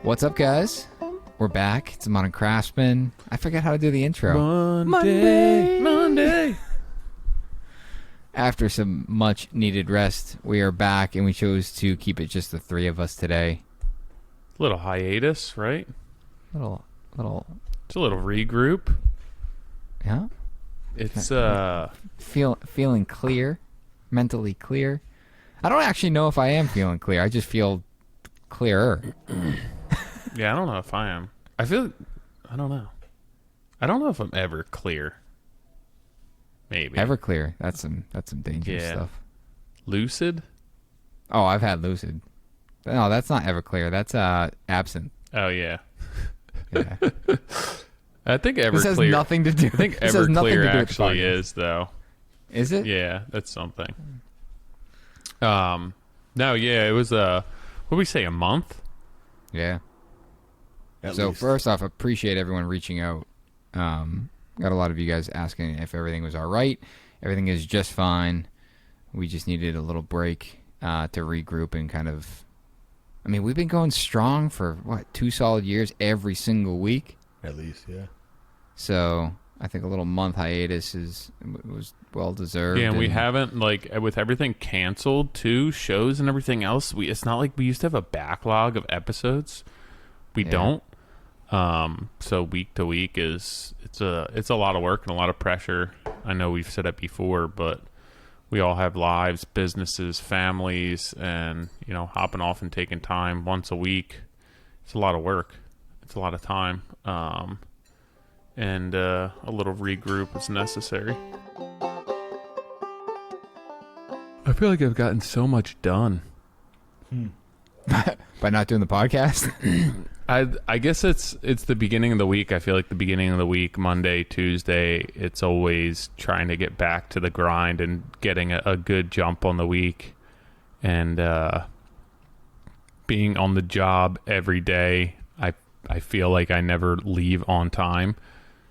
What's up, guys? We're back. It's Modern Craftsman. I forget how to do the intro. Monday. After some much-needed rest, we are back, and we chose to keep it just the three of us today. Little hiatus, right? Little. It's a little regroup. Yeah. It's Feeling clear, mentally clear. I don't actually know if I am feeling clear. I just feel clearer. yeah. I don't know if I am. I don't know. I don't know if I'm ever clear. Maybe Ever clear. That's some dangerous stuff. Lucid. Oh, I've had lucid. No, that's not Everclear. That's absinthe. Oh yeah. Yeah. I think Everclear. This has nothing to do. I think Everclear actually is though. Is it? Yeah, that's something. No, yeah, it was what did we say, a month? Yeah. At So least. first off, appreciate everyone reaching out. Got a lot of you guys asking if everything was all right. Everything is just fine. We just needed a little break to regroup and kind of. I mean, we've been going strong for 2 solid years every single week. At least, yeah. So I think a little month hiatus was well deserved. Yeah, and we haven't, like, with everything canceled too, shows and everything else. It's not like we used to have a backlog of episodes. We don't. So week to week it's a lot of work and a lot of pressure. I know we've said it before, but we all have lives, businesses, families, and hopping off and taking time once a week. It's a lot of work. It's a lot of time. And a little regroup is necessary. I feel like I've gotten so much done. By not doing the podcast. I guess it's the beginning of the week. I feel like the beginning of the week, Monday, Tuesday, it's always trying to get back to the grind and getting a good jump on the week. And being on the job every day, I feel like I never leave on time.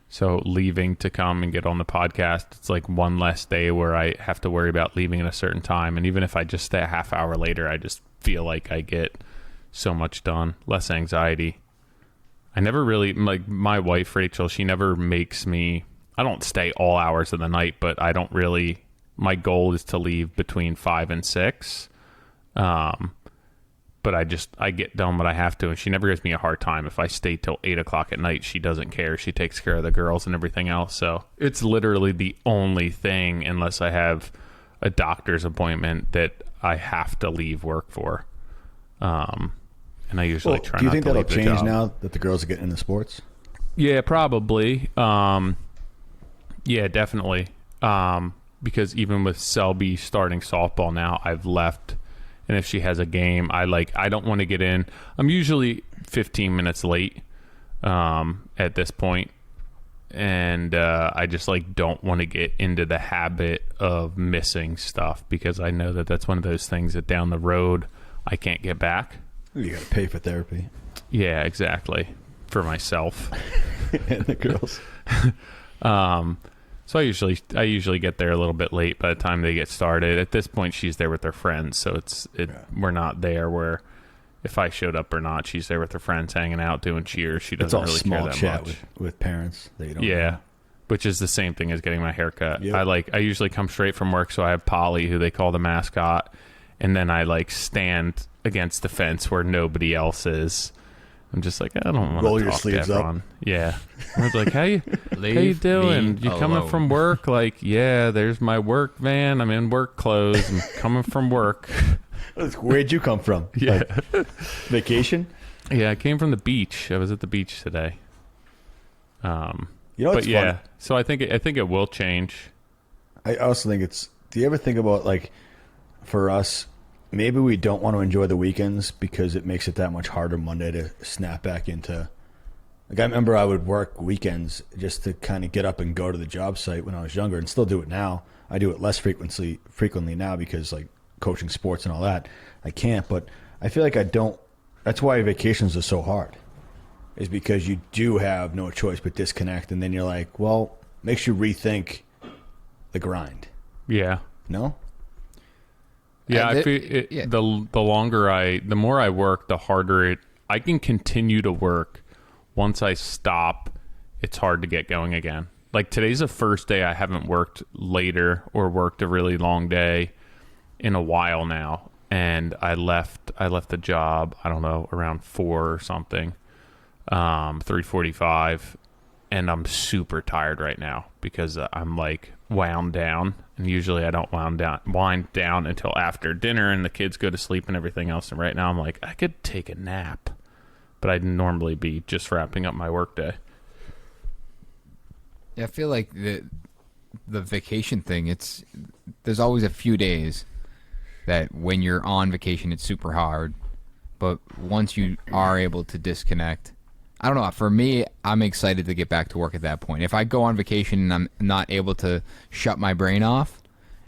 So leaving to come and get on the podcast, it's like one less day where I have to worry about leaving at a certain time. And even if I just stay a half hour later, I just feel like I get so much done, less anxiety. I never really, like my wife, Rachel, she never makes me, I don't stay all hours of the night, but I don't really, my goal is to leave between 5 and 6. But I get done what I have to, and she never gives me a hard time. If I stay till 8 o'clock at night, she doesn't care. She takes care of the girls and everything else. So it's literally the only thing, unless I have a doctor's appointment, that I have to leave work for. And I usually try do you not think to that'll leave the change job. now that the girls are getting into sports? Yeah, probably. Yeah, definitely. Because even with Selby starting softball now, I've left. And if she has a game, I don't want to get in. I'm usually 15 minutes late at this point. And I just don't want to get into the habit of missing stuff, because I know that that's one of those things that down the road I can't get back. You got to pay for therapy. Yeah, exactly. For myself. And the girls. So I usually get there a little bit late by the time they get started. At this point, she's there with her friends, so we're not there where if I showed up or not, she's there with her friends hanging out doing cheers. She doesn't really care that chat much. with parents that you don't know. Which is the same thing as getting my hair cut. Yep. I usually come straight from work, so I have Polly, who they call the mascot, and then I stand against the fence where nobody else is. I'm just like, I don't want Roll to your talk sleeves to up. everyone. Yeah. I was like, how you Leave doing? me You coming alone. from work? Like, yeah, there's my work van. I'm in work clothes. I'm coming from work. Where'd you come from? Yeah. Vacation? Yeah, I came from the beach. I was at the beach today. You know But what's yeah, fun? so I think it will change. I also think do you ever think about, for us, maybe we don't want to enjoy the weekends because it makes it that much harder Monday to snap back into. I remember I would work weekends just to kind of get up and go to the job site when I was younger, and still do it now. I do it less frequently now because coaching sports and all that, I can't. But I feel like I don't. That's why vacations are so hard, is because you do have no choice but disconnect, and then you're like, well, makes you rethink the grind. Yeah. No? Yeah, I feel the more I work, the harder I can continue to work. Once I stop, it's hard to get going again. Like today's the first day I haven't worked later or worked a really long day in a while now. And I left the job, I don't know, around 4 or something, 3:45, and I'm super tired right now because I'm like wound down, and usually I don't wind down until after dinner and the kids go to sleep and everything else. And right now I'm like, I could take a nap, but I'd normally be just wrapping up my workday. Yeah, I feel like the vacation thing, there's always a few days that when you're on vacation it's super hard, but once you are able to disconnect, I don't know, for me, I'm excited to get back to work at that point. If I go on vacation and I'm not able to shut my brain off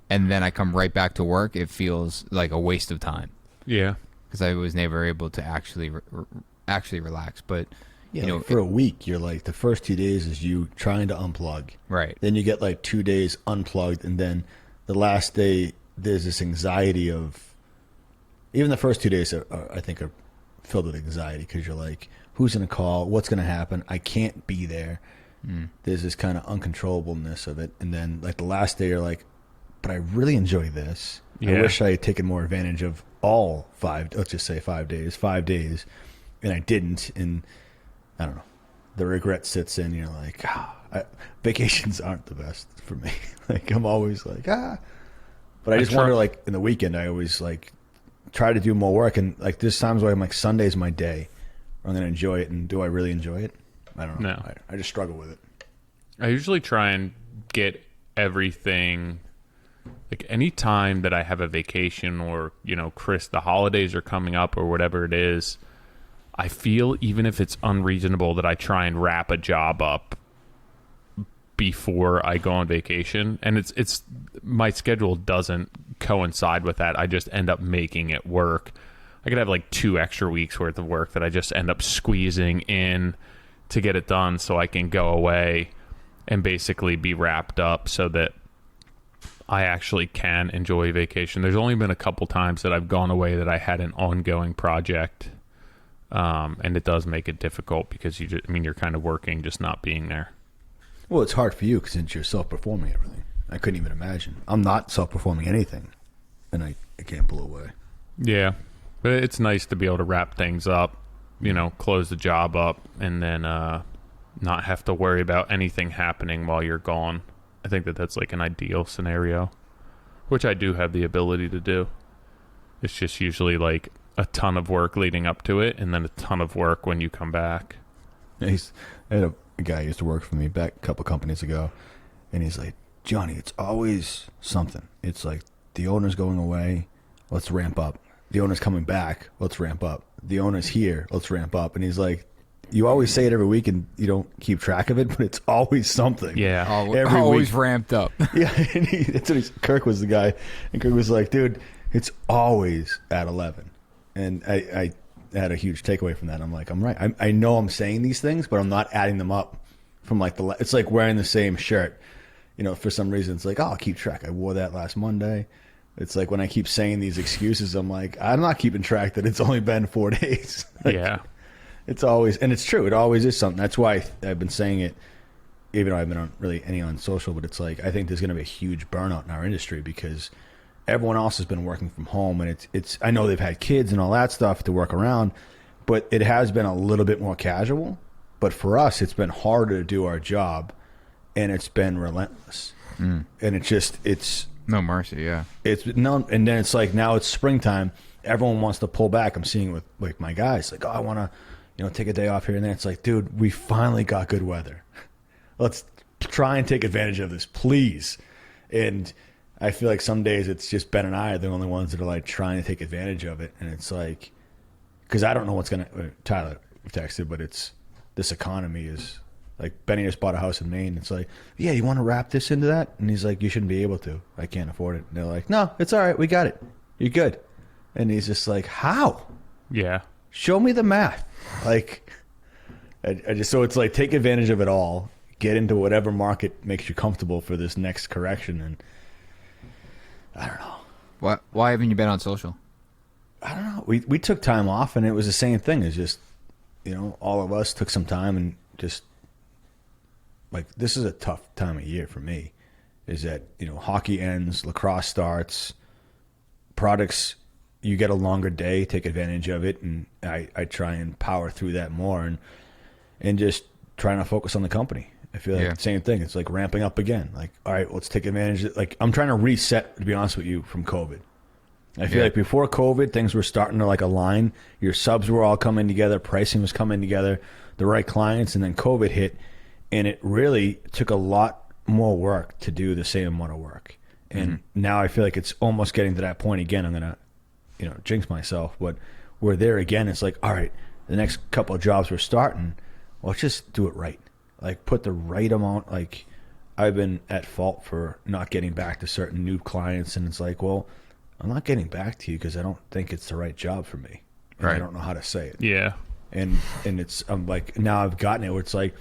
and then I come right back to work, it feels like a waste of time. Yeah, because I was never able to actually relax. But yeah, like for a week, you're like, the first 2 days is you trying to unplug. Right. Then you get like 2 days unplugged, and then the last day, there's this anxiety of, even the first 2 days I think are filled with anxiety because you're like, who's going to call? What's going to happen? I can't be there. There's this kind of uncontrollableness of it. And then like the last day, you're like, but I really enjoy this. Yeah. I wish I had taken more advantage of all 5, let's just say 5 days. And I didn't. And I don't know. The regret sits in. You're like, vacations aren't the best for me. Like I'm always like, But I just wonder, like in the weekend, I always like try to do more work. And like there's times where I'm like, Sunday's my day. I'm going to enjoy it. And do I really enjoy it? I don't know. No. I just struggle with it. I usually try and get everything, like any time that I have a vacation or, the holidays are coming up or whatever it is, I feel even if it's unreasonable that I try and wrap a job up before I go on vacation. And it's my schedule doesn't coincide with that. I just end up making it work. I could have like 2 extra weeks worth of work that I just end up squeezing in to get it done so I can go away and basically be wrapped up so that I actually can enjoy vacation. There's only been a couple times that I've gone away that I had an ongoing project, and it does make it difficult because you're kind of working, just not being there. Well, it's hard for you since you're self-performing everything. I couldn't even imagine. I'm not self-performing anything, and I can't pull away. Yeah, but it's nice to be able to wrap things up, close the job up, and then not have to worry about anything happening while you're gone. I think that's like an ideal scenario, which I do have the ability to do. It's just usually like a ton of work leading up to it and then a ton of work when you come back. I had a guy who used to work for me back a couple companies ago, and he's like, Johnny, it's always something. It's like the owner's going away, let's ramp up. The owner's coming back, let's ramp up. The owner's here, let's ramp up. And he's like, you always say it every week and you don't keep track of it, but it's always something. Yeah. Every always week. ramped up. Yeah, and Kirk was the guy, and Kirk was like, dude, it's always at 11. And I had a huge takeaway from that. I'm like, I'm right. I know I'm saying these things, but I'm not adding them up from like it's like wearing the same shirt. For some reason, it's like, oh, I'll keep track. I wore that last Monday. It's like when I keep saying these excuses, I'm like, I'm not keeping track that it's only been 4 days. Like, yeah. It's always, and it's true. It always is something. That's why I've been saying it, even though I've been on social, but it's like, I think there's going to be a huge burnout in our industry because everyone else has been working from home, and it's, I know they've had kids and all that stuff to work around, but it has been a little bit more casual. But for us, it's been harder to do our job, and it's been relentless. And it's No mercy, yeah. And then it's like, now it's springtime. Everyone wants to pull back. I'm seeing it with my guys, like, oh, I want to, take a day off here and there. It's like, dude, we finally got good weather. Let's try and take advantage of this, please. And I feel like some days it's just Ben and I are the only ones that are like trying to take advantage of it. And it's like, because I don't know what's going to, Tyler texted, but it's, this economy is like, Benny just bought a house in Maine. It's like, yeah, you want to wrap this into that? And he's like, you shouldn't be able to. I can't afford it. And they're like, no, it's all right. We got it. You're good. And he's just like, how? Yeah. Show me the math. Like, I just, so it's like, take advantage of it all. Get into whatever market makes you comfortable for this next correction. And I don't know. Why haven't you been on social? I don't know. We took time off, and it was the same thing. It's just all of us took some time and just, like, this is a tough time of year for me, is that, hockey ends, lacrosse starts, products, you get a longer day, take advantage of it, and I try and power through that more and just trying to focus on the company. I feel like the same thing. It's like ramping up again. Like, all right, let's take advantage of it. Like, I'm trying to reset, to be honest with you, from COVID. I feel like before COVID, things were starting to, like, align. Your subs were all coming together. Pricing was coming together. The right clients. And then COVID hit. And it really took a lot more work to do the same amount of work. And now I feel like it's almost getting to that point again. I'm going to, jinx myself. But we're there again. It's like, all right, the next couple of jobs we're starting, well, let's just do it right. Like, put the right amount. Like, I've been at fault for not getting back to certain new clients. And it's like, well, I'm not getting back to you because I don't think it's the right job for me. And I don't know how to say it. Yeah. And I'm like, now I've gotten it where it's like,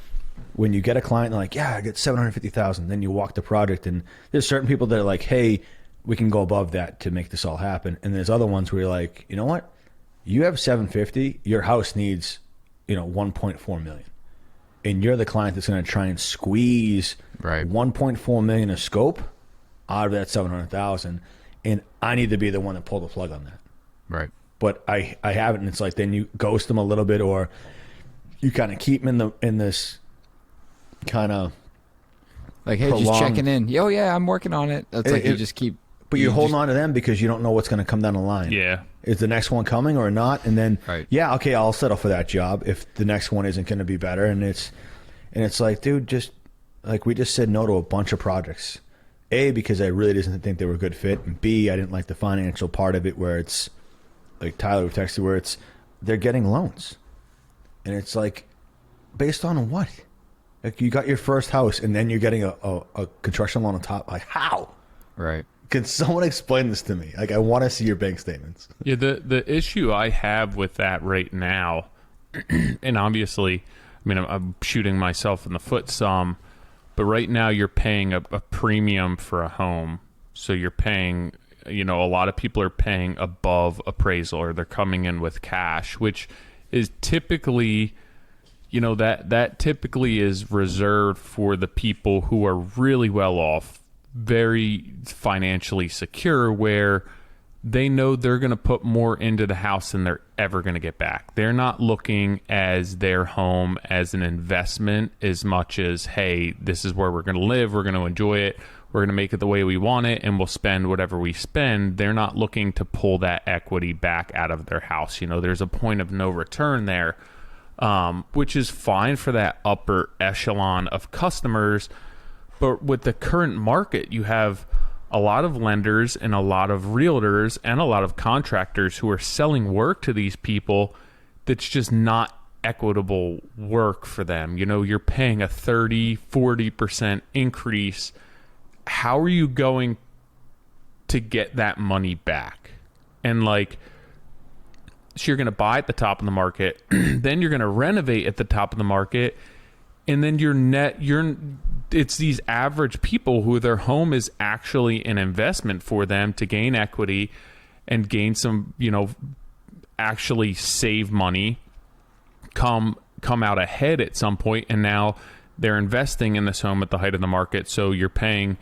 when you get a client, they're like, yeah, I get 750,000. Then you walk the project, and there's certain people that are like, hey, we can go above that to make this all happen. And there's other ones where you're like, you know what? You have 750. Your house needs, 1.4 million. And you're the client that's going to try and squeeze 1.4 million of scope out of that 700,000. And I need to be the one to pull the plug on that. Right. But I haven't. And it's like, then you ghost them a little bit, or you kind of keep them in this kind of like, hey, just checking in. Oh yeah, I'm working on it. That's like you just keep. But you're holding on to them because you don't know what's going to come down the line. Yeah. Is the next one coming or not? And then, okay, I'll settle for that job if the next one isn't going to be better. And it's like, dude, just like, we just said no to a bunch of projects. A, because I really didn't think they were a good fit. And B, I didn't like the financial part of it, where it's like Tyler texted, where it's they're getting loans. And it's like, based on what? Like, you got your first house and then you're getting a construction loan on top. Like, how? Right. Can someone explain this to me? Like, I want to see your bank statements. Yeah, the issue I have with that right now, and obviously, I mean, I'm shooting myself in the foot some, but right now you're paying a premium for a home. So you're paying, a lot of people are paying above appraisal, or they're coming in with cash, which is typically, that typically is reserved for the people who are really well off, very financially secure, where they know they're going to put more into the house than they're ever going to get back. They're not looking as their home as an investment as much as, hey, this is where we're going to live, we're going to enjoy it, we're going to make it the way we want it, and we'll spend whatever we spend. They're not looking to pull that equity back out of their house. There's a point of no return there, which is fine for that upper echelon of customers. But with the current market, you have a lot of lenders and a lot of realtors and a lot of contractors who are selling work to these people that's just not equitable work for them. You're paying a 30-40% increase. How are you going to get that money back? And so you're going to buy at the top of the market, then you're going to renovate at the top of the market, and then it's these average people who their home is actually an investment for them to gain equity and gain some, actually save money, come out ahead at some point, and now they're investing in this home at the height of the market. So you're paying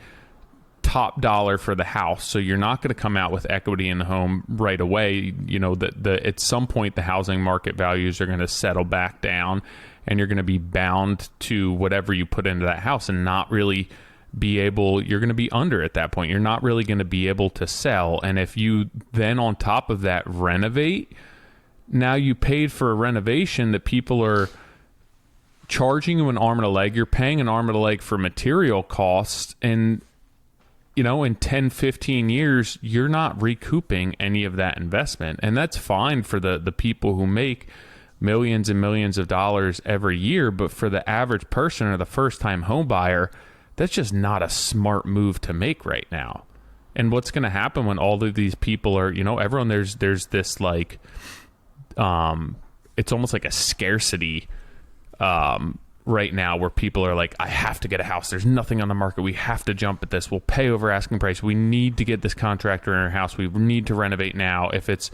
top dollar for the house. So you're not going to come out with equity in the home right away. At some point the housing market values are going to settle back down, and you're going to be bound to whatever you put into that house and not really you're going to be under at that point. You're not really going to be able to sell. And if you then on top of that renovate, now you paid for a renovation that people are charging you an arm and a leg. You're paying an arm and a leg for material costs. And, in 10, 15 years, you're not recouping any of that investment. And that's fine for the people who make millions and millions of dollars every year, but for the average person or the first-time home buyer, that's just not a smart move to make right now. And what's going to happen when all of these people are, everyone, there's this it's almost like a scarcity right now, where people are like, I have to get a house. There's nothing on the market. We have to jump at this. We'll pay over asking price. We need to get this contractor in our house. We need to renovate now. If it's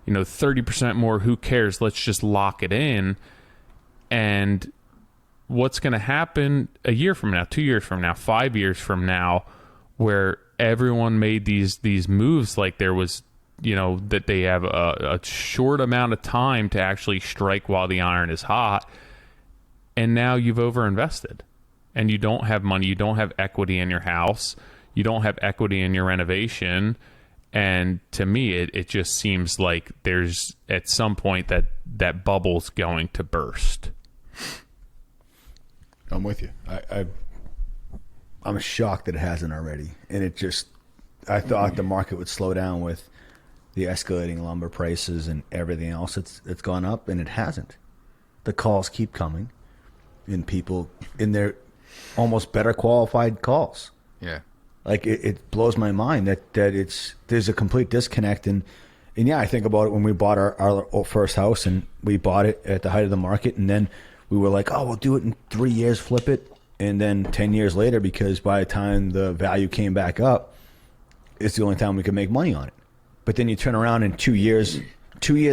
30% more, who cares? Let's just lock it in. And what's going to happen a year from now, 2 years from now, 5 years from now, where everyone made these moves like there was, that they have a short amount of time to actually strike while the iron is hot. And now you've overinvested and you don't have money. You don't have equity in your house. You don't have equity in your renovation. And to me, it just seems like there's at some point that bubble's going to burst. I'm with you. I'm shocked that it hasn't already. And I thought the market would slow down with the escalating lumber prices and everything else that's gone up, and it hasn't. The calls keep coming, and people in their almost better qualified calls. Yeah. Like it blows my mind that there's a complete disconnect. And yeah, I think about it when we bought our first house, and we bought it at the height of the market, and then we were like, oh, we'll do it in 3 years, flip it. And then 10 years later, because by the time the value came back up, it's the only time we could make money on it. But then you turn around in 2 years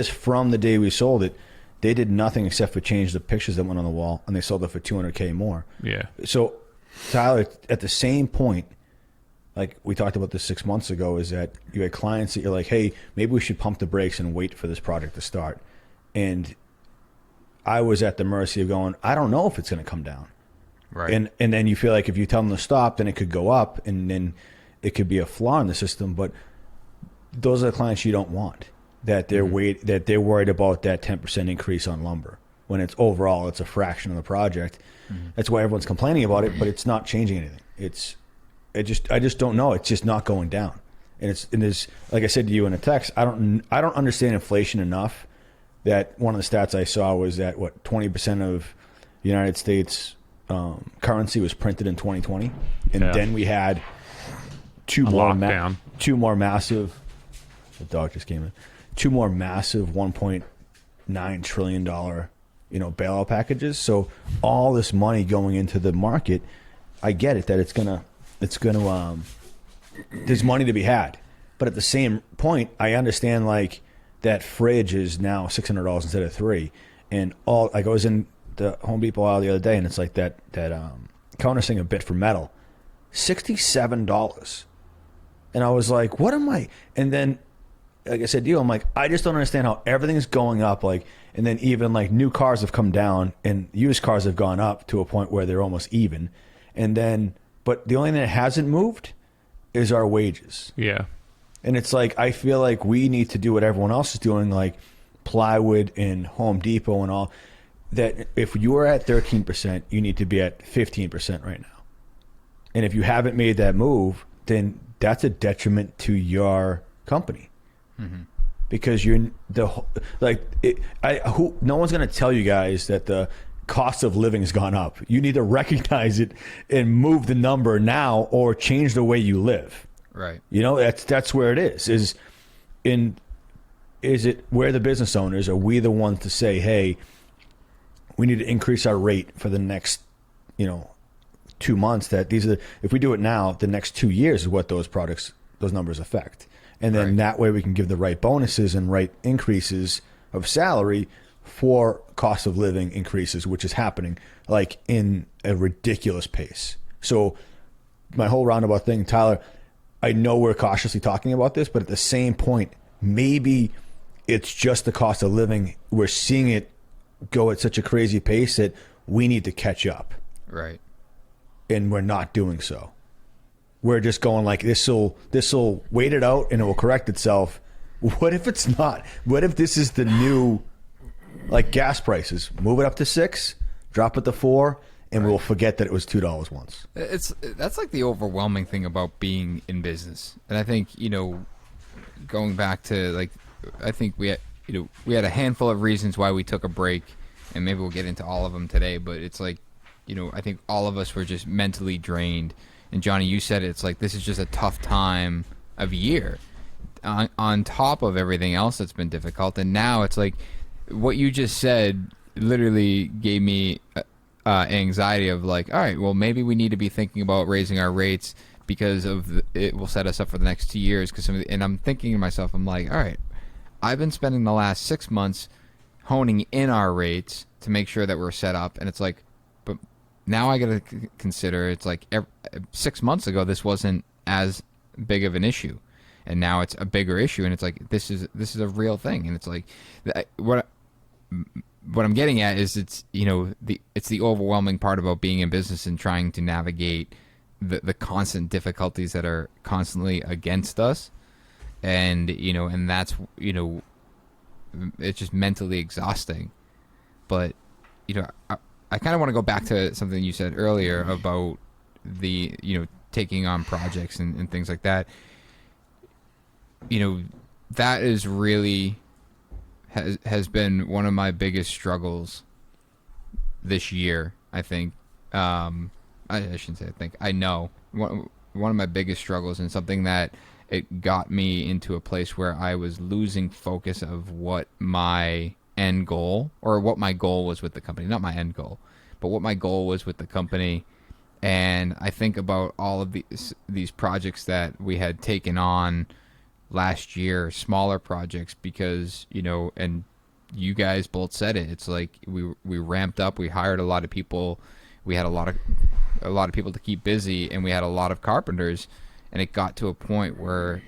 from the day we sold it, they did nothing except for change the pictures that went on the wall, and they sold it for $200K more. Yeah. So, Tyler, at the same point, like we talked about this 6 months ago, is that you had clients that you're like, hey, maybe we should pump the brakes and wait for this project to start. And I was at the mercy of going, I don't know if it's going to come down. Right. And then you feel like if you tell them to stop, then it could go up, and then it could be a flaw in the system. But those are the clients you don't want, that they're worried about that 10% increase on lumber when it's overall it's a fraction of the project. Mm-hmm. That's why everyone's complaining about it, but it's not changing anything. I just don't know. It's just not going down. And there's, like I said to you in a text, I don't understand inflation enough that one of the stats I saw was that 20% of the United States currency was printed in 2020, and then we had two more massive. The dog just came in. Two more massive $1.9 trillion bailout packages. So all this money going into the market, I get it that it's gonna there's money to be had, but at the same point, I understand like that fridge is now $600 instead of $300, and all like I was in the Home Depot aisle the other day, and it's like that countersink a bit for metal, $67, and I was like, what am I? And then, like I said to you, I'm like, I just don't understand how everything's going up, like, and then even like new cars have come down and used cars have gone up to a point where they're almost even, and then but the only thing that hasn't moved is our wages. Yeah. And it's like, I feel like we need to do what everyone else is doing, like plywood and Home Depot and all, that if you are at 13%, you need to be at 15% right now. And if you haven't made that move, then that's a detriment to your company. Mm-hmm. Because no one's going to tell you guys that the cost of living has gone up. You need to recognize it and move the number now, or change the way you live. Right. That's where it is. Is it where the business owners, are we the ones to say, hey, we need to increase our rate for the next 2 months, that if we do it now, the next 2 years is what those numbers affect. And then that way we can give the right bonuses and right increases of salary for cost of living increases, which is happening like in a ridiculous pace. So my whole roundabout thing, Tyler, I know we're cautiously talking about this, but at the same point, maybe it's just the cost of living. We're seeing it go at such a crazy pace that we need to catch up. Right. And we're not doing so. We're just going like, this'll wait it out and it will correct itself. What if it's not? What if this is the new, like gas prices? Move it up to $6, drop it to $4, and we'll forget that it was $2 once. That's like the overwhelming thing about being in business. And I think, going back to like, I think we had a handful of reasons why we took a break, and maybe we'll get into all of them today, but it's like, I think all of us were just mentally drained. And Johnny, you said it's like, this is just a tough time of year on top of everything else that's been difficult. And now it's like, what you just said literally gave me anxiety of like, all right, well, maybe we need to be thinking about raising our rates because it will set us up for the next 2 years. And I'm thinking to myself, I'm like, all right, I've been spending the last 6 months honing in our rates to make sure that we're set up. And it's like, but now I got to consider, it's like 6 months ago, this wasn't as big of an issue. And now it's a bigger issue. And it's like, this is a real thing. And it's like, what I'm getting at is it's the overwhelming part about being in business and trying to navigate the constant difficulties that are constantly against us. And, and that's, it's just mentally exhausting. But, I kind of want to go back to something you said earlier about the, taking on projects and things like that. That is really has been one of my biggest struggles this year, I think. I shouldn't say I think. I know. One of my biggest struggles, and something that it got me into a place where I was losing focus of what my end goal, or what my goal was with the company. Not my end goal, but what my goal was with the company. And I think about all of these projects that we had taken on last year, smaller projects, because, and you guys both said it. It's like we ramped up, we hired a lot of people, we had a lot of people to keep busy, and we had a lot of carpenters, and it got to a point where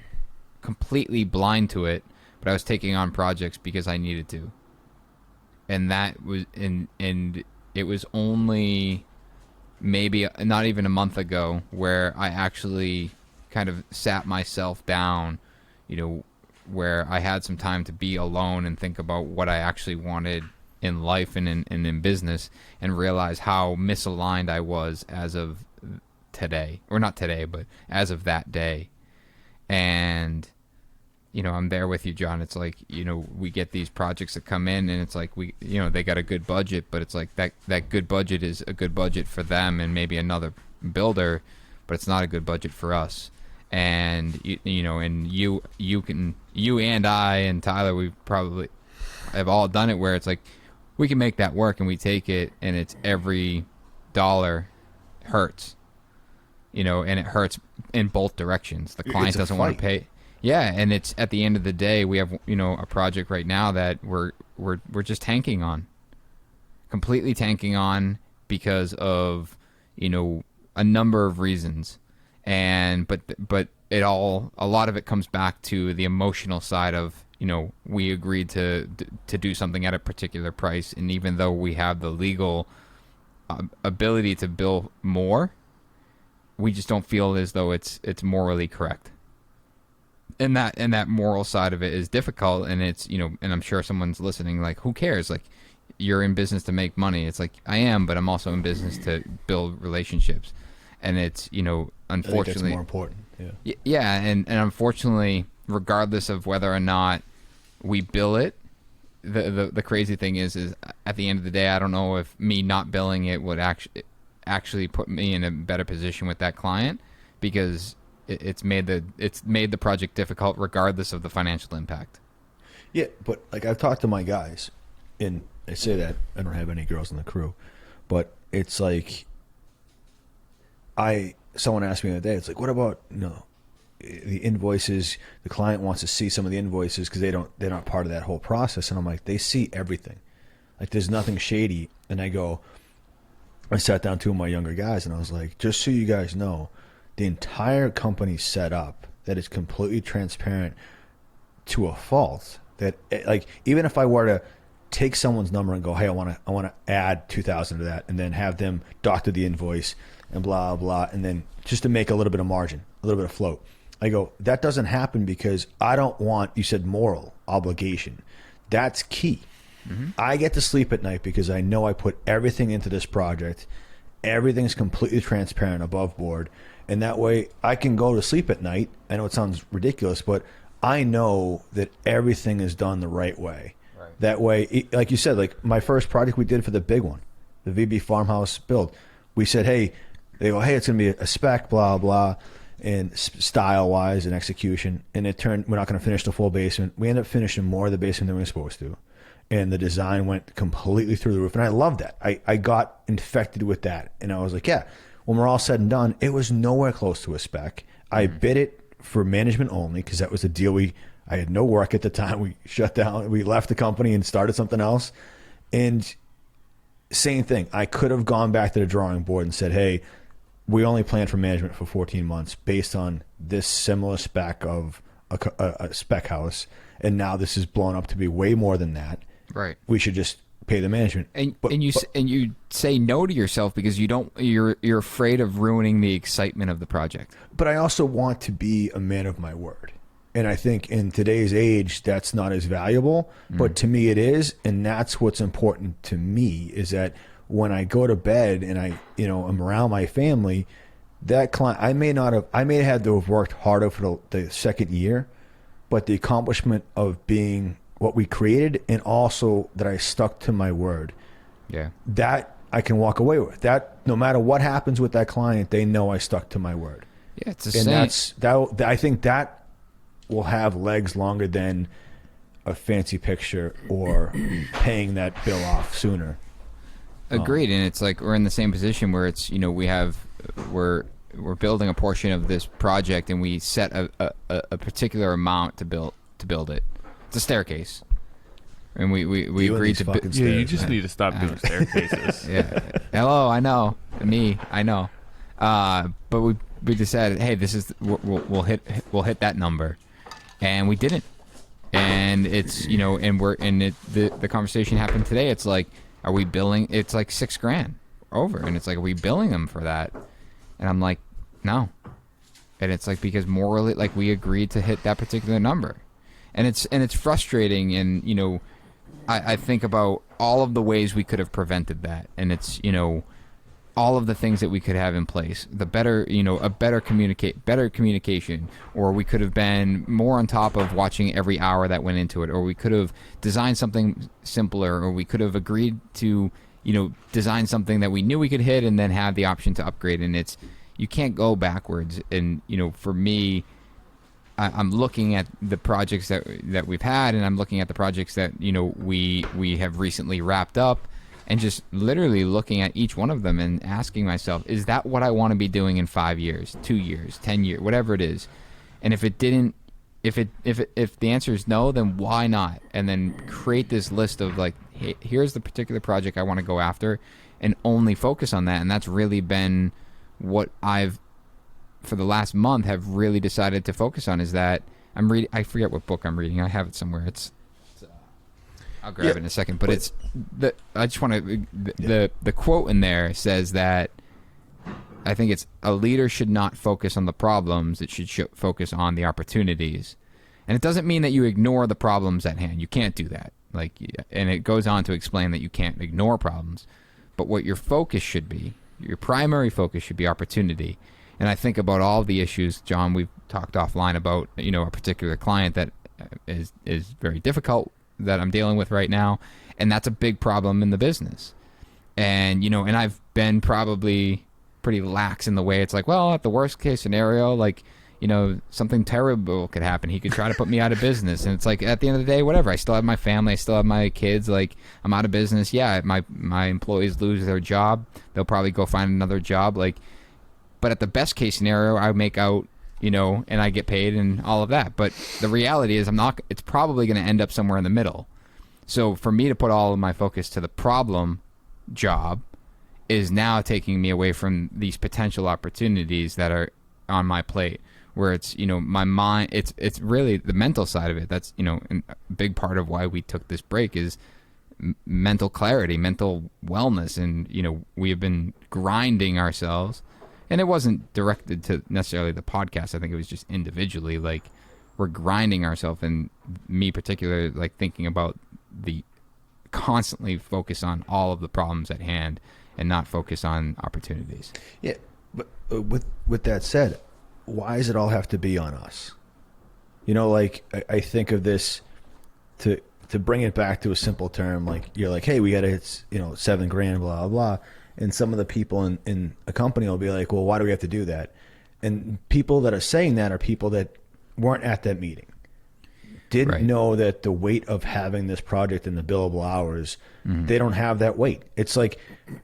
completely blind to it, but I was taking on projects because I needed to. And that was and it was only maybe not even a month ago where I actually kind of sat myself down, where I had some time to be alone and think about what I actually wanted in life and in business, and realize how misaligned I was as of today, or not today, but as of that day. And, I'm there with you, John. It's like, we get these projects that come in, and it's like they got a good budget, but it's like that good budget is a good budget for them and maybe another builder, but it's not a good budget for us. And and you and I and Tyler, we probably have all done it, where it's like we can make that work, and we take it, and it's every dollar hurts, and it hurts in both directions. The client doesn't want to pay. Yeah, and it's at the end of the day, we have a project right now that we're just tanking on, completely tanking on, because of a number of reasons. And but a lot of it comes back to the emotional side of, we agreed to do something at a particular price, and even though we have the legal ability to bill more, we just don't feel as though it's morally correct. And that moral side of it is difficult, and it's and I'm sure someone's listening like, who cares? Like, you're in business to make money. It's like, I am, but I'm also in business to build relationships. And it's, unfortunately, I think that's more important. Yeah. Yeah. And unfortunately, regardless of whether or not we bill it, the crazy thing is at the end of the day, I don't know if me not billing it would actually put me in a better position with that client, because it's made the project difficult regardless of the financial impact. Yeah. But like, I've talked to my guys, and I say that I don't have any girls in the crew, but it's like, someone asked me the other day, it's like, what about the invoices? The client wants to see some of the invoices because they're not part of that whole process. And I'm like, they see everything. Like, there's nothing shady. And I sat down two of my younger guys, and I was like, just so you guys know, the entire company's set up that it's completely transparent to a fault. That, like, even if I were to take someone's number and go, hey, I want to add 2,000 to that, and then have them doctor the invoice and blah blah, and then just to make a little bit of margin, a little bit of float, I go, that doesn't happen, because I don't want, you said moral obligation, that's key. Mm-hmm. I get to sleep at night because I know I put everything into this project, everything's completely transparent, above board, and that way I can go to sleep at night. I know it sounds ridiculous, but I know that everything is done the right way. That way, like you said, like my first project we did for the big one, the VB farmhouse build, we said, hey, they go, hey, it's going to be a spec, blah, blah, and style-wise and execution. And it turned, we're not going to finish the full basement. We ended up finishing more of the basement than we were supposed to. And the design went completely through the roof. And I loved that. I got infected with that. And I was like, yeah, when we're all said and done, it was nowhere close to a spec. I bid it for management only, because that was the deal I had no work at the time. We shut down. We left the company and started something else. And same thing. I could have gone back to the drawing board and said, hey, we only planned for management for 14 months based on this similar spec of a spec house. And now this is blown up to be way more than that. Right. We should just pay the management. And you say no to yourself because you're afraid of ruining the excitement of the project. But I also want to be a man of my word. And I think in today's age, that's not as valuable. But to me, it is. And that's what's important to me, is that when I go to bed and I'm around my family, that client, I may have had to have worked harder for the second year, but the accomplishment of being what we created, and also that I stuck to my word. Yeah. That I can walk away with. That no matter what happens with that client, they know I stuck to my word. Yeah, it's the same. I think that will have legs longer than a fancy picture or paying that bill off sooner. Agreed. And it's like we're in the same position where it's, we're building a portion of this project, and we set a particular amount to build it. It's a staircase, and we agreed to. Yeah, you just need to stop doing staircases. Yeah. Hello, I know. I know. But we decided, hey, this is we'll hit that number, and we didn't. And it's the conversation happened today. It's like, are we billing? It's like $6,000 over, and it's like, are we billing them for that? And I'm like, no. And it's like, because morally, like, we agreed to hit that particular number. And it's frustrating, and I think about all of the ways we could have prevented that, and it's all of the things that we could have in place. The better better communication, or we could have been more on top of watching every hour that went into it, or we could have designed something simpler, or we could have agreed to design something that we knew we could hit, and then have the option to upgrade. And you can't go backwards. And for me, I'm looking at the projects that we've had, and I'm looking at the projects that we have recently wrapped up, and just literally looking at each one of them and asking myself, is that what I want to be doing in 5 years, 2 years, 10 years, whatever it is? And if the answer is no, then why not? And then create this list of like, hey, here's the particular project I want to go after, and only focus on that. And that's really been what I've, for the last month, have really decided to focus on, is that I'm reading. I forget what book I'm reading. I have it somewhere. I'll grab it in a second. But I just want to. The quote in there says that I think it's, a leader should not focus on the problems. It should focus on the opportunities. And it doesn't mean that you ignore the problems at hand. You can't do that. And it goes on to explain that you can't ignore problems. But what your focus should be, your primary focus should be opportunity. And I think about all the issues, John, we've talked offline about, a particular client that is very difficult that I'm dealing with right now. And that's a big problem in the business. And, and I've been probably pretty lax in the way it's like, well, at the worst case scenario, like, something terrible could happen. He could try to put me out of business. And it's like, at the end of the day, whatever. I still have my family. I still have my kids. Like, I'm out of business. Yeah, my employees lose their job. They'll probably go find another job. Like, but at the best case scenario, I make out, and I get paid and all of that. But the reality is it's probably going to end up somewhere in the middle. So for me to put all of my focus to the problem job is now taking me away from these potential opportunities that are on my plate, where it's, my mind, it's really the mental side of it. That's, a big part of why we took this break is mental clarity, mental wellness. And, we have been grinding ourselves. And it wasn't directed to necessarily the podcast. I think it was just individually, like, we're grinding ourselves, and me particularly, like, thinking about the constantly focus on all of the problems at hand and not focus on opportunities. Yeah, but with that said, why does it all have to be on us? I think of this to bring it back to a simple term. Like, you're like, hey, we got to hit, $7,000, blah, blah, blah. And some of the people in a company will be like, well, why do we have to do that? And people that are saying that are people that weren't at that meeting. Didn't know that the weight of having this project in the billable hours, they don't have that weight. It's like,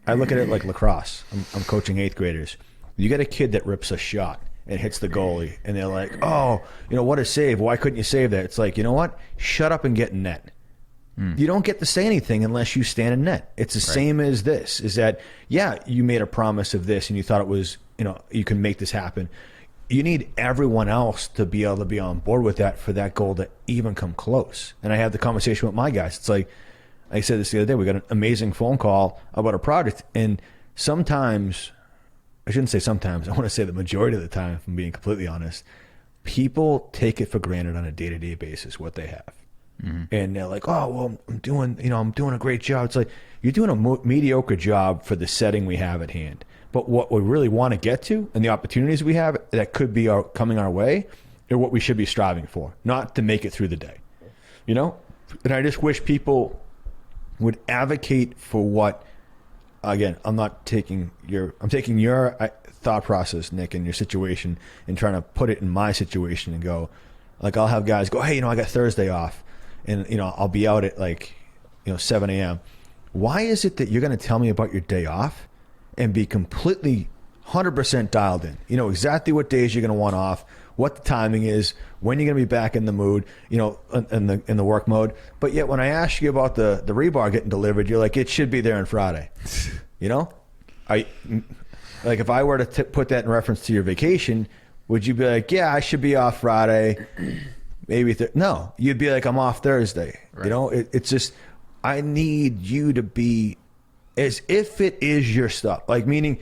I look at it like lacrosse. I'm coaching 8th graders. You got a kid that rips a shot and hits the goalie, and they're like, oh, what a save. Why couldn't you save that? It's like, you know what? Shut up and get in net. You don't get to say anything unless you stand in net. It's the same as this, is that, yeah, you made a promise of this and you thought it was, you can make this happen. You need everyone else to be able to be on board with that for that goal to even come close. And I had the conversation with my guys. It's like, I said this the other day, we got an amazing phone call about a project. And sometimes, I shouldn't say sometimes, I want to say the majority of the time, if I'm being completely honest, people take it for granted on a day-to-day basis what they have. And they're like, oh, well, I'm doing a great job. It's like, you're doing a mediocre job for the setting we have at hand. But what we really want to get to and the opportunities we have that could be coming our way are what we should be striving for, not to make it through the day. And I just wish people would advocate for what, again, I'm taking your thought process, Nick, and your situation and trying to put it in my situation and go, like, I'll have guys go, hey, I got Thursday off. And, I'll be out at 7 a.m. Why is it that you're going to tell me about your day off and be completely 100% dialed in? You know exactly what days you're going to want off, what the timing is, when you're going to be back in the mood, in the work mode. But yet when I ask you about the rebar getting delivered, you're like, it should be there on Friday. If I were to put that in reference to your vacation, would you be like, yeah, I should be off Friday? Maybe no, you'd be like, I'm off Thursday. Right. It's just, I need you to be as if it is your stuff. Meaning,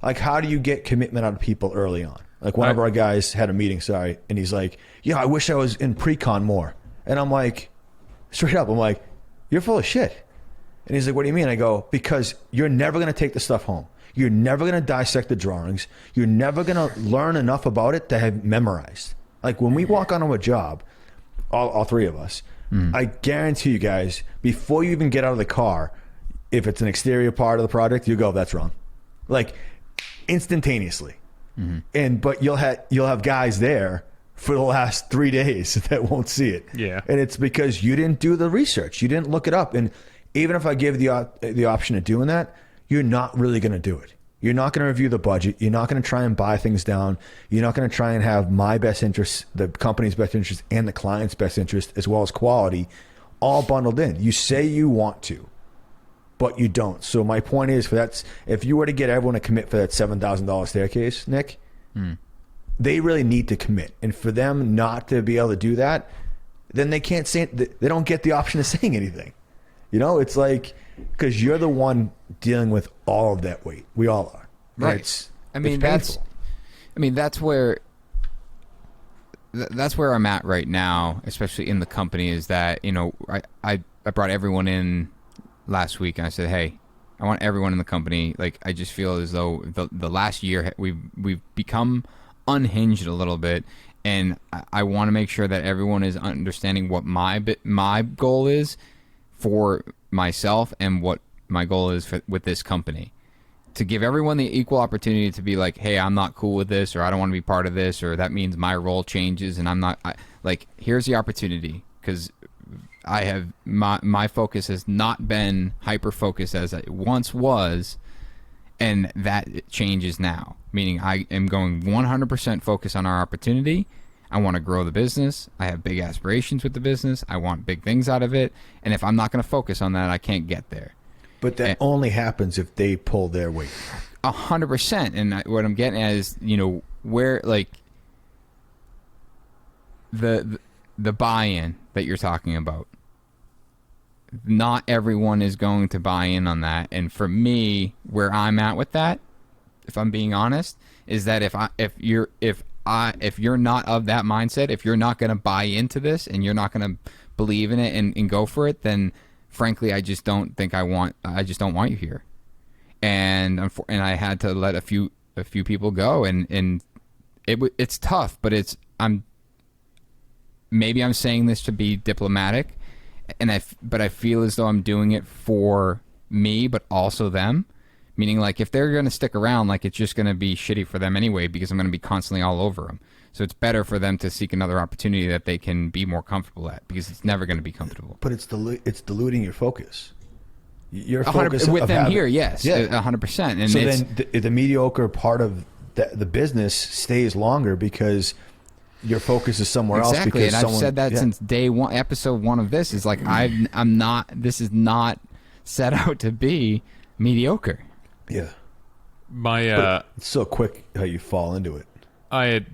how do you get commitment out of people early on? One of our guys had a meeting, and he's like, yeah, I wish I was in pre-con more. And I'm like, straight up, you're full of shit. And he's like, what do you mean? I go, because you're never going to take the stuff home. You're never going to dissect the drawings. You're never going to learn enough about it to have memorized. When we walk onto a job, all three of us, I guarantee you guys, before you even get out of the car, if it's an exterior part of the project, you go, that's wrong. Instantaneously. But you'll have guys there for the last 3 days that won't see it. Yeah. And it's because you didn't do the research. You didn't look it up. And even if I give the option of doing that, you're not really going to do it. You're not going to review the budget. You're not going to try and buy things down. You're not going to try and have my best interest, the company's best interest, and the client's best interest, as well as quality, all bundled in. You say you want to, but you don't. So my point is, if you were to get everyone to commit for that $7,000 staircase, Nick, they really need to commit. And for them not to be able to do that, then they can't say, they don't get the option of saying anything. It's like, because you're the one dealing with all of that weight. We all are. Right. It's painful. That's where I'm at right now, especially in the company, is that, I brought everyone in last week and I said, hey, I want everyone in the company. I just feel as though the last year we've become unhinged a little bit, and I want to make sure that everyone is understanding what my goal is for myself and what my goal is with this company, to give everyone the equal opportunity to be like, hey, I'm not cool with this, or I don't want to be part of this, or that means my role changes and I'm not here's the opportunity, because I have my focus has not been hyper focused as it once was, and that changes now, meaning I am going 100% focus on our opportunity. I want to grow the business. I have big aspirations with the business. I want big things out of it. And if I'm not going to focus on that, I can't get there. But that only happens if they pull their weight. 100%. And what I'm getting at is, where the buy-in that you're talking about. Not everyone is going to buy in on that. And for me, where I'm at with that, if I'm being honest, is that if you're not of that mindset, if you're not going to buy into this and you're not going to believe in it and go for it, then frankly, I just don't want you here. And I had to let a few people go, and it's tough, but maybe I'm saying this to be diplomatic, but I feel as though I'm doing it for me, but also them. Meaning, if they're going to stick around, it's just going to be shitty for them anyway, because I'm going to be constantly all over them. So it's better for them to seek another opportunity that they can be more comfortable at, because it's never going to be comfortable. But it's diluting your focus. Your focus with them here, yes, yeah, 100%. And so then the mediocre part of the business stays longer because your focus is somewhere else. Exactly, Because and I've said that since day one, episode 1 of this. Is like I'm not. This is not set out to be mediocre. Yeah. My It's so quick how you fall into it. I had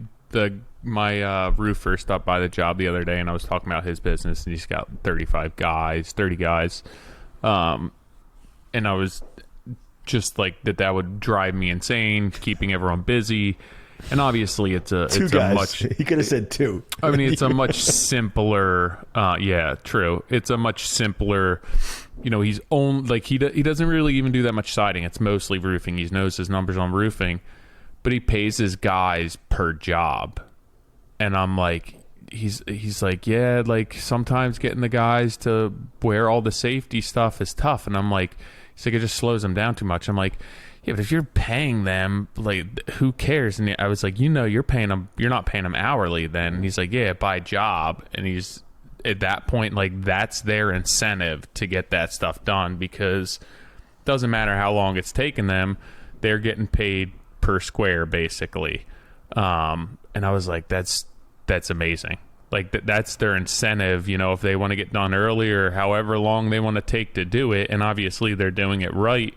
my roofer stopped by the job the other day, and I was talking about his business, and he's got 30 guys, and I was just like that would drive me insane, keeping everyone busy. And obviously, it's a much. He could have said 2. I mean, it's a much simpler. Yeah, true. It's a much simpler. He's he doesn't really even do that much siding. It's mostly roofing. He knows his numbers on roofing, but he pays his guys per job. And I'm like, he's like, yeah, like sometimes getting the guys to wear all the safety stuff is tough. And I'm like, he's like, it just slows them down too much. I'm like, yeah, but if you're paying them, like, who cares? And I was like, you're not paying them hourly then. And he's like, yeah, by job. And he's at that point, like, that's their incentive to get that stuff done, because it doesn't matter how long it's taking them, they're getting paid per square basically. And I was like, that's amazing. Like that's their incentive, if they want to get done earlier, however long they want to take to do it. And obviously they're doing it right,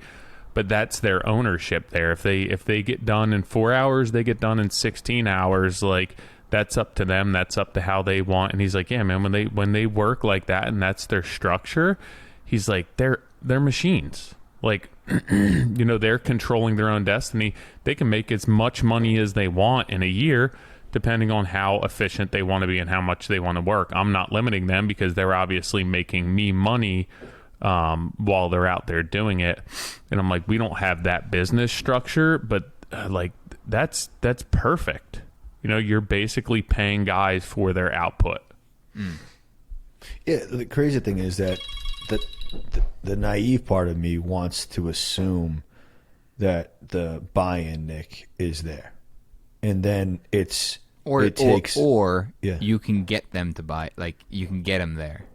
but that's their ownership there. If they get done in 4 hours, they get done in 16 hours. Like, that's up to them. That's up to how they want. And he's like, yeah, man, when they work like that and that's their structure, he's like, they're machines. Like, they're controlling their own destiny. They can make as much money as they want in a year, depending on how efficient they want to be and how much they want to work. I'm not limiting them because they're obviously making me money while they're out there doing it. And I'm like, we don't have that business structure, but like that's perfect. You're basically paying guys for their output. Yeah, the crazy thing is that the naive part of me wants to assume that the buy-in, Nick, is there. And then you can get them to buy, like you can get them there.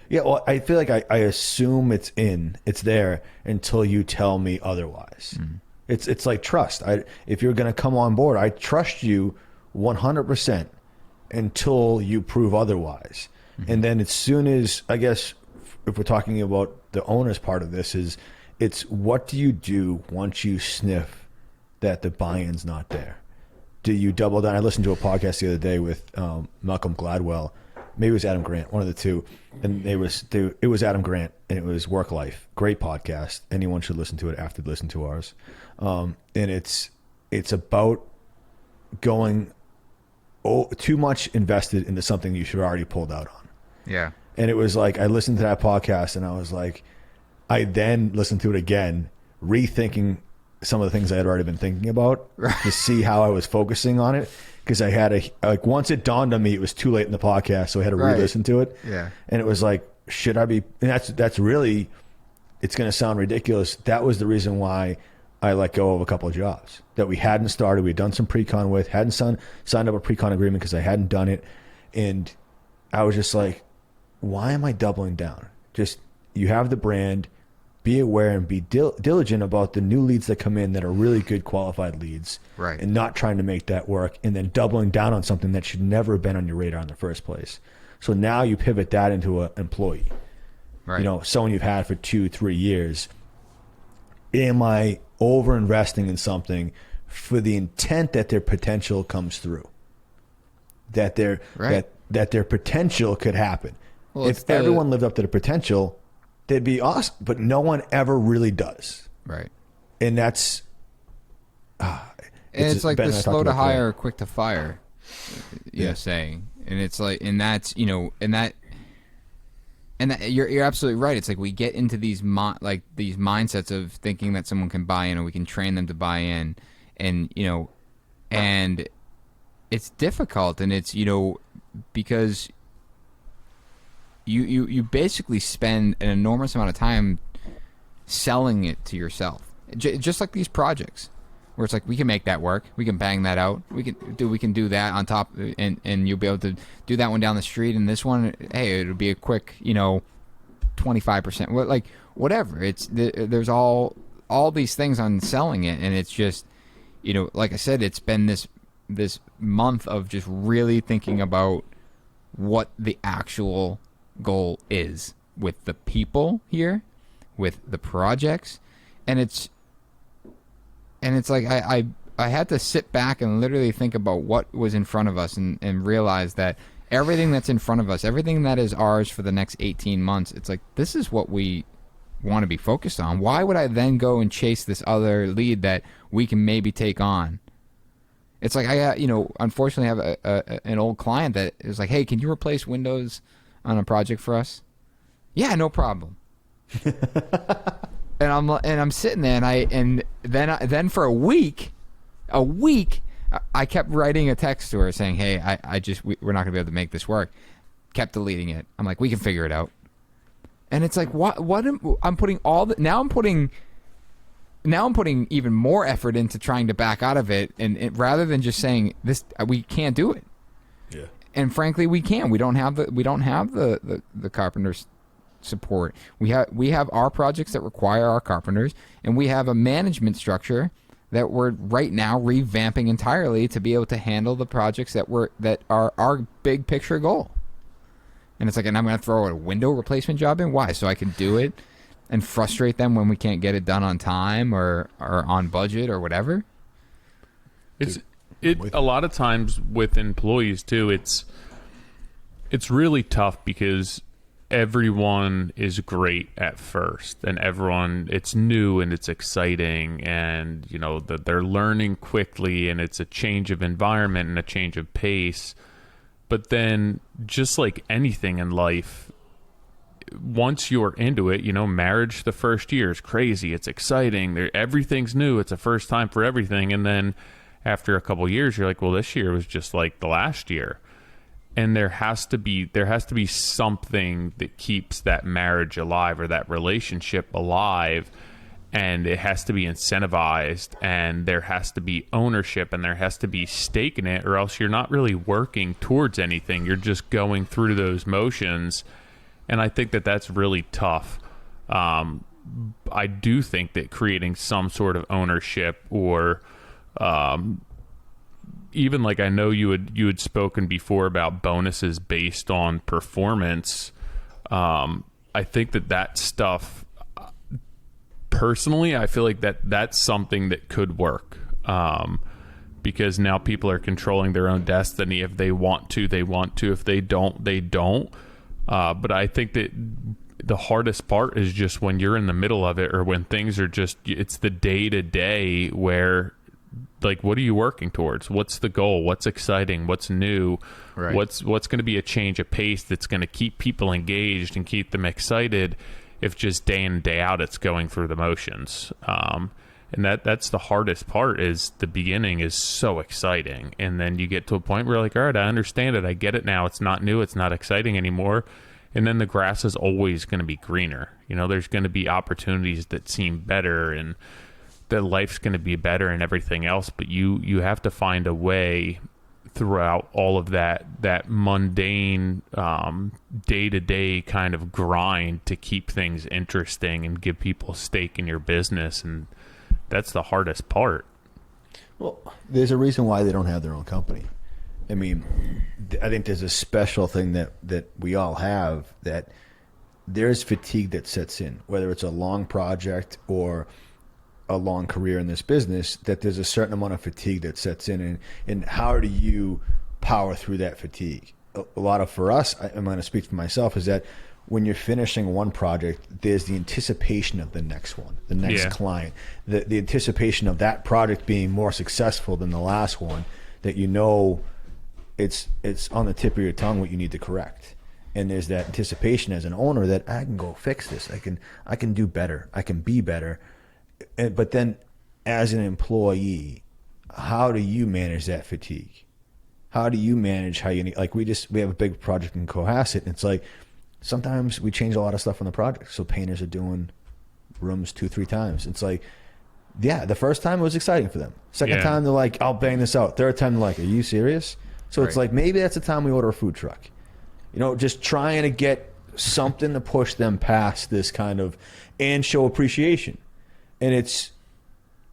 Yeah, well, I feel like I assume it's there until you tell me otherwise. It's like trust. If you're going to come on board, I trust you 100% until you prove otherwise. And then as soon as, I guess, if we're talking about the owner's part of this, it's what do you do once you sniff that the buy-in's not there? Do you double down? I listened to a podcast the other day with Malcolm Gladwell. Maybe it was Adam Grant, one of the two. And it was Adam Grant, and it was Work Life. Great podcast. Anyone should listen to it after they listen to ours. And it's about going too invested into something you should have already pulled out on. Yeah. And it was like, I listened to that podcast, and I was like, I then listened to it again, rethinking some of the things I had already been thinking about to see how I was focusing on it. Because I had once it dawned on me, it was too late in the podcast, so I had to re-listen to it. Yeah. And it was like, should I be? And that's really, it's going to sound ridiculous. That was the reason why I let go of a couple of jobs that we hadn't started. We had done some pre-con with, hadn't signed up a pre-con agreement because I hadn't done it. And I was just like, why am I doubling down? Just, you have the brand, be aware and be diligent about the new leads that come in that are really good qualified leads, right? And not trying to make that work, and then doubling down on something that should never have been on your radar in the first place. So now you pivot that into an employee, right? Someone you've had for 2-3 years. Am I over investing in something for the intent that their potential comes through? That their potential could happen. Well, if everyone lived up to the potential, they'd be awesome, but no one ever really does. Right. And that's... it's like the slow to hire, quick to fire, saying. And it's like, and that's, and that you're absolutely right. It's like we get into these these mindsets of thinking that someone can buy in, or we can train them to buy in, and and it's difficult, and it's because you basically spend an enormous amount of time selling it to yourself, just like these projects where it's like, we can make that work, we can bang that out, we can do that on top, and you'll be able to do that one down the street, and this one, hey, it'll be a quick 25%, like whatever. It's there's all these things on selling it, and it's just like I said, it's been this month of just really thinking about what the actual goal is with the people here, with the projects, and it's like I had to sit back and literally think about what was in front of us and realize that everything that's in front of us, everything that is ours for the next 18 months, it's like, this is what we want to be focused on. Why would I then go and chase this other lead that we can maybe take on? It's like I, unfortunately have an old client that is like, hey, can you replace Windows on a project for us? Yeah, no problem. and I'm sitting there and then for a week, I kept writing a text to her saying, hey, we're not gonna be able to make this work. Kept deleting it. I'm like, we can figure it out. And it's like, I'm putting now I'm putting even more effort into trying to back out of it, and rather than just saying this, we can't do it. Yeah. And frankly, we can't. We don't have the carpenters' support. We have our projects that require our carpenters, and we have a management structure that we're right now revamping entirely to be able to handle the projects that are our big picture goal. And it's like, and I'm going to throw a window replacement job in. Why? So I can do it and frustrate them when we can't get it done on time or on budget or whatever. A lot of times with employees too, it's really tough because everyone is great at first, and it's new and it's exciting, and that they're learning quickly, and it's a change of environment and a change of pace. But then, just like anything in life, once you're into it, marriage the first year is crazy. It's exciting. Everything's new. It's a first time for everything. And then after a couple of years, you're like, well, this year was just like the last year. And there has to be something that keeps that marriage alive or that relationship alive. And it has to be incentivized, and there has to be ownership, and there has to be stake in it, or else you're not really working towards anything. You're just going through those motions. And I think that that's really tough. I do think that creating some sort of ownership, or even like, I know you had spoken before about bonuses based on performance. I think that stuff, personally, I feel like that's something that could work. Because now people are controlling their own destiny. If they want to, they want to. If they don't, they don't. But I think that the hardest part is just when you're in the middle of it, or when things are just, it's the day to day where, like, what are you working towards? What's the goal? What's exciting? What's new? Right. What's going to be a change of pace that's going to keep people engaged and keep them excited, if just day in, day out it's going through the motions. And that's the hardest part, is the beginning is so exciting. And then you get to a point where you're like, all right, I understand it. I get it now. It's not new. It's not exciting anymore. And then the grass is always going to be greener. There's going to be opportunities that seem better, and that life's going to be better and everything else. But you have to find a way throughout all of that mundane, day-to-day kind of grind to keep things interesting and give people a stake in your business. And that's the hardest part. Well, there's a reason why they don't have their own company. I mean, I think there's a special thing that we all have, that there's fatigue that sets in, whether it's a long project or a long career in this business, that there's a certain amount of fatigue that sets in. And how do you power through that fatigue? A lot of, for us, I'm going to speak for myself, is that when you're finishing one project, there's the anticipation of the next one, the next client, the anticipation of that project being more successful than the last one, that it's on the tip of your tongue what you need to correct. And there's that anticipation as an owner that I can go fix this. I can do better. I can be better. But then as an employee, how do you manage that fatigue? How do you manage how you need, like we have a big project in Cohasset, and it's like, sometimes we change a lot of stuff on the project. So painters are doing rooms 2-3 times. It's like, yeah, the first time it was exciting for them. Second time they're like, I'll bang this out. Third time they're like, are you serious? So it's like, maybe that's the time we order a food truck. Just trying to get something to push them past this kind of, and show appreciation. And it's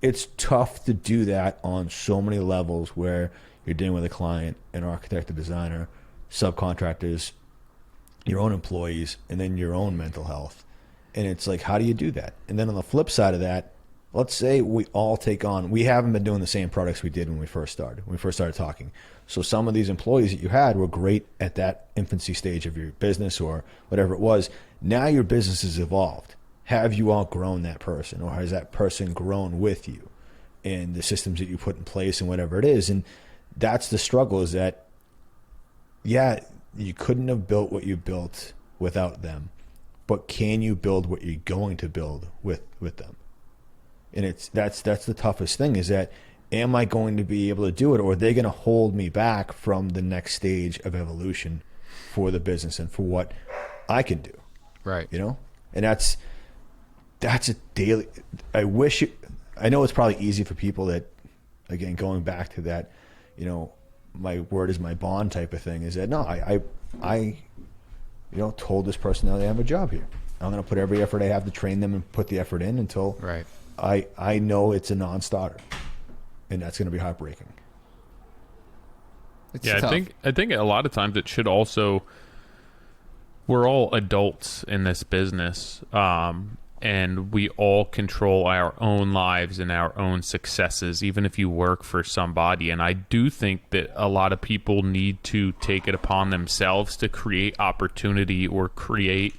it's tough to do that on so many levels where you're dealing with a client, an architect, a designer, subcontractors, your own employees, and then your own mental health. And it's like, how do you do that? And then on the flip side of that, let's say we all take on, we haven't been doing the same products we did when we first started talking. So some of these employees that you had were great at that infancy stage of your business or whatever it was. Now your business has evolved. Have you outgrown that person, or has that person grown with you and the systems that you put in place and whatever it is? And that's the struggle, is that, yeah, you couldn't have built what you built without them, but can you build what you're going to build with them? And that's the toughest thing, is that, am I going to be able to do it, or are they going to hold me back from the next stage of evolution for the business and for what I can do? Right. You know? And that's a daily, I know it's probably easy for people that, again, going back to that, you know, my word is my bond type of thing, is that, no, I told this person that they have a job here. I'm going to put every effort I have to train them and put the effort in until I know it's a non-starter, and that's going to be heartbreaking. It's tough. I think a lot of times it should also, we're all adults in this business, and we all control our own lives and our own successes, even if you work for somebody. And I do think that a lot of people need to take it upon themselves to create opportunity, or create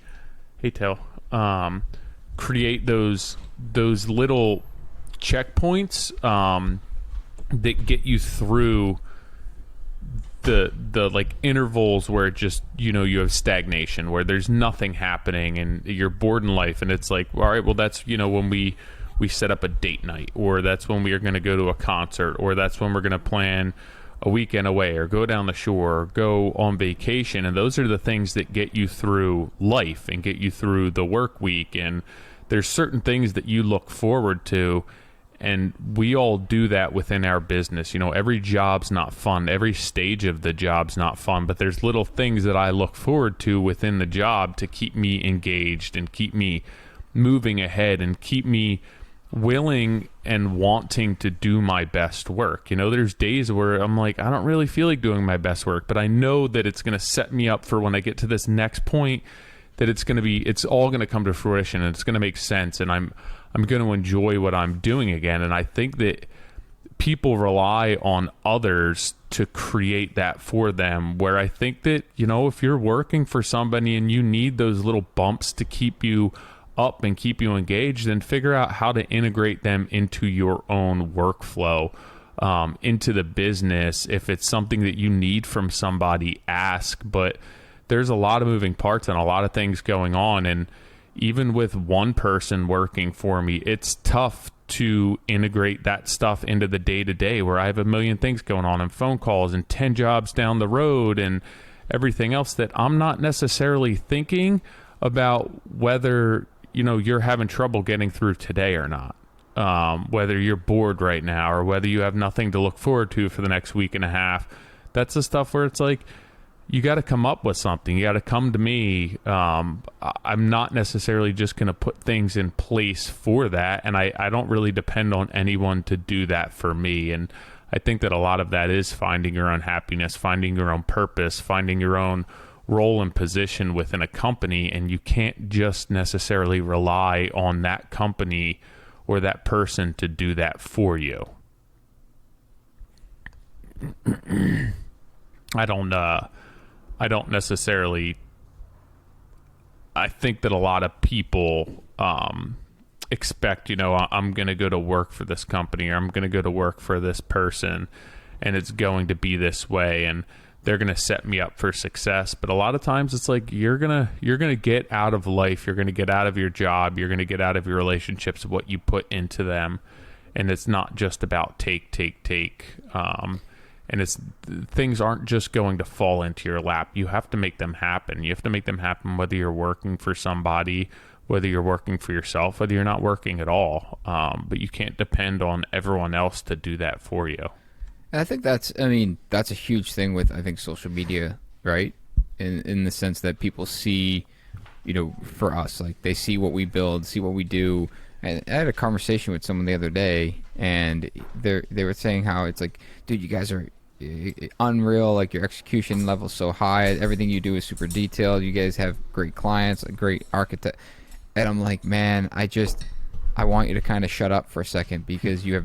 those little checkpoints that get you through the like intervals where it just, you have stagnation, where there's nothing happening and you're bored in life. And it's like, all right, well, that's, when we set up a date night, or that's when we are going to go to a concert, or that's when we're going to plan a weekend away, or go down the shore, or go on vacation. And those are the things that get you through life and get you through the work week. And there's certain things that you look forward to, and we all do that within our business. Every job's not fun. Every stage of the job's not fun, but there's little things that I look forward to within the job to keep me engaged and keep me moving ahead and keep me willing and wanting to do my best work. There's days where I'm like, I don't really feel like doing my best work, but I know that it's going to set me up for when I get to this next point, that it's all going to come to fruition, and it's going to make sense, and I'm going to enjoy what I'm doing again. And I think that people rely on others to create that for them, where I think that, if you're working for somebody and you need those little bumps to keep you up and keep you engaged, then figure out how to integrate them into your own workflow, into the business. If it's something that you need from somebody, ask. But there's a lot of moving parts and a lot of things going on. And even with one person working for me, it's tough to integrate that stuff into the day-to-day, where I have a million things going on, and phone calls, and 10 jobs down the road, and everything else that I'm not necessarily thinking about whether, you're having trouble getting through today or not. Whether you're bored right now, or whether you have nothing to look forward to for the next week and a half. That's the stuff where it's like, you got to come up with something. You got to come to me. I'm not necessarily just going to put things in place for that. And I don't really depend on anyone to do that for me. And I think that a lot of that is finding your own happiness, finding your own purpose, finding your own role and position within a company. And you can't just necessarily rely on that company or that person to do that for you. I don't necessarily, I think that a lot of people expect, I'm going to go to work for this company, or I'm going to go to work for this person, and it's going to be this way, and they're going to set me up for success. But a lot of times it's like, you're going to get out of life, you're going to get out of your job, you're going to get out of your relationships, what you put into them. And it's not just about take. And things aren't just going to fall into your lap. You have to make them happen. You have to make them happen whether you're working for somebody, whether you're working for yourself, whether you're not working at all. But you can't depend on everyone else to do that for you. And I think that's a huge thing with, I think, social media, right? In the sense that people see, for us, like, they see what we build, see what we do. And I had a conversation with someone the other day, and they were saying how it's like, dude, you guys are unreal, like your execution level's so high, everything you do is super detailed, you guys have great clients, a great architect. And I'm like, man, I want you to kind of shut up for a second, because you're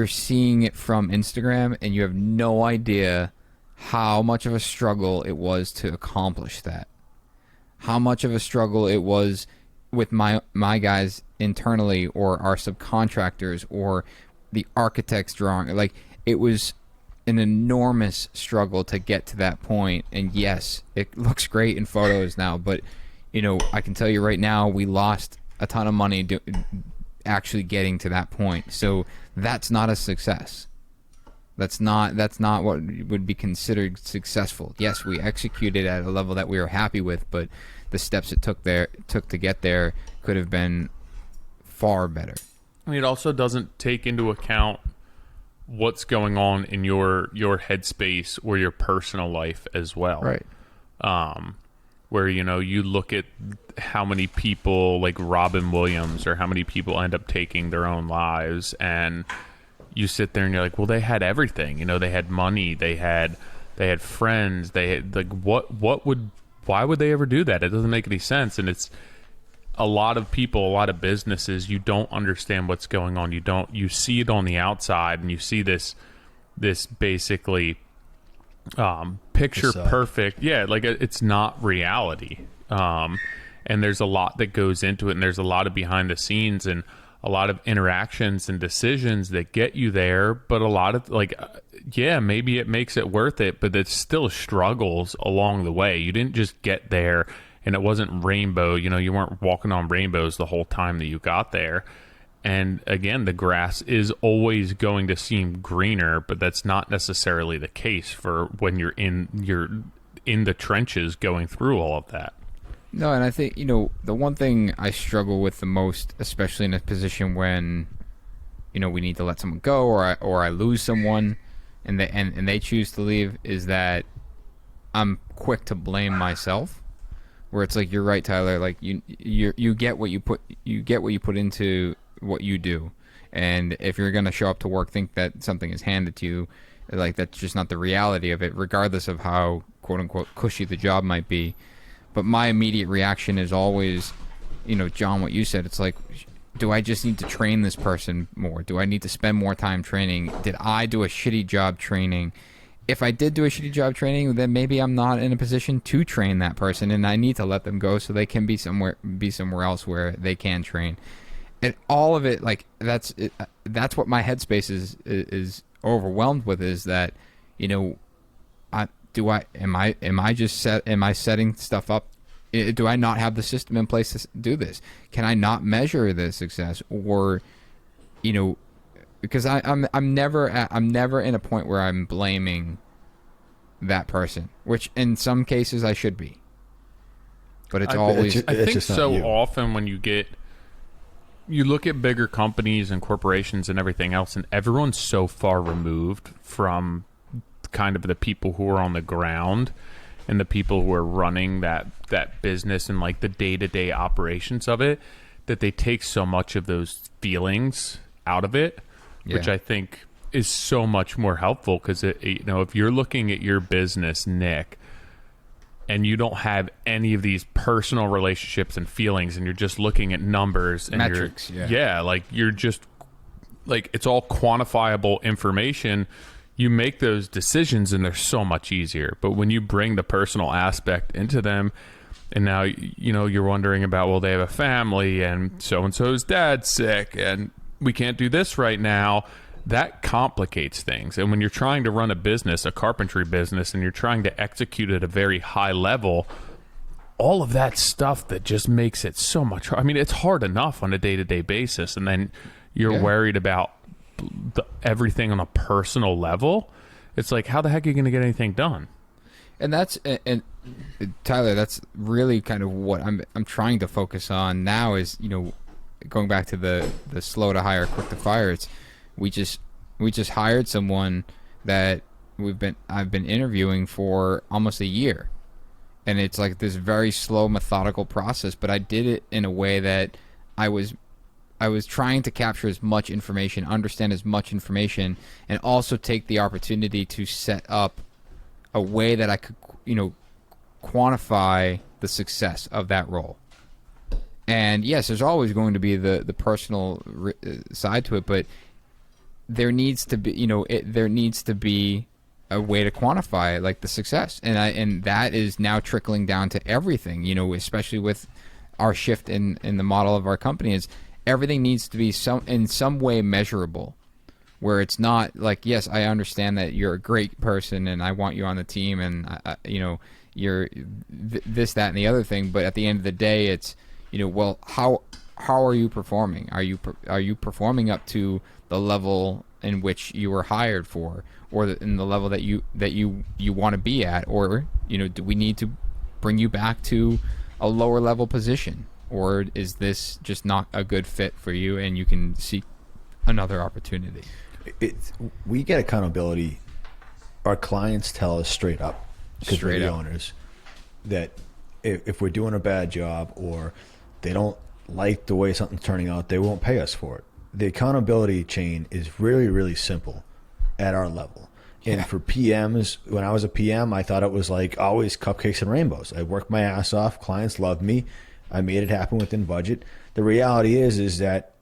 seeing it from Instagram and you have no idea how much of a struggle it was to accomplish that, how much of a struggle it was with my guys internally, or our subcontractors, or the architect's drawing. Like, it was an enormous struggle to get to that point. And yes, it looks great in photos now, but I can tell you right now, we lost a ton of money actually getting to that point. So that's not a success. That's not what would be considered successful. Yes, we executed at a level that we were happy with, but the steps it took to get there could have been far better. I mean, it also doesn't take into account what's going on in your headspace or your personal life as well. Right. Where, you look at how many people like Robin Williams, or how many people end up taking their own lives, and you sit there and you're like, well, they had everything. They had money, they had friends, they had, like, why would they ever do that? It doesn't make any sense. And it's a lot of people, a lot of businesses, you don't understand what's going on. You see it on the outside, and you see this basically picture perfect. Yeah. Like, it's not reality. And there's a lot that goes into it, and there's a lot of behind the scenes, and a lot of interactions and decisions that get you there. But a lot of, like, yeah, maybe it makes it worth it, but it's still struggles along the way. You didn't just get there and it wasn't rainbow. You weren't walking on rainbows the whole time that you got there. And again, the grass is always going to seem greener, but that's not necessarily the case for when you're in the trenches going through all of that. No, and I think, the one thing I struggle with the most, especially in a position when, we need to let someone go, or I lose someone and they choose to leave, is that I'm quick to blame myself. Where it's like, you're right, Tyler, like you get what you put into what you do. And if you're going to show up to work, think that something is handed to you, like, that's just not the reality of it, regardless of how quote unquote cushy the job might be. But my immediate reaction is always, John, what you said, it's like, do I just need to train this person more? Do I need to spend more time training? Did I do a shitty job training? If I did do a shitty job training, then maybe I'm not in a position to train that person, and I need to let them go so they can be somewhere else where they can train. And all of it, like, that's what my headspace is overwhelmed with, is that, am I setting stuff up? Do I not have the system in place to do this? Can I not measure the success? Or, because I'm never in a point where I'm blaming that person, which in some cases I should be. But it's always... I think so often when you look at bigger companies and corporations and everything else, and everyone's so far removed from kind of the people who are on the ground and the people who are running that business and like the day-to-day operations of it, that they take so much of those feelings out of it, which I think is so much more helpful. Because if you're looking at your business, Nick, and you don't have any of these personal relationships and feelings, and you're just looking at numbers and metrics, like, you're just like, it's all quantifiable information, you make those decisions and they're so much easier. But when you bring the personal aspect into them, and now you're wondering about, well, they have a family, and so-and-so's dad's sick, and we can't do this right now, that complicates things. And when you're trying to run a business, a carpentry business, and you're trying to execute at a very high level, all of that stuff that just makes it so much hard. I mean, it's hard enough on a day-to-day basis, and then you're worried about everything on a personal level. It's like, how the heck are you going to get anything done? And Tyler, that's really kind of what I'm trying to focus on now, is, going back to the slow to hire, quick to fire. It's we just hired someone that I've been interviewing for almost a year, and it's like this very slow, methodical process. But I did it in a way that I was was trying to capture as much information, understand as much information, and also take the opportunity to set up a way that I could, quantify the success of that role. And yes, there's always going to be the personal side to it, but there needs to be, there needs to be a way to quantify like the success, and that is now trickling down to everything. Especially with our shift in the model of our company, is everything needs to be in some way measurable, where it's not like, yes, I understand that you're a great person and I want you on the team, and you're this, that, and the other thing, but at the end of the day, it's well, how are you performing? Are you performing up to the level in which you were hired for, or in the level that you want to be at, or do we need to bring you back to a lower level position, or is this just not a good fit for you and you can seek another opportunity? We get accountability. Our clients tell us straight up, because we're the owners, that if we're doing a bad job or they don't like the way something's turning out, they won't pay us for it. The accountability chain is really, really simple at our level. And for PMs, when I was a PM, I thought it was like always cupcakes and rainbows. I worked my ass off. Clients loved me. I made it happen within budget. The reality is that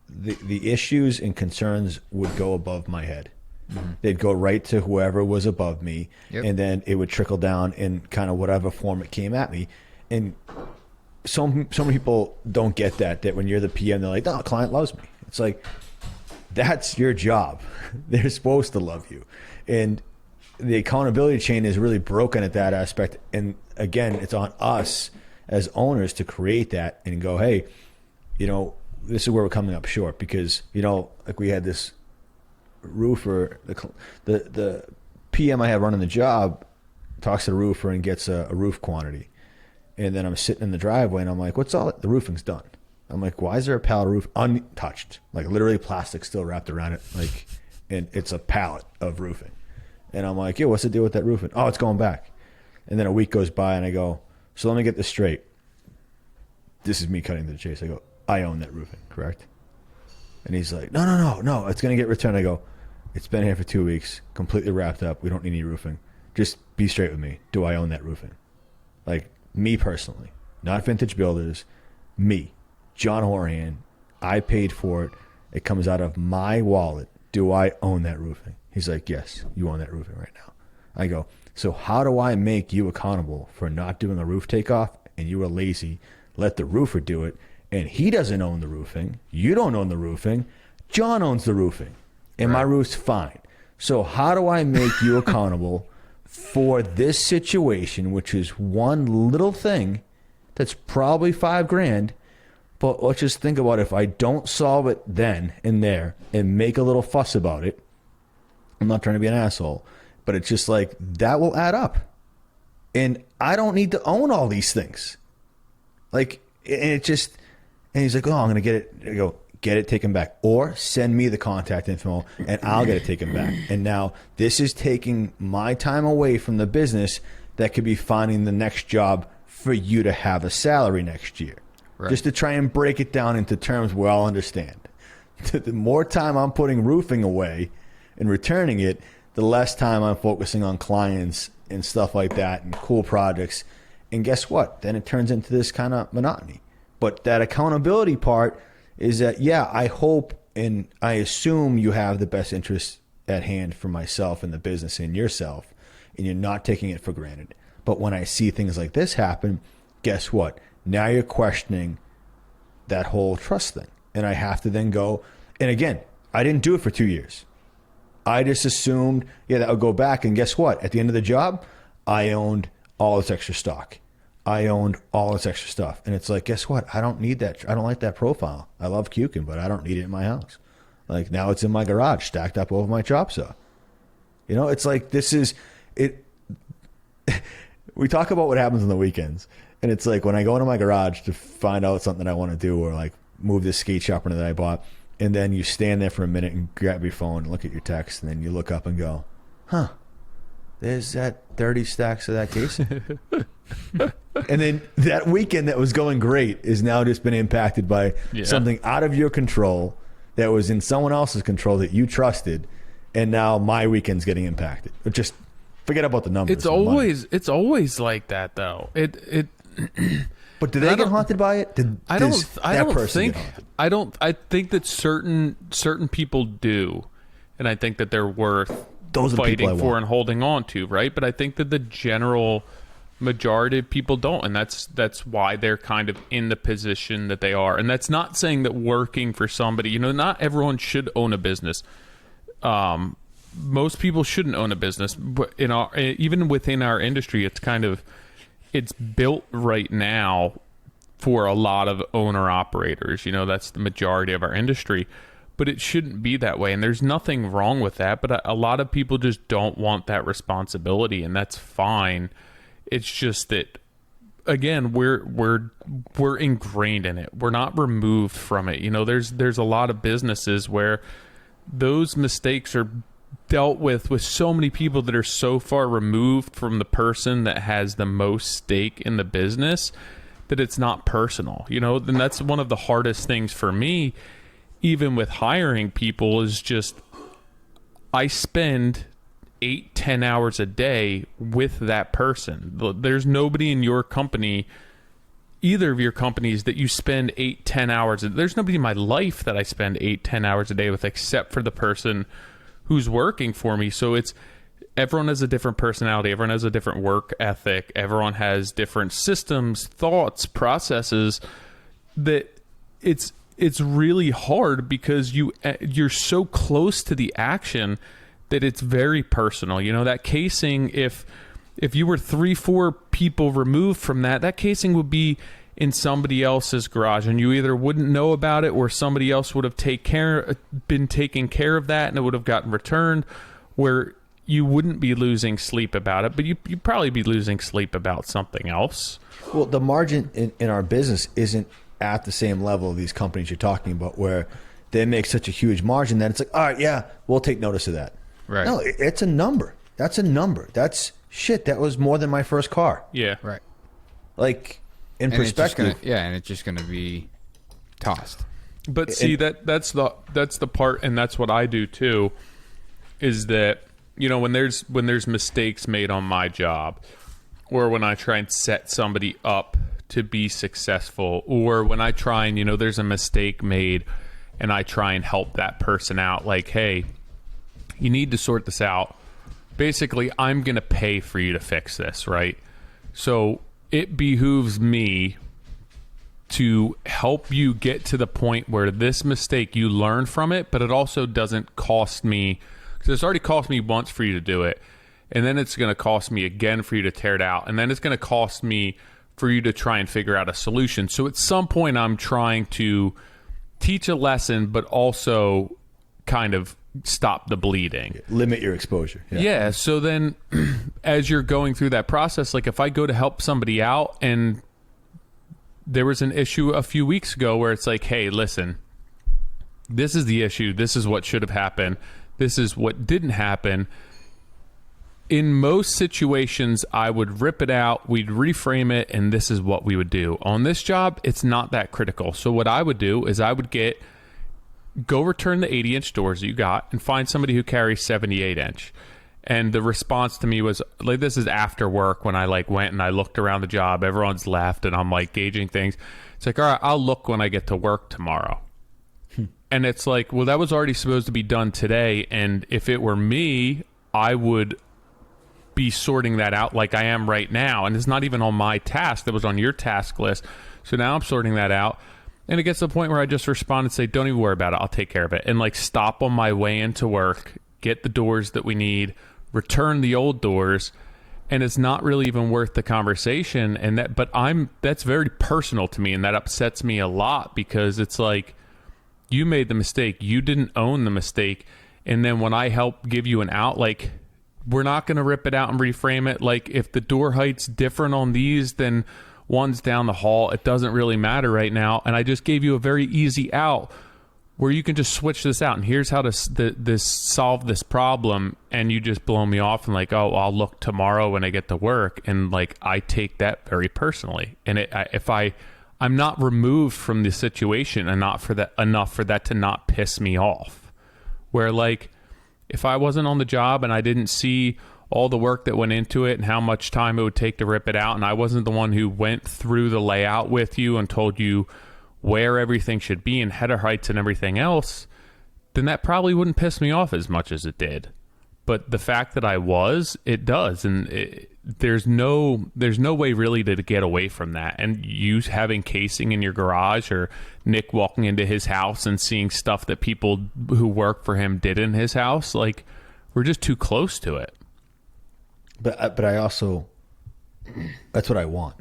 the issues and concerns would go above my head. Mm-hmm. They'd go right to whoever was above me, and then it would trickle down in kind of whatever form it came at me. And so many people don't get that when you're the PM, they're like, "No, client loves me." It's like, that's your job. They're supposed to love you. And the accountability chain is really broken at that aspect. And again, it's on us as owners to create that and go, hey, this is where we're coming up short, because, like we had this roofer, the PM I have running the job talks to the roofer and gets a roof quantity. And then I'm sitting in the driveway and I'm like, what's all the roofing's done? I'm like, why is there a pallet of roof untouched? Like literally plastic still wrapped around it. Like, and it's a pallet of roofing. And I'm like, what's the deal with that roofing? Oh, it's going back. And then a week goes by and I go, so let me get this straight. This is me cutting to the chase. I go, I own that roofing, correct? And he's like, no, it's going to get returned. I go, it's been here for 2 weeks, completely wrapped up. We don't need any roofing. Just be straight with me. Do I own that roofing? Like, me personally, not Vintage Builders, me, John Hourihan, I paid for it. It comes out of my wallet. Do I own that roofing? He's like, yes, you own that roofing right now. I go, so how do I make you accountable for not doing a roof takeoff and you were lazy, let the roofer do it, and he doesn't own the roofing, you don't own the roofing, John owns the roofing, and my roof's fine. So how do I make you accountable for this situation, which is one little thing that's probably $5,000, but let's just think about if I don't solve it then and there and make a little fuss about it. I'm not trying to be an asshole, but it's just like that will add up. And I don't need to own all these things. Like, and he's like, oh, I'm going to get it. I go, get it taken back, or send me the contact info and I'll get it taken back. And now this is taking my time away from the business that could be finding the next job for you to have a salary next year. Right. Just to try and break it down into terms we all understand. The more time I'm putting roofing away and returning it, the less time I'm focusing on clients and stuff like that and cool projects. And guess what? Then it turns into this kind of monotony. But that accountability part is that, I hope and I assume you have the best interest at hand for myself and the business and yourself, and you're not taking it for granted. But when I see things like this happen, guess what? Now you're questioning that whole trust thing. And I have to then go, and again, I didn't do it for 2 years. I just assumed, that would go back. And guess what? At the end of the job, I owned all this extra stock. I owned all this extra stuff. And it's like, guess what? I don't need that. I don't like that profile. I love Kukin, but I don't need it in my house. Like, now it's in my garage, stacked up over my chop saw. It's like, this is it. We talk about what happens on the weekends. And it's like when I go into my garage to find out something I want to do, or like move this skate sharpener that I bought, and then you stand there for a minute and grab your phone and look at your text, and then you look up and go, there's that 30 stacks of that case. And then that weekend that was going great is now just been impacted by something out of your control that was in someone else's control that you trusted, and now my weekend's getting impacted. But just forget about the numbers. It's always like that though. But do they get haunted by it? I think that certain people do, and I think that they're worth those fighting for and holding on to, right? But I think that the general majority of people don't, and that's why they're kind of in the position that they are. And that's not saying that working for somebody, not everyone should own a business. Most people shouldn't own a business, but even within our industry, it's built right now for a lot of owner operators. That's the majority of our industry, but it shouldn't be that way. And there's nothing wrong with that, but a lot of people just don't want that responsibility, and that's fine. It's just that, again, we're ingrained in it. We're not removed from it. There's a lot of businesses where those mistakes are dealt with so many people that are so far removed from the person that has the most stake in the business that it's not personal. And that's one of the hardest things for me, even with hiring people, is just I spend 8-10 hours a day with that person. There's nobody in your company, either of your companies, that you spend 8-10 hours. There's nobody in my life that I spend 8-10 hours a day with, except for the person who's working for me. So everyone has a different personality. Everyone has a different work ethic. Everyone has different systems, thoughts, processes. That it's really hard because you're so close to the action that it's very personal. That casing, if you were 3-4 people removed from that casing would be in somebody else's garage, and you either wouldn't know about it, or somebody else would have been taking care of that, and it would have gotten returned, where you wouldn't be losing sleep about it, but you'd probably be losing sleep about something else. Well, the margin in our business isn't at the same level of these companies you're talking about, where they make such a huge margin that it's like, all right, yeah, we'll take notice of that. Right. No, it's a number. That's a number. That's shit. That was more than my first car. Yeah. Right. Like, in perspective. And it's just going to be tossed. But see, that's the part, and that's what I do too, is that, when there's mistakes made on my job, or when I try and set somebody up to be successful, or when I try and, there's a mistake made and I try and help that person out, like, hey, you need to sort this out. Basically, I'm going to pay for you to fix this, right? So it behooves me to help you get to the point where this mistake, you learn from it, but it also doesn't cost me, because it's already cost me once for you to do it, and then it's going to cost me again for you to tear it out, and then it's going to cost me for you to try and figure out a solution. So at some point, I'm trying to teach a lesson, but also kind of stop the bleeding. Limit your exposure. Yeah. So then as you're going through that process, like if I go to help somebody out, and there was an issue a few weeks ago where it's like, hey, listen, this is the issue. This is what should have happened. This is what didn't happen. In most situations, I would rip it out, we'd reframe it, and this is what we would do. On this job, it's not that critical. So what I would do is I would go return the 80-inch doors that you got and find somebody who carries 78-inch. And the response to me was, like, this is after work when I went and I looked around the job. Everyone's left, and I'm gauging things. It's like, all right, I'll look when I get to work tomorrow. And it's like, well, that was already supposed to be done today. And if it were me, I would be sorting that out like I am right now. And it's not even on my task. That was on your task list. So now I'm sorting that out. And it gets to the point where I just respond and say, don't even worry about it. I'll take care of it. And stop on my way into work, get the doors that we need, return the old doors. And it's not really even worth the conversation. And that's very personal to me. And that upsets me a lot, because it's like, you made the mistake. You didn't own the mistake. And then when I help give you an out, we're not going to rip it out and reframe it. If the door height's different on these than ones down the hall, it doesn't really matter right now. And I just gave you a very easy out. where you can just switch this out and here's how to this solve this problem, and you just blow me off and like, oh, I'll look tomorrow when I get to work, and like I take that very personally. And I'm not removed from the situation enough for that to not piss me off. Where like if I wasn't on the job and I didn't see all the work that went into it and how much time it would take to rip it out, and I wasn't the one who went through the layout with you and told you where everything should be and header heights and everything else, then that probably wouldn't piss me off as much as it did. But the fact that I was, it does. And there's no way really to get away from that. And you having casing in your garage, or Nick walking into his house and seeing stuff that people who work for him did in his house, like, we're just too close to it. But I also, that's what I want.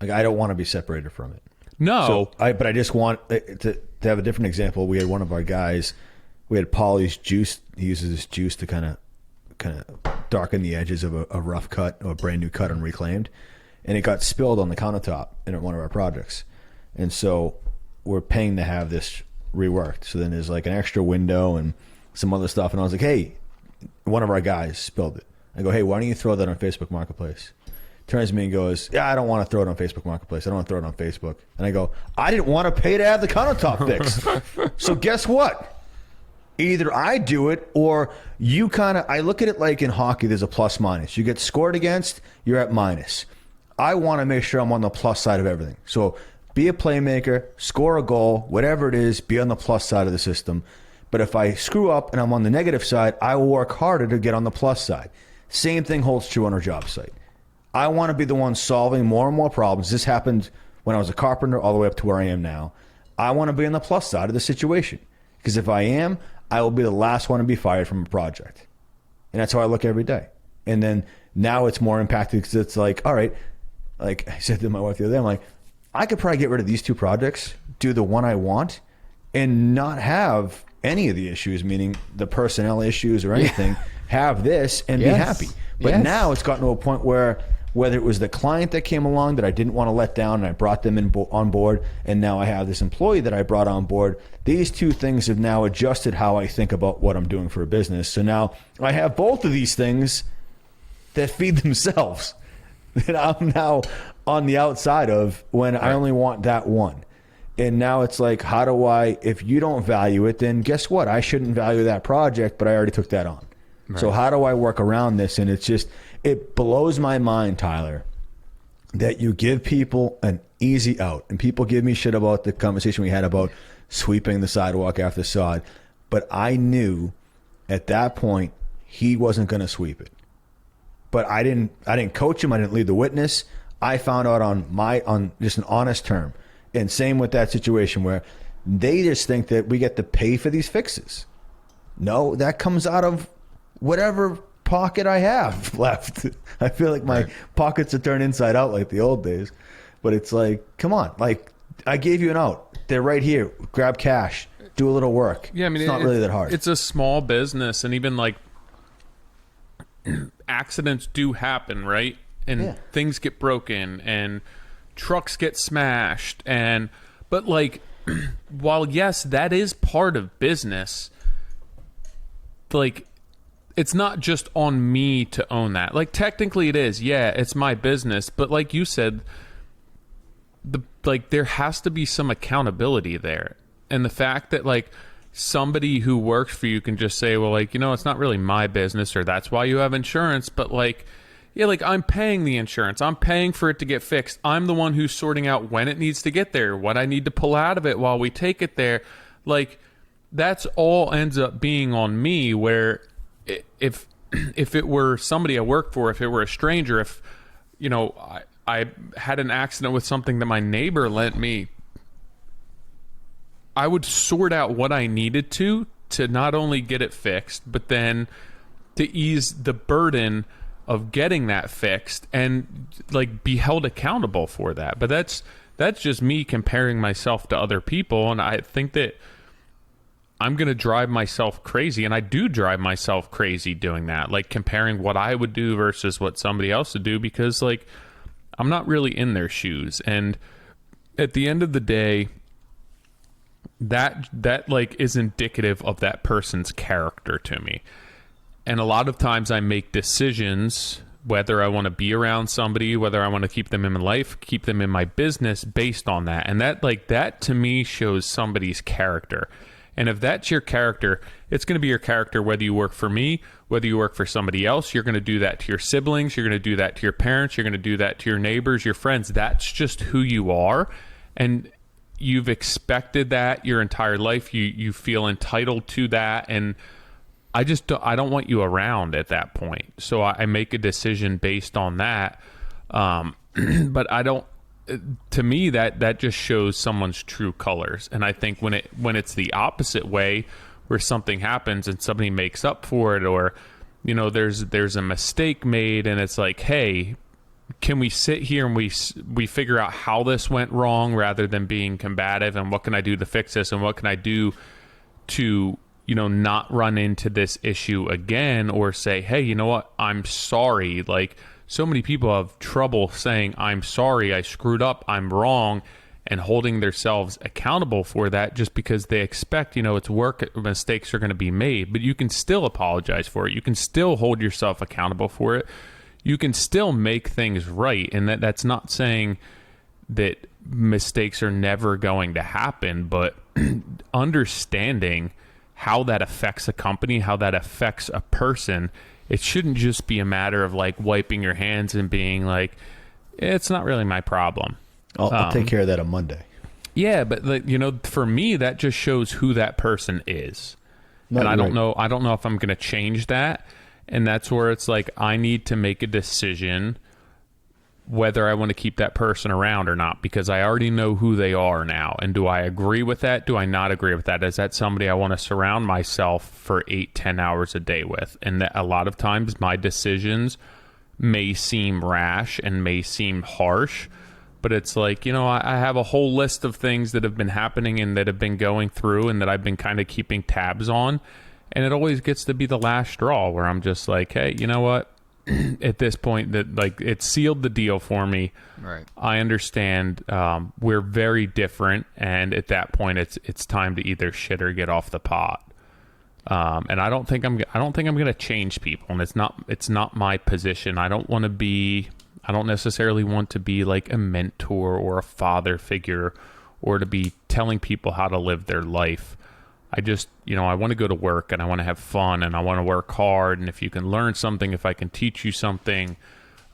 Like, I don't want to be separated from it. No. But I just want to have a different example. We had one of our guys, we had Polly's juice. He uses this juice to kind of darken the edges of a rough cut or a brand new cut on reclaimed. And it got spilled on the countertop in one of our projects. And so we're paying to have this reworked. So then there's like an extra window and some other stuff. And I was like, hey, one of our guys spilled it. I go, hey, why don't you throw that on Facebook Marketplace? Turns to me and goes, yeah, I don't want to throw it on Facebook Marketplace. I don't want to throw it on Facebook. And I go, I didn't want to pay to have the countertop fixed. So guess what? Either I do it or you I look at it like in hockey, there's a plus minus. You get scored against, you're at minus. I want to make sure I'm on the plus side of everything. So be a playmaker, score a goal, whatever it is, be on the plus side of the system. But if I screw up and I'm on the negative side, I will work harder to get on the plus side. Same thing holds true on our job site. I want to be the one solving more and more problems. This happened when I was a carpenter all the way up to where I am now. I want to be on the plus side of the situation. Because if I am, I will be the last one to be fired from a project. And that's how I look every day. And then now it's more impacted because it's like, all right, like I said to my wife the other day, I'm like, I could probably get rid of these two projects, do the one I want, and not have any of the issues, meaning the personnel issues or anything, have this and be happy. But now it's gotten to a point where whether it was the client that came along that I didn't want to let down and I brought them on board, and now I have this employee that I brought on board, these two things have now adjusted how I think about what I'm doing for a business. So now I have both of these things that feed themselves that I'm now on the outside of when I only want that one. And now it's like, how do I, if you don't value it, then guess what? I shouldn't value that project, but I already took that on. Right. So how do I work around this? And it's just, it blows my mind, Tyler, that you give people an easy out. And people give me shit about the conversation we had about sweeping the sidewalk after sod. But I knew at that point he wasn't going to sweep it. But I didn't coach him. I didn't lead the witness. I found out on just an honest term. And same with that situation where they just think that we get to pay for these fixes. No, that comes out of whatever pocket I have left. I feel like my pockets are turned inside out like the old days. But it's like, come on. Like, I gave you an out. They're right here. Grab cash. Do a little work. Yeah, I mean, it's not really that hard. It's a small business, and even like accidents do happen, right? And things get broken, and trucks get smashed, but like, while yes, that is part of business, like, it's not just on me to own that. Like, technically it is. Yeah, it's my business. But like you said, there has to be some accountability there. And the fact that like somebody who works for you can just say, well, like, it's not really my business, or that's why you have insurance. But like, yeah, like, I'm paying the insurance. I'm paying for it to get fixed. I'm the one who's sorting out when it needs to get there, what I need to pull out of it while we take it there. Like, that's all ends up being on me, where if it were somebody I work for, if it were a stranger, if, I had an accident with something that my neighbor lent me, I would sort out what I needed to not only get it fixed, but then to ease the burden of getting that fixed and like be held accountable for that. But that's just me comparing myself to other people, and I think that I'm going to drive myself crazy, and I do drive myself crazy doing that, like comparing what I would do versus what somebody else would do, because like I'm not really in their shoes. And at the end of the day, that like is indicative of that person's character to me. And a lot of times I make decisions whether I want to be around somebody, whether I want to keep them in my life, keep them in my business based on that. And that to me shows somebody's character. And if that's your character, it's going to be your character whether you work for me, whether you work for somebody else. You're going to do that to your siblings. You're going to do that to your parents. You're going to do that to your neighbors, your friends. That's just who you are. And you've expected that your entire life. You feel entitled to that. And I don't want you around at that point. So I make a decision based on that. But I don't, to me, that just shows someone's true colors. And I think when it's the opposite way, where something happens and somebody makes up for it, or, you know, there's a mistake made and it's like, hey, can we sit here and we figure out how this went wrong rather than being combative, and what can I do to fix this, and what can I do to, you know, not run into this issue again, or say, hey, you know what, I'm sorry. Like, so many people have trouble saying, I'm sorry, I screwed up, I'm wrong, and holding themselves accountable for that, just because they expect, you know, it's work, mistakes are going to be made. But you can still apologize for it. You can still hold yourself accountable for it. You can still make things right. And that's not saying that mistakes are never going to happen, but understanding how that affects a company, how that affects a person, it shouldn't just be a matter of like wiping your hands and being like, it's not really my problem. I'll take care of that on Monday. Yeah, but like, you know, for me, that just shows who that person is. And I don't know if I'm going to change that. And that's where it's like, I need to make a decision whether I want to keep that person around or not, because I already know who they are now. And do I agree with that? Do I not agree with that? Is that somebody I want to surround myself for 8-10 hours a day with? And that a lot of times my decisions may seem rash and may seem harsh, but it's like, you know, I have a whole list of things that have been happening and that have been going through and that I've been kind of keeping tabs on. And it always gets to be the last straw where I'm just like, hey, you know what? At this point, that like it sealed the deal for me. Right. I understand. We're very different, and at that point, it's time to either shit or get off the pot. And I don't think I'm going to change people, and it's not my position. I don't necessarily want to be like a mentor or a father figure, or to be telling people how to live their life. I just, you know, I want to go to work and I want to have fun and I want to work hard. And if you can learn something, if I can teach you something.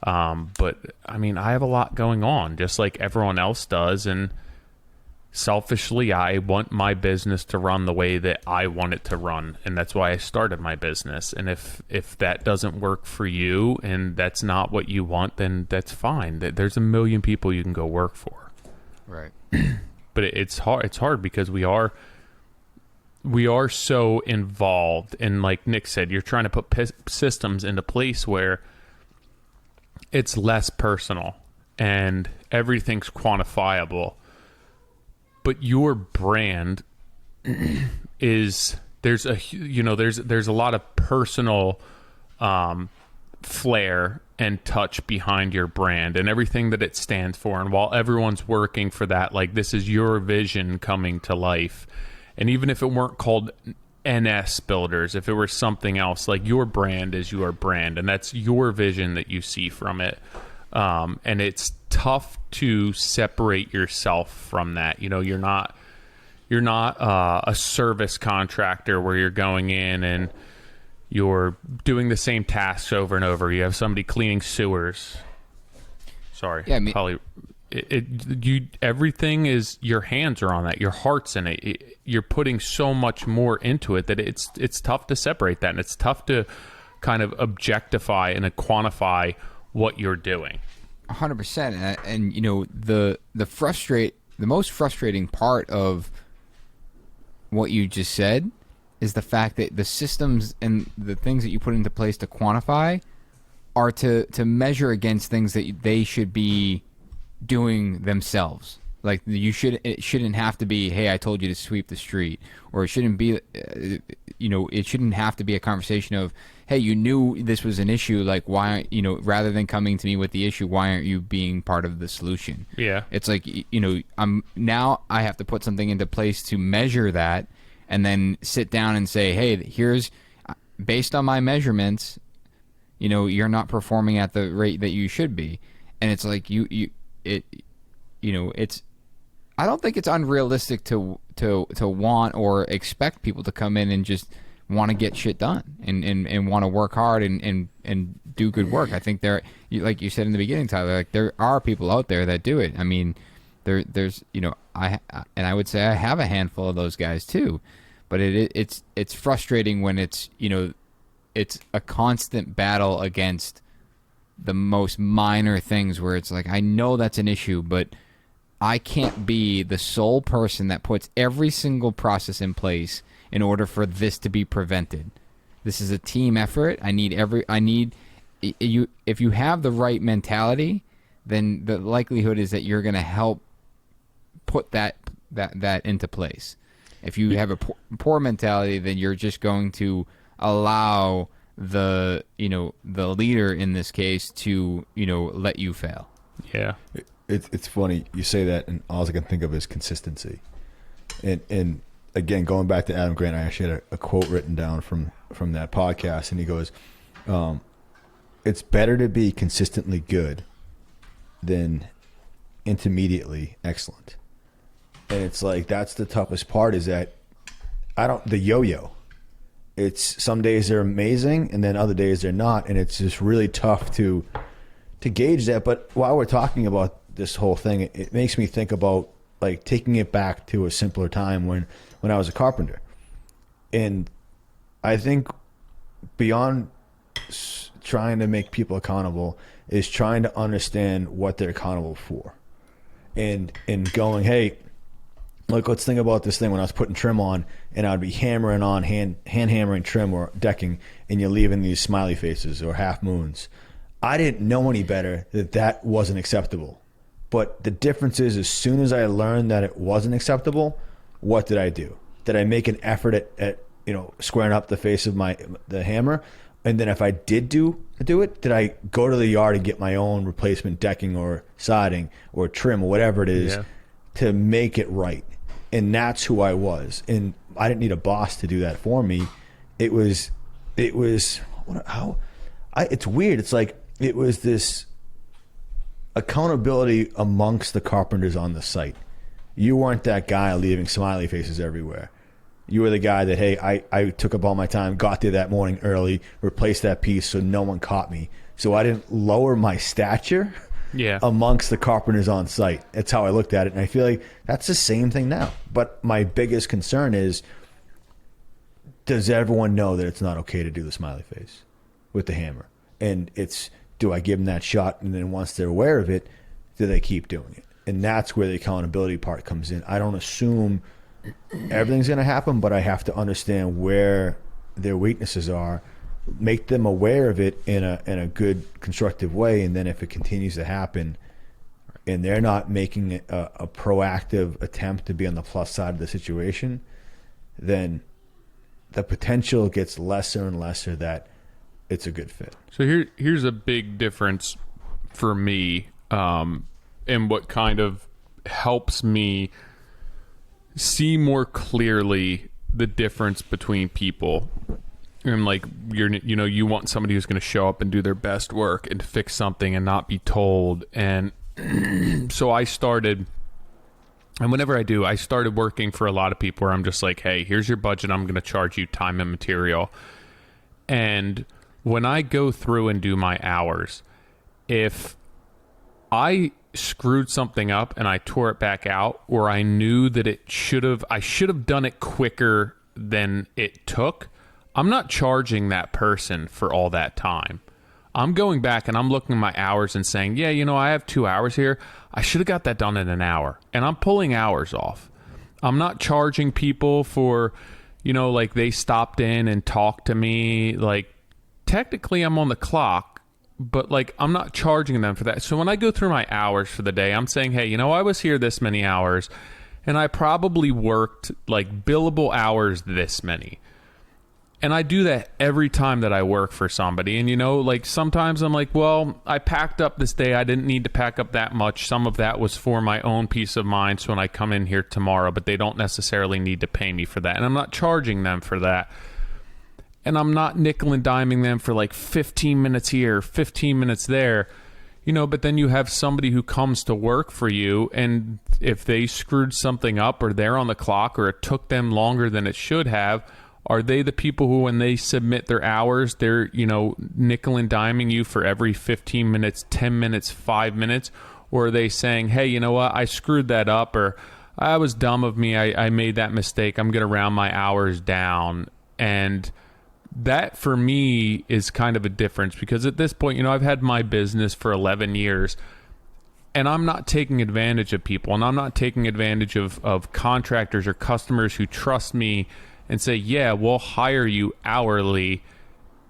But I mean, I have a lot going on just like everyone else does. And selfishly, I want my business to run the way that I want it to run. And that's why I started my business. And if that doesn't work for you and that's not what you want, then that's fine. There's a million people you can go work for. Right. But it's hard. It's hard because we are so involved, and like Nick said, you're trying to put systems into place where it's less personal and everything's quantifiable. But your brand is there's a lot of personal flair and touch behind your brand and everything that it stands for. And while everyone's working for that, like this is your vision coming to life. And even if it weren't called NS Builders, if it were something else, like your brand is your brand, and that's your vision that you see from it. And it's tough to separate yourself from that. You know, you're not a service contractor where you're going in and you're doing the same tasks over and over. You have somebody cleaning sewers. Sorry, yeah, probably. Everything is, your hands are on that, your heart's in it. You're putting so much more into it that it's tough to separate that, and it's tough to kind of objectify and quantify what you're doing. 100%. And you know, the most frustrating part of what you just said is the fact that the systems and the things that you put into place to quantify are to measure against things that they should be doing themselves. Like it shouldn't have to be, hey, I told you to sweep the street, or it shouldn't be, it shouldn't have to be a conversation of, hey, you knew this was an issue. Like, why, rather than coming to me with the issue, why aren't you being part of the solution? Yeah. It's like, I have to put something into place to measure that, and then sit down and say, hey, here's, based on my measurements, you're not performing at the rate that you should be. And it's like, it's, I don't think it's unrealistic to want or expect people to come in and just want to get shit done and want to work hard and do good work. I think like you said in the beginning, Tyler, like there are people out there that do it. I mean, there's I would say I have a handful of those guys too, but it's frustrating when it's a constant battle against the most minor things where it's like, I know that's an issue, but I can't be the sole person that puts every single process in place in order for this to be prevented. This is a team effort. If you have the right mentality, then the likelihood is that you're going to help put that into place. If you have a poor mentality, then you're just going to allow the leader in this case to let you fail. Yeah. It's funny you say that, and all I can think of is consistency. And again, going back to Adam Grant, I actually had a quote written down from that podcast, and he goes, "It's better to be consistently good than intermediately excellent." And it's like, that's the toughest part, is that the yo-yo. It's some days they're amazing, and then other days they're not, and it's just really tough to gauge that. But while we're talking about this whole thing, it makes me think about like taking it back to a simpler time when I was a carpenter. And I think beyond trying to make people accountable is trying to understand what they're accountable for, and going, hey, look, let's think about this thing when I was putting trim on, and I'd be hammering on hand hammering trim or decking, and you're leaving these smiley faces or half moons. I didn't know any better that wasn't acceptable. But the difference is, as soon as I learned that it wasn't acceptable, what did I do? Did I make an effort at squaring up the face of the hammer? And then if I did do it, did I go to the yard and get my own replacement decking or siding or trim or whatever it is to make it right? And that's who I was. And I didn't need a boss to do that for me. It's weird. It's like, it was this accountability amongst the carpenters on the site. You weren't that guy leaving smiley faces everywhere. You were the guy that, hey, I took up all my time, got there that morning early, replaced that piece so no one caught me. So I didn't lower my stature amongst the carpenters on site. That's how I looked at it. And I feel like that's the same thing now. But my biggest concern is, does everyone know that it's not okay to do the smiley face with the hammer? And do I give them that shot? And then once they're aware of it, do they keep doing it? And that's where the accountability part comes in. I don't assume everything's going to happen, but I have to understand where their weaknesses are, make them aware of it in a good, constructive way. And then if it continues to happen and they're not making a proactive attempt to be on the plus side of the situation, then the potential gets lesser and lesser that it's a good fit. So here's a big difference for me, and what kind of helps me see more clearly the difference between people. And like, you want somebody who's going to show up and do their best work and fix something and not be told. And so I started, and whenever I started working for a lot of people where I'm just like, hey, here's your budget. I'm going to charge you time and material. And when I go through and do my hours, if I screwed something up and I tore it back out, or I knew that I should have done it quicker than it took, I'm not charging that person for all that time. I'm going back and I'm looking at my hours and saying, yeah, I have 2 hours here. I should have got that done in an hour. And I'm pulling hours off. I'm not charging people for, like they stopped in and talked to me. Like, technically I'm on the clock, but like I'm not charging them for that. So when I go through my hours for the day, I'm saying, hey, I was here this many hours and I probably worked like billable hours this many. And I do that every time that I work for somebody. And, you know, like sometimes I'm like, well, I packed up this day. I didn't need to pack up that much. Some of that was for my own peace of mind. So when I come in here tomorrow, but they don't necessarily need to pay me for that. And I'm not charging them for that. And I'm not nickel and diming them for like 15 minutes here, 15 minutes there. You know, but then you have somebody who comes to work for you, and if they screwed something up or they're on the clock or it took them longer than it should have, are they the people who, when they submit their hours, they're, you know, nickel and diming you for every 15 minutes, 10 minutes, 5 minutes? Or are they saying, hey, you know what, I screwed that up, or I was dumb of me, I made that mistake, I'm going to round my hours down? And that for me is kind of a difference, because at this point, you know, I've had my business for 11 years and I'm not taking advantage of people, and I'm not taking advantage of contractors or customers who trust me and say, yeah, we'll hire you hourly.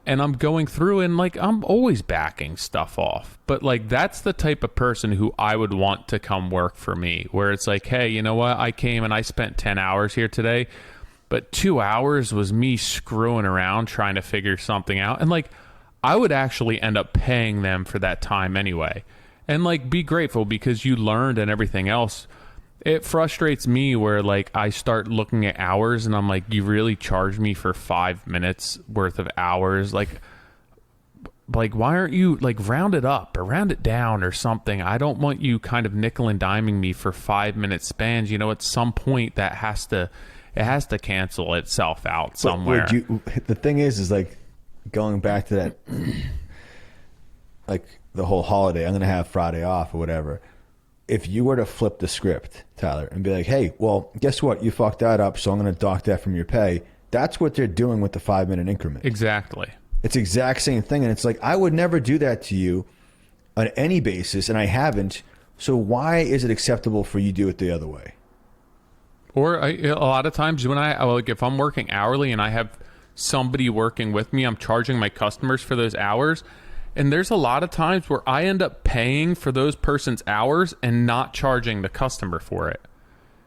And I'm going through and like, I'm always backing stuff off. But like, that's the type of person who I would want to come work for me, where it's like, hey, you know what? I came and I spent 10 hours here today, but 2 hours was me screwing around trying to figure something out. And like, I would actually end up paying them for that time anyway. And like, be grateful because you learned and everything else. It frustrates me where like I start looking at hours and I'm like, you really charge me for 5 minutes worth of hours? Like why aren't you like round it up or round it down or something? I don't want you kind of nickel and diming me for 5 minute spans. You know, at some point that has to cancel itself out somewhere. The thing is like going back to that, like the whole holiday, I'm going to have Friday off or whatever. If you were to flip the script, Tyler, and be like, hey, well, guess what? You fucked that up, so I'm going to dock that from your pay. That's what they're doing with the 5 minute increment. Exactly. It's the exact same thing. And it's like, I would never do that to you on any basis, and I haven't. So why is it acceptable for you to do it the other way? Or a lot of times when if I'm working hourly and I have somebody working with me, I'm charging my customers for those hours. And there's a lot of times where I end up paying for those person's hours and not charging the customer for it.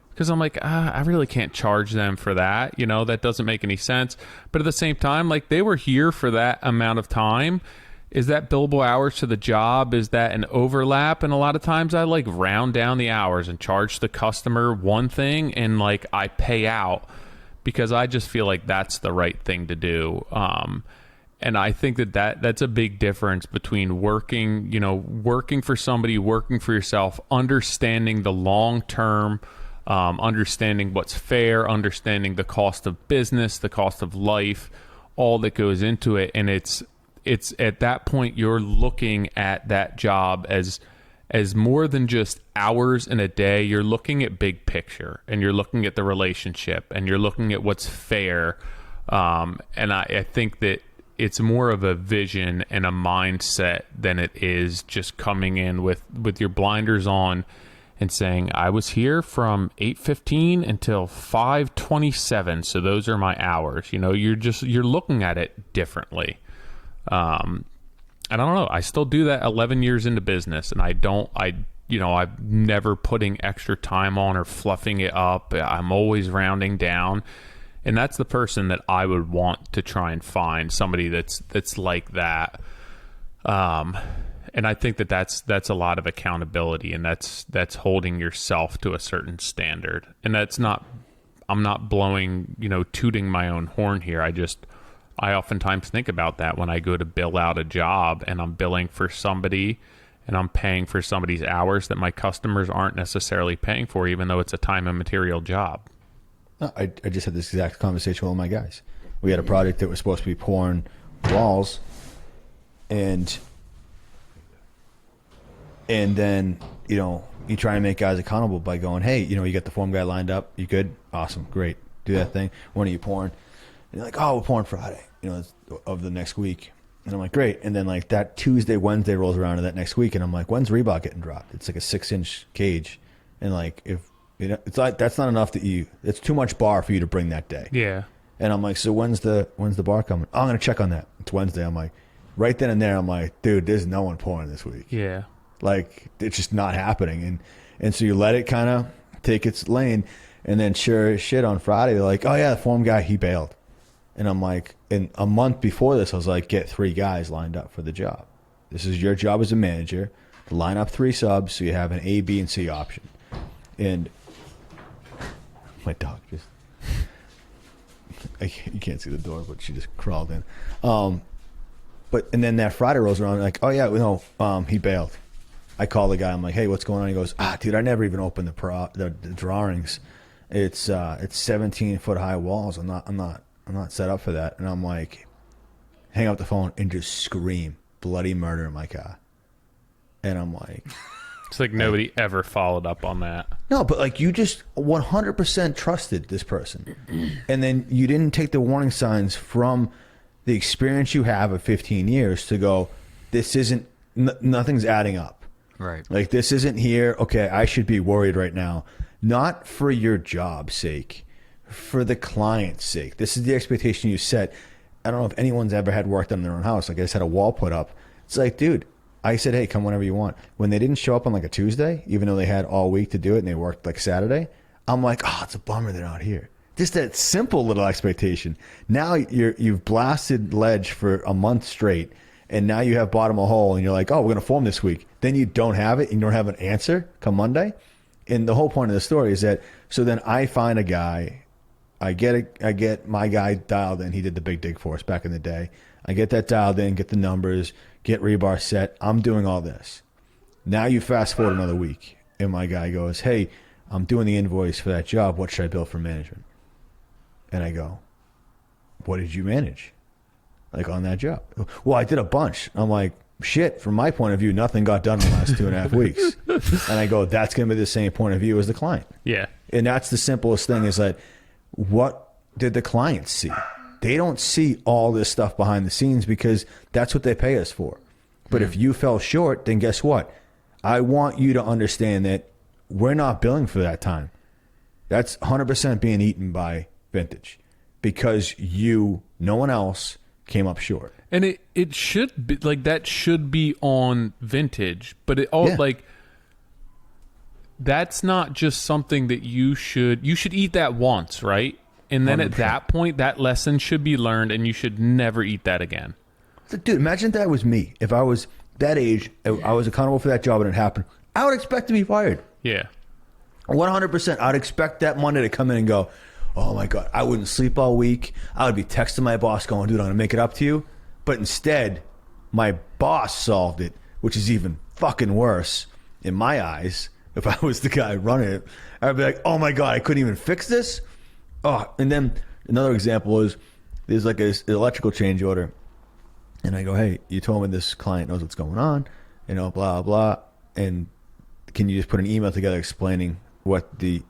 Because I'm like, I really can't charge them for that. You know, that doesn't make any sense. But at the same time, like they were here for that amount of time. Is that billable hours to the job? Is that an overlap? And a lot of times I like round down the hours and charge the customer one thing and like I pay out because I just feel like that's the right thing to do. And I think that's a big difference between working for somebody, working for yourself, understanding the long term, understanding what's fair, understanding the cost of business, the cost of life, all that goes into it. And it's at that point you're looking at that job as more than just hours in a day. You're looking at big picture, and you're looking at the relationship, and you're looking at what's fair. And I think that it's more of a vision and a mindset than it is just coming in with your blinders on and saying, I was here from 8:15 until 5:27, so those are my hours. You know, you're looking at it differently. And I don't know, I still do that 11 years into business, and I'm never putting extra time on or fluffing it up. I'm always rounding down. And that's the person that I would want to try and find, somebody that's like that. And I think that's a lot of accountability, and that's holding yourself to a certain standard. And I'm not blowing, tooting my own horn here. I oftentimes think about that when I go to bill out a job and I'm billing for somebody and I'm paying for somebody's hours that my customers aren't necessarily paying for, even though it's a time and material job. I just had this exact conversation with all my guys. We had a project that was supposed to be pouring walls, and then, you try and make guys accountable by going, hey, you got the form guy lined up. You good? Awesome. Great. Do that thing. When are you pouring? And they're like, oh, we're pouring Friday, of the next week. And I'm like, great. And then like that Tuesday, Wednesday rolls around to that next week. And I'm like, when's rebar getting dropped? It's like a 6-inch cage. And like, it's like, that's not enough it's too much bar for you to bring that day. Yeah. And I'm like, so when's the bar coming? Oh, I'm going to check on that. It's Wednesday. I'm like, right then and there, I'm like, dude, there's no one pouring this week. Yeah. Like, it's just not happening. And so you let it kind of take its lane. And then sure as shit on Friday, they're like, oh yeah, the form guy, he bailed. And I'm like, and a month before this, I was like, get 3 guys lined up for the job. This is your job as a manager. Line up 3 subs so you have an A, B, and C option. And my dog just, you can't see the door, but she just crawled in. And then that Friday rolls around, like, oh yeah, no, he bailed. I call the guy. I'm like, hey, what's going on? He goes, dude, I never even opened the drawings. It's 17-foot high walls. I'm not set up for that. And I'm like, hang up the phone and just scream bloody murder in my car. And I'm like, it's like nobody ever followed up on that. no, but like you just 100% trusted this person. And then you didn't take the warning signs from the experience you have of 15 years to go, this isn't, nothing's adding up. Right. Like, this isn't here. Okay, I should be worried right now. Not for your job's sake, for the client's sake. This is the expectation you set. I don't know if anyone's ever had work done in their own house. Like, I just had a wall put up. It's like, dude, I said, hey, come whenever you want. When they didn't show up on like a Tuesday, even though they had all week to do it and they worked like Saturday, I'm like, oh, it's a bummer they're not here. Just that simple little expectation. Now you've blasted ledge for a month straight, and now you have bottom a hole, and you're like, oh, we're going to form this week. Then you don't have it, and you don't have an answer come Monday. And the whole point of the story is that, so then I find a guy, I get my guy dialed in. He did the big dig for us back in the day. I get that dialed in, get the numbers, get rebar set. I'm doing all this. Now you fast forward another week, and my guy goes, hey, I'm doing the invoice for that job. What should I bill for management? And I go, what did you manage? Like, on that job? Well, I did a bunch. I'm like, shit, from my point of view, nothing got done in the last 2.5 weeks. And I go, that's going to be the same point of view as the client. Yeah. And that's the simplest thing, is that, what did the clients see? They don't see all this stuff behind the scenes because that's what they pay us for. But if you fell short, then guess what? I want you to understand that we're not billing for that time. That's 100% being eaten by vintage because no one else came up short. And it should be like, that should be on vintage, but it all like, that's not just something that you should eat that once, right? And then 100%. At that point, that lesson should be learned, and you should never eat that again. Dude, imagine that was me. If I was that age, I was accountable for that job and it happened, I would expect to be fired. Yeah. 100%. I'd expect that Monday to come in and go, oh my God, I wouldn't sleep all week. I would be texting my boss going, dude, I'm going to make it up to you. But instead, my boss solved it, which is even fucking worse in my eyes. If I was the guy running it, I'd be like, oh my God, I couldn't even fix this. Oh, and then another example is, there's like an electrical change order. And I go, hey, you told me this client knows what's going on, blah, blah. And can you just put an email together explaining what the,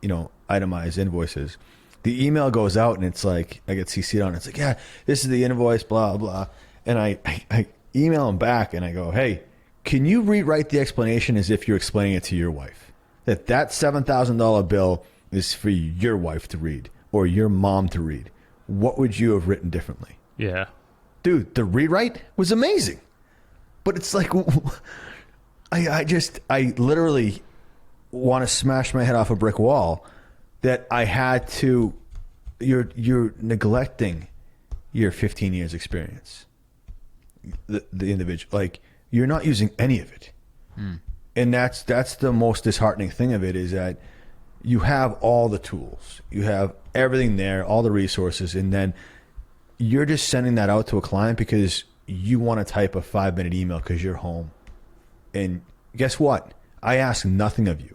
itemized invoice is? The email goes out and it's like, I get CC'd on it. It's like, yeah, this is the invoice, blah, blah. And I email him back and I go, hey, can you rewrite the explanation as if you're explaining it to your wife? That $7,000 bill is for your wife to read or your mom to read. What would you have written differently? Yeah. Dude, the rewrite was amazing. But it's like, I literally want to smash my head off a brick wall that I had to, you're neglecting your 15 years experience. The individual, like, you're not using any of it. And that's the most disheartening thing of it, is that you have all the tools, you have everything there, all the resources, and then you're just sending that out to a client because you want to type a 5-minute email because you're home. And guess what? I ask nothing of you.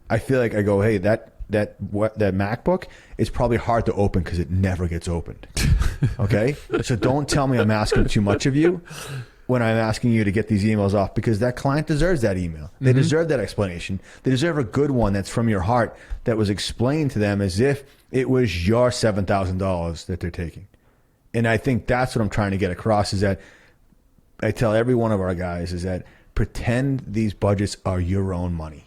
I feel like I go, hey, that MacBook is probably hard to open because it never gets opened. Okay? So don't tell me I'm asking too much of you when I'm asking you to get these emails off, because that client deserves that email. They deserve that explanation. They deserve a good one that's from your heart, that was explained to them as if it was your $7,000 that they're taking. And I think that's what I'm trying to get across, is that I tell every one of our guys is that pretend these budgets are your own money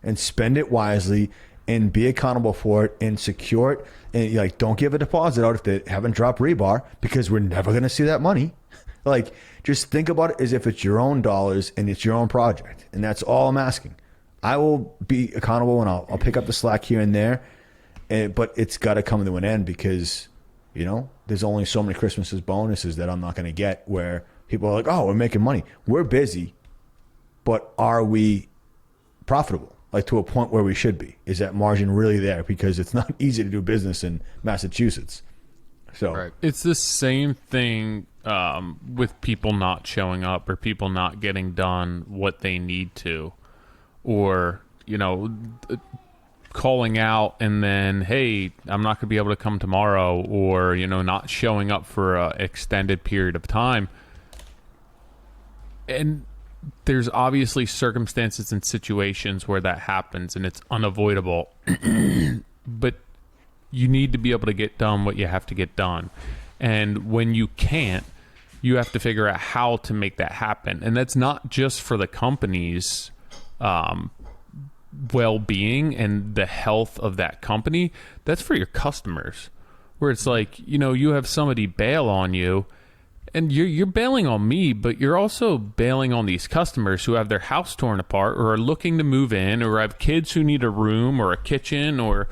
and spend it wisely and be accountable for it and secure it. And don't give a deposit out if they haven't dropped rebar, because we're never going to see that money. Like, just think about it as if it's your own dollars and it's your own project. And that's all I'm asking. I will be accountable and I'll pick up the slack here and there, but it's got to come to an end, because You know, there's only so many Christmases bonuses that I'm not going to get where people are like, oh, we're making money. We're busy, but are we profitable? Like to a point where we should be? Is that margin really there? Because it's not easy to do business in Massachusetts. So Right. It's the same thing with people not showing up or people not getting done what they need to, or, you know, calling out and then, hey, I'm not going to be able to come tomorrow, or, you know, not showing up for an extended period of time. And there's obviously circumstances and situations where that happens and it's unavoidable. But you need to be able to get done what you have to get done. And when you can't, you have to figure out how to make that happen. And that's not just for the company's well-being and the health of that company. That's for your customers, where it's like, you know, you have somebody bail on you, and you're bailing on me, but you're also bailing on these customers who have their house torn apart or are looking to move in or have kids who need a room or a kitchen or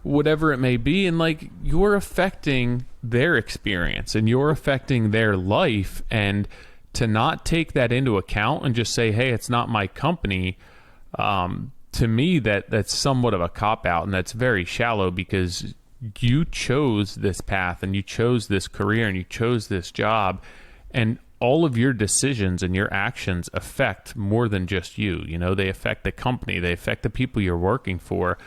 whatever it may be. And like, you're affecting their experience and you're affecting their life. And to not take that into account and just say, hey, it's not my company, to me, that's somewhat of a cop-out, and that's very shallow, because you chose this path and you chose this career and you chose this job, and all of your decisions and your actions affect more than just you. You know, they affect the company, they affect the people you're working for.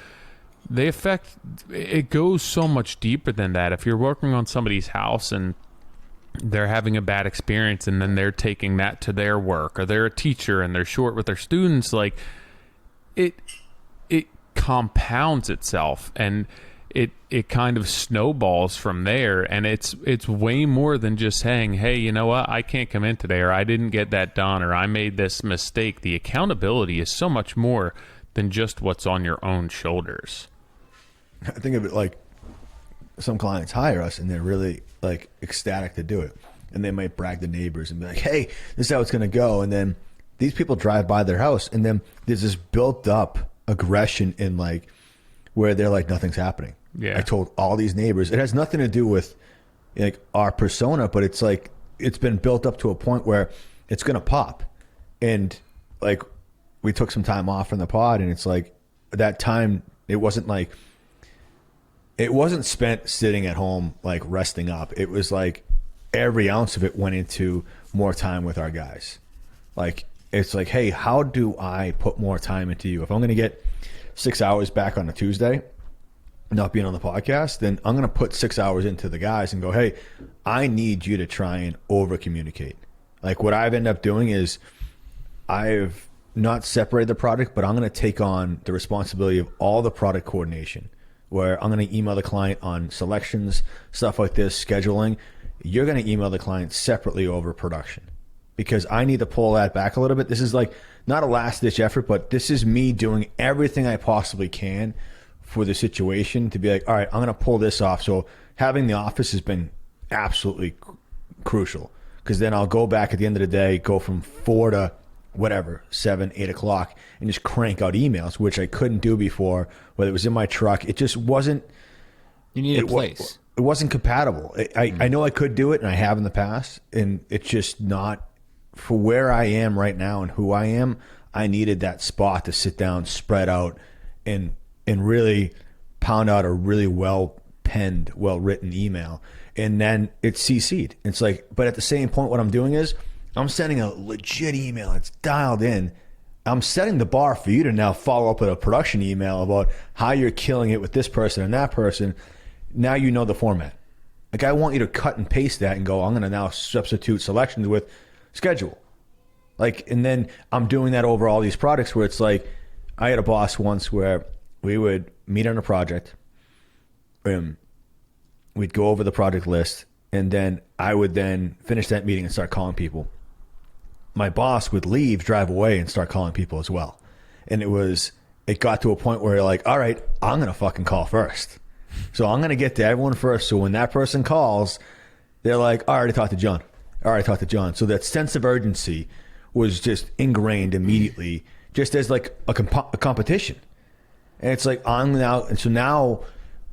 They affect, it goes so much deeper than that. If you're working on somebody's house and they're having a bad experience and then they're taking that to their work, or they're a teacher and they're short with their students, like it compounds itself, and it kind of snowballs from there. And it's way more than just saying, hey, you know what, I can't come in today, or I didn't get that done, or I made this mistake. The accountability is so much more than just what's on your own shoulders. I think of it like some clients hire us and they're really like ecstatic to do it, and they might brag to neighbors and be like, hey, this is how it's going to go. And then these people drive by their house, and then there's this built up aggression in like where they're like, nothing's happening. Yeah. I told all these neighbors. It has nothing to do with like our persona, but it's like it's been built up to a point where it's going to pop. And like we took some time off from the pod, and it's like that time, it wasn't spent sitting at home like resting up. It was like every ounce of it went into more time with our guys. Like, it's like, hey, how do I put more time into you? If I'm going to get 6 hours back on a Tuesday, not being on the podcast, then I'm going to put 6 hours into the guys and go, hey, I need you to try and over communicate. Like, what I've ended up doing is I've not separated the product, but I'm going to take on the responsibility of all the product coordination, where I'm going to email the client on selections, stuff like this, scheduling. You're going to email the client separately over production, because I need to pull that back a little bit. This is like not a last-ditch effort, but this is me doing everything I possibly can for the situation to be like, all right, I'm going to pull this off. So having the office has been absolutely crucial, because then I'll go back at the end of the day, go from 4 to whatever, 7, 8 o'clock, and just crank out emails, which I couldn't do before, whether it was in my truck. It just wasn't. You need a place. It wasn't compatible. I know I could do it, and I have in the past, and it's just not for where I am right now and who I am. I needed that spot to sit down, spread out, and really pound out a really well penned, well written email, and then it's CC'd. It's like, but at the same point, what I'm doing is I'm sending a legit email. It's dialed in. I'm setting the bar for you to now follow up with a production email about how you're killing it with this person and that person. Now you know the format. Like, I want you to cut and paste that and go, I'm going to now substitute selections with schedule. Like, and then I'm doing that over all these products, where it's like, I had a boss once where we would meet on a project. We'd go over the project list, and then I would then finish that meeting and start calling people. My boss would leave, drive away, and start calling people as well. And it got to a point where you're like, all right, I'm going to fucking call first. So I'm going to get to everyone first. So when that person calls, they're like, I already talked to John. So that sense of urgency was just ingrained immediately, just as like a competition. And it's like, and so now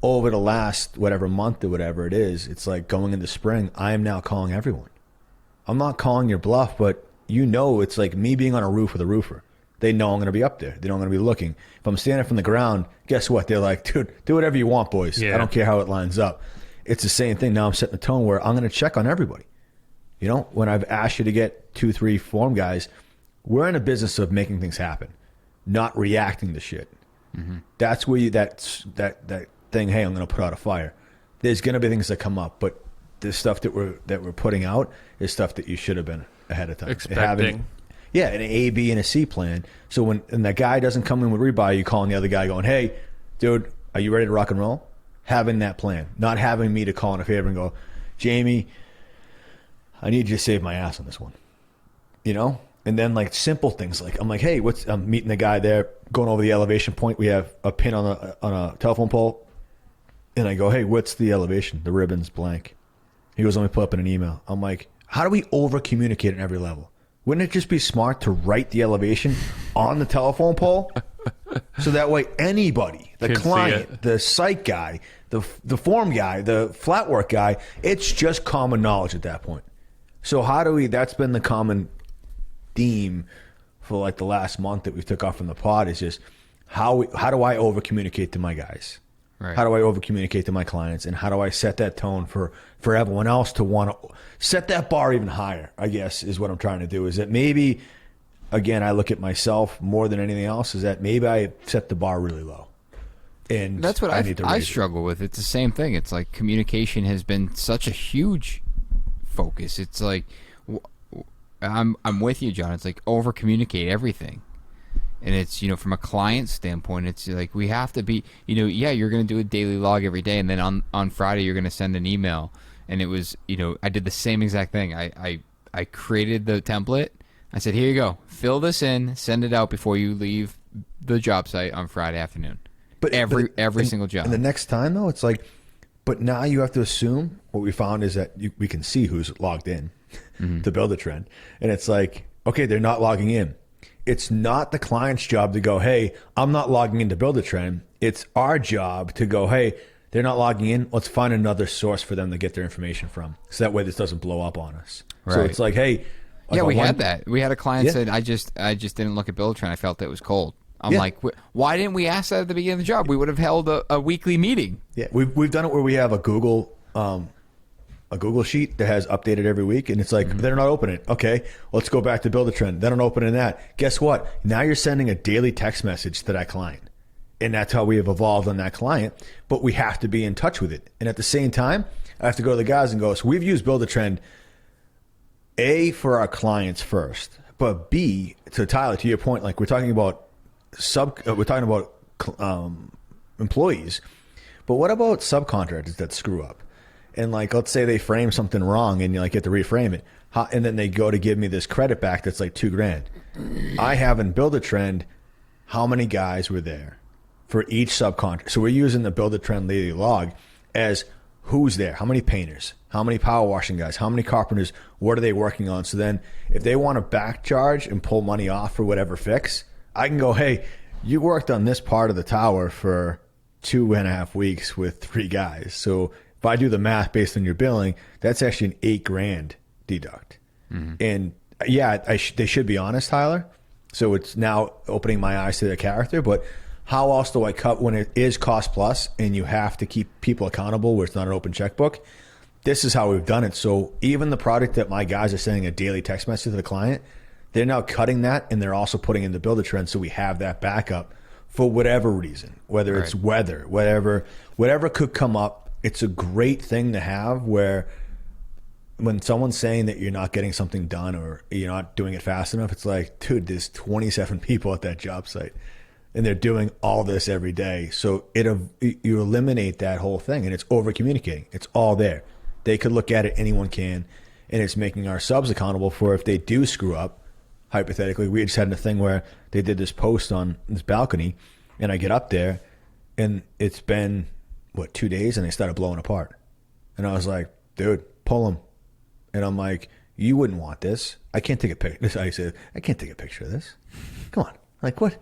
over the last whatever month or whatever it is, it's like going into spring, I am now calling everyone. I'm not calling your bluff, but it's like me being on a roof with a roofer. They know I'm going to be up there. They know I'm going to be looking. If I'm standing from the ground, guess what? They're like, dude, do whatever you want, boys. Yeah. I don't care how it lines up. It's the same thing. Now I'm setting the tone where I'm going to check on everybody. When I've asked you to get 2, 3 form guys, we're in a business of making things happen, not reacting to shit. Mm-hmm. That's where that thing, hey, I'm going to put out a fire. There's going to be things that come up, but the stuff that we're putting out is stuff that you should have been ahead of time. Expecting. An A, B, and a C plan. So when that guy doesn't come in with rebuy, you calling the other guy going, hey, dude, are you ready to rock and roll? Having that plan. Not having me to call in a favor and go, Jamie, I need you to save my ass on this one. And then like simple things like I'm like, hey, I'm meeting the guy there, going over the elevation point. We have a pin on a telephone pole. And I go, hey, what's the elevation? The ribbon's blank. He goes, let me put up in an email. I'm like, how do we over communicate at every level? Wouldn't it just be smart to write the elevation on the telephone pole? So that way anybody, the client, the site guy, the form guy, the flat work guy, it's just common knowledge at that point. So that's been the common theme for like the last month that we took off from the pod is just how do I over communicate to my guys? Right. How do I over communicate to my clients? And how do I set that tone for everyone else to want to set that bar even higher, I guess, is what I'm trying to do. Is that maybe, again, I look at myself more than anything else, is that maybe I set the bar really low. And that's what I struggle with. It's the same thing. It's like communication has been such a huge focus. It's like, I'm with you, John. It's like over communicate everything. And it's, from a client standpoint, it's like we have to be, you're going to do a daily log every day. And then on Friday, you're going to send an email. And it was, I did the same exact thing. I created the template. I said, here you go. Fill this in. Send it out before you leave the job site on Friday afternoon. But every single job. And the next time, though, it's like, but now you have to assume what we found is that we can see who's logged in to build a trend. And it's like, okay, they're not logging in. It's not the client's job to go, hey, I'm not logging in to build a trend. It's our job to go, hey, they're not logging in. Let's find another source for them to get their information from. So that way this doesn't blow up on us. Right. So it's like, hey. Yeah, we had that. We had a client said, I just didn't look at build a trend. I felt it was cold. I'm like, why didn't we ask that at the beginning of the job? We would have held a weekly meeting. Yeah, we've done it where we have a Google sheet that has updated every week, and it's like, they're not opening it. Okay, let's go back to build a trend. They don't open in that. Guess what? Now you're sending a daily text message to that client. And that's how we have evolved on that client. But we have to be in touch with it. And at the same time, I have to go to the guys and go, so we've used build a trend, A, for our clients first, but B, to Tyler, to your point, like we're talking about employees, but what about subcontractors that screw up? And like, let's say they frame something wrong and you like get to reframe it. And then they go to give me this credit back that's like $2,000. I haven't built a trend. How many guys were there for each subcontract? So we're using the build a trend daily log as who's there, how many painters, how many power washing guys, how many carpenters, what are they working on? So then if they want to back charge and pull money off for whatever fix, I can go, hey, you worked on this part of the tower for 2.5 weeks with 3 guys. So if I do the math based on your billing, that's actually an $8,000 deduct. And yeah, they should be honest, Tyler. So it's now opening my eyes to their character. But how else do I cut when it is cost plus and you have to keep people accountable where it's not an open checkbook? This is how we've done it. So even the product that my guys are sending a daily text message to the client, they're now cutting that and they're also putting in the build a trend so we have that backup for whatever reason, whether it's weather, whatever could come up. It's a great thing to have where when someone's saying that you're not getting something done or you're not doing it fast enough, it's like, dude, there's 27 people at that job site and they're doing all this every day. So you eliminate that whole thing and it's over communicating. It's all there. They could look at it, anyone can, and it's making our subs accountable for if they do screw up. Hypothetically, we just had a thing where they did this post on this balcony and I get up there and it's been 2 days and they started blowing apart. And I was like, dude, pull them. And I'm like, you wouldn't want this. I can't take a picture. I said, I can't take a picture of this. Come on. Like, what?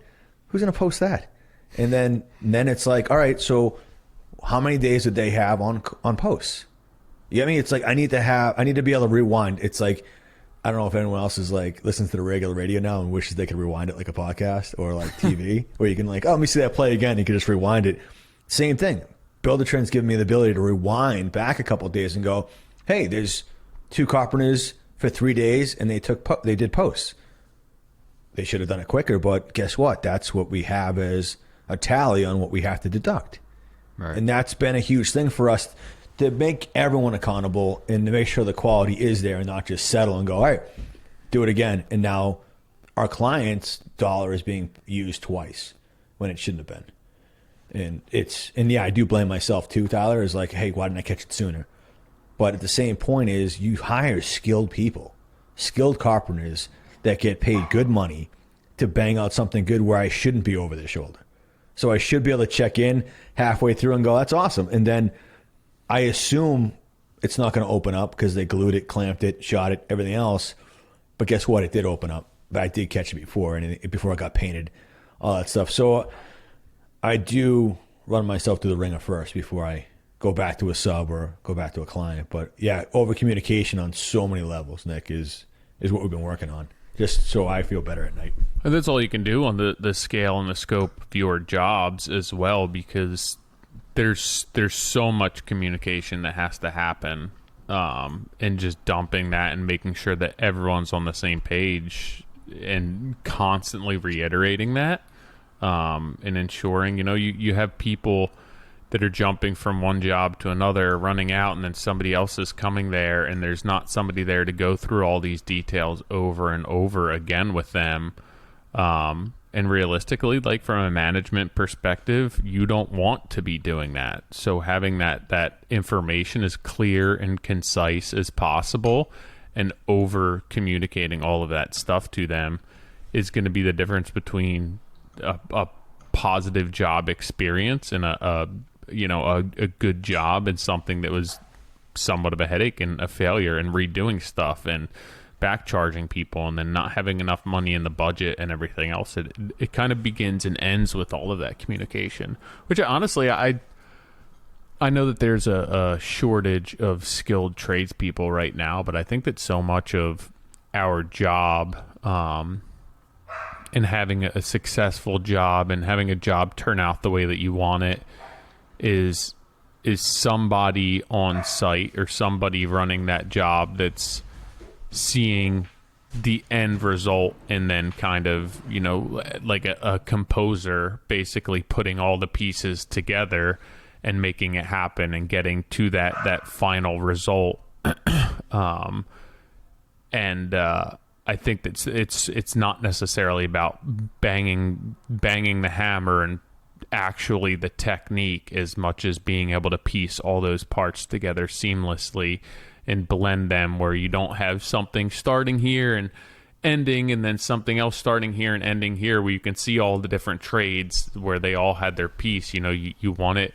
Who's going to post that? And then it's like, all right, so how many days did they have on posts? You know what I mean? It's like I need to be able to rewind. It's like, I don't know if anyone else is like listens to the regular radio now and wishes they could rewind it like a podcast or like TV, where you can like, oh, let me see that play again. You can just rewind it. Same thing. Builder Trend's giving me the ability to rewind back a couple of days and go, hey, there's 2 carpenters for 3 days and they did posts. They should have done it quicker, but guess what? That's what we have as a tally on what we have to deduct. Right. And that's been a huge thing for us to make everyone accountable and to make sure the quality is there and not just settle and go, all right, do it again. And now our client's dollar is being used twice when it shouldn't have been. And yeah, I do blame myself too, Tyler, is like, hey, why didn't I catch it sooner? But at the same point is you hire skilled people, skilled carpenters that get paid good money to bang out something good where I shouldn't be over their shoulder. So I should be able to check in halfway through and go, that's awesome. And then I assume it's not going to open up because they glued it, clamped it, shot it, everything else. But guess what? It did open up. But I did catch it before, and before it got painted, all that stuff. So I do run myself through the ringer first before I go back to a sub or go back to a client. But yeah, over communication on so many levels, Nick, is what we've been working on, just so I feel better at night. And that's all you can do on the scale and the scope of your jobs as well, because there's so much communication that has to happen, and just dumping that and making sure that everyone's on the same page and constantly reiterating that, and ensuring, you have people that are jumping from one job to another, running out, and then somebody else is coming there, and there's not somebody there to go through all these details over and over again with them. And realistically, like from a management perspective, you don't want to be doing that. So having that information as clear and concise as possible and over communicating all of that stuff to them is going to be the difference between a positive job experience and a good job and something that was somewhat of a headache and a failure, and redoing stuff and back charging people and then not having enough money in the budget and everything else. It kind of begins and ends with all of that communication, which honestly, I know that there's a shortage of skilled tradespeople right now, but I think that so much of our job, and having a successful job and having a job turn out the way that you want it is somebody on site or somebody running that job that's seeing the end result, and then kind of, like a composer basically putting all the pieces together and making it happen and getting to that final result. I think that it's not necessarily about banging the hammer and actually the technique as much as being able to piece all those parts together seamlessly and blend them, where you don't have something starting here and ending and then something else starting here and ending here, where you can see all the different trades where they all had their piece. You want it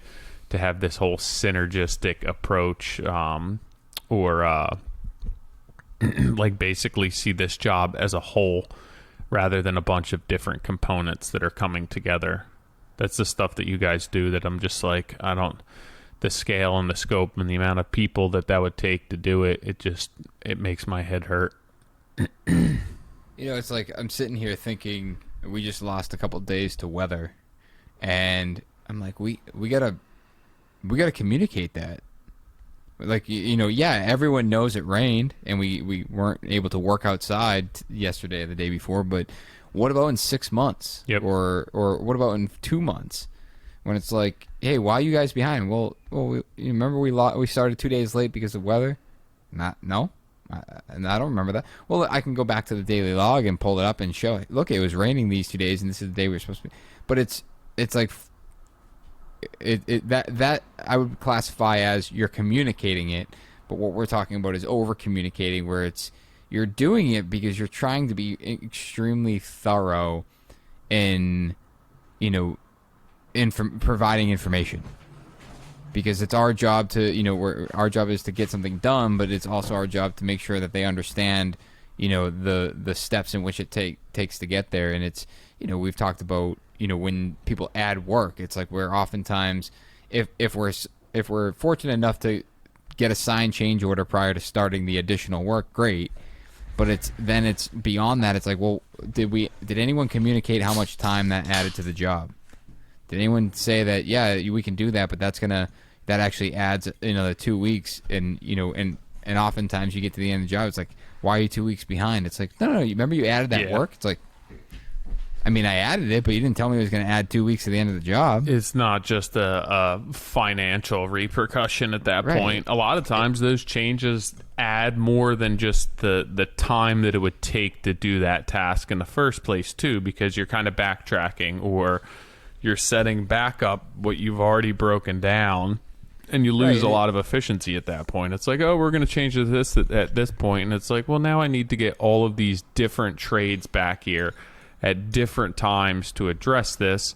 to have this whole synergistic approach, or like basically see this job as a whole rather than a bunch of different components that are coming together. That's the stuff that you guys do that I'm just like, the scale and the scope and the amount of people that would take to do it, it makes my head hurt. It's like I'm sitting here thinking we just lost a couple days to weather, and I'm like, we gotta communicate that. Like, everyone knows it rained and we weren't able to work outside yesterday or the day before, but what about in 6 months? Yep. Or what about in 2 months? When it's like, hey, why are you guys behind? Well, you remember we started 2 days late because of weather? No, and I don't remember that. Well, I can go back to the daily log and pull it up and show it. Look, it was raining these 2 days, and this is the day we were supposed to be. But it's like that I would classify as you're communicating it. But what we're talking about is over communicating, where you're doing it because you're trying to be extremely thorough in providing information, because it's our job to our job is to get something done, but it's also our job to make sure that they understand the steps in which it takes to get there. And it's we've talked about when people add work, it's like where oftentimes if we're fortunate enough to get a signed change order prior to starting the additional work, great. But it's beyond that. It's like, well, did anyone communicate how much time that added to the job? Did anyone say that, yeah, we can do that, but that actually adds another 2 weeks, and oftentimes you get to the end of the job, it's like, why are you 2 weeks behind? It's like, no, you remember you added that work? It's like, I mean, I added it, but you didn't tell me it was going to add 2 weeks to the end of the job. It's not just a financial repercussion at that point. A lot of times those changes add more than just the time that it would take to do that task in the first place, too, because you're kind of backtracking, or you're setting back up what you've already broken down, and you lose a lot of efficiency at that point. It's like, oh, we're going to change this at this point, and it's like, well, now I need to get all of these different trades back here at different times to address this,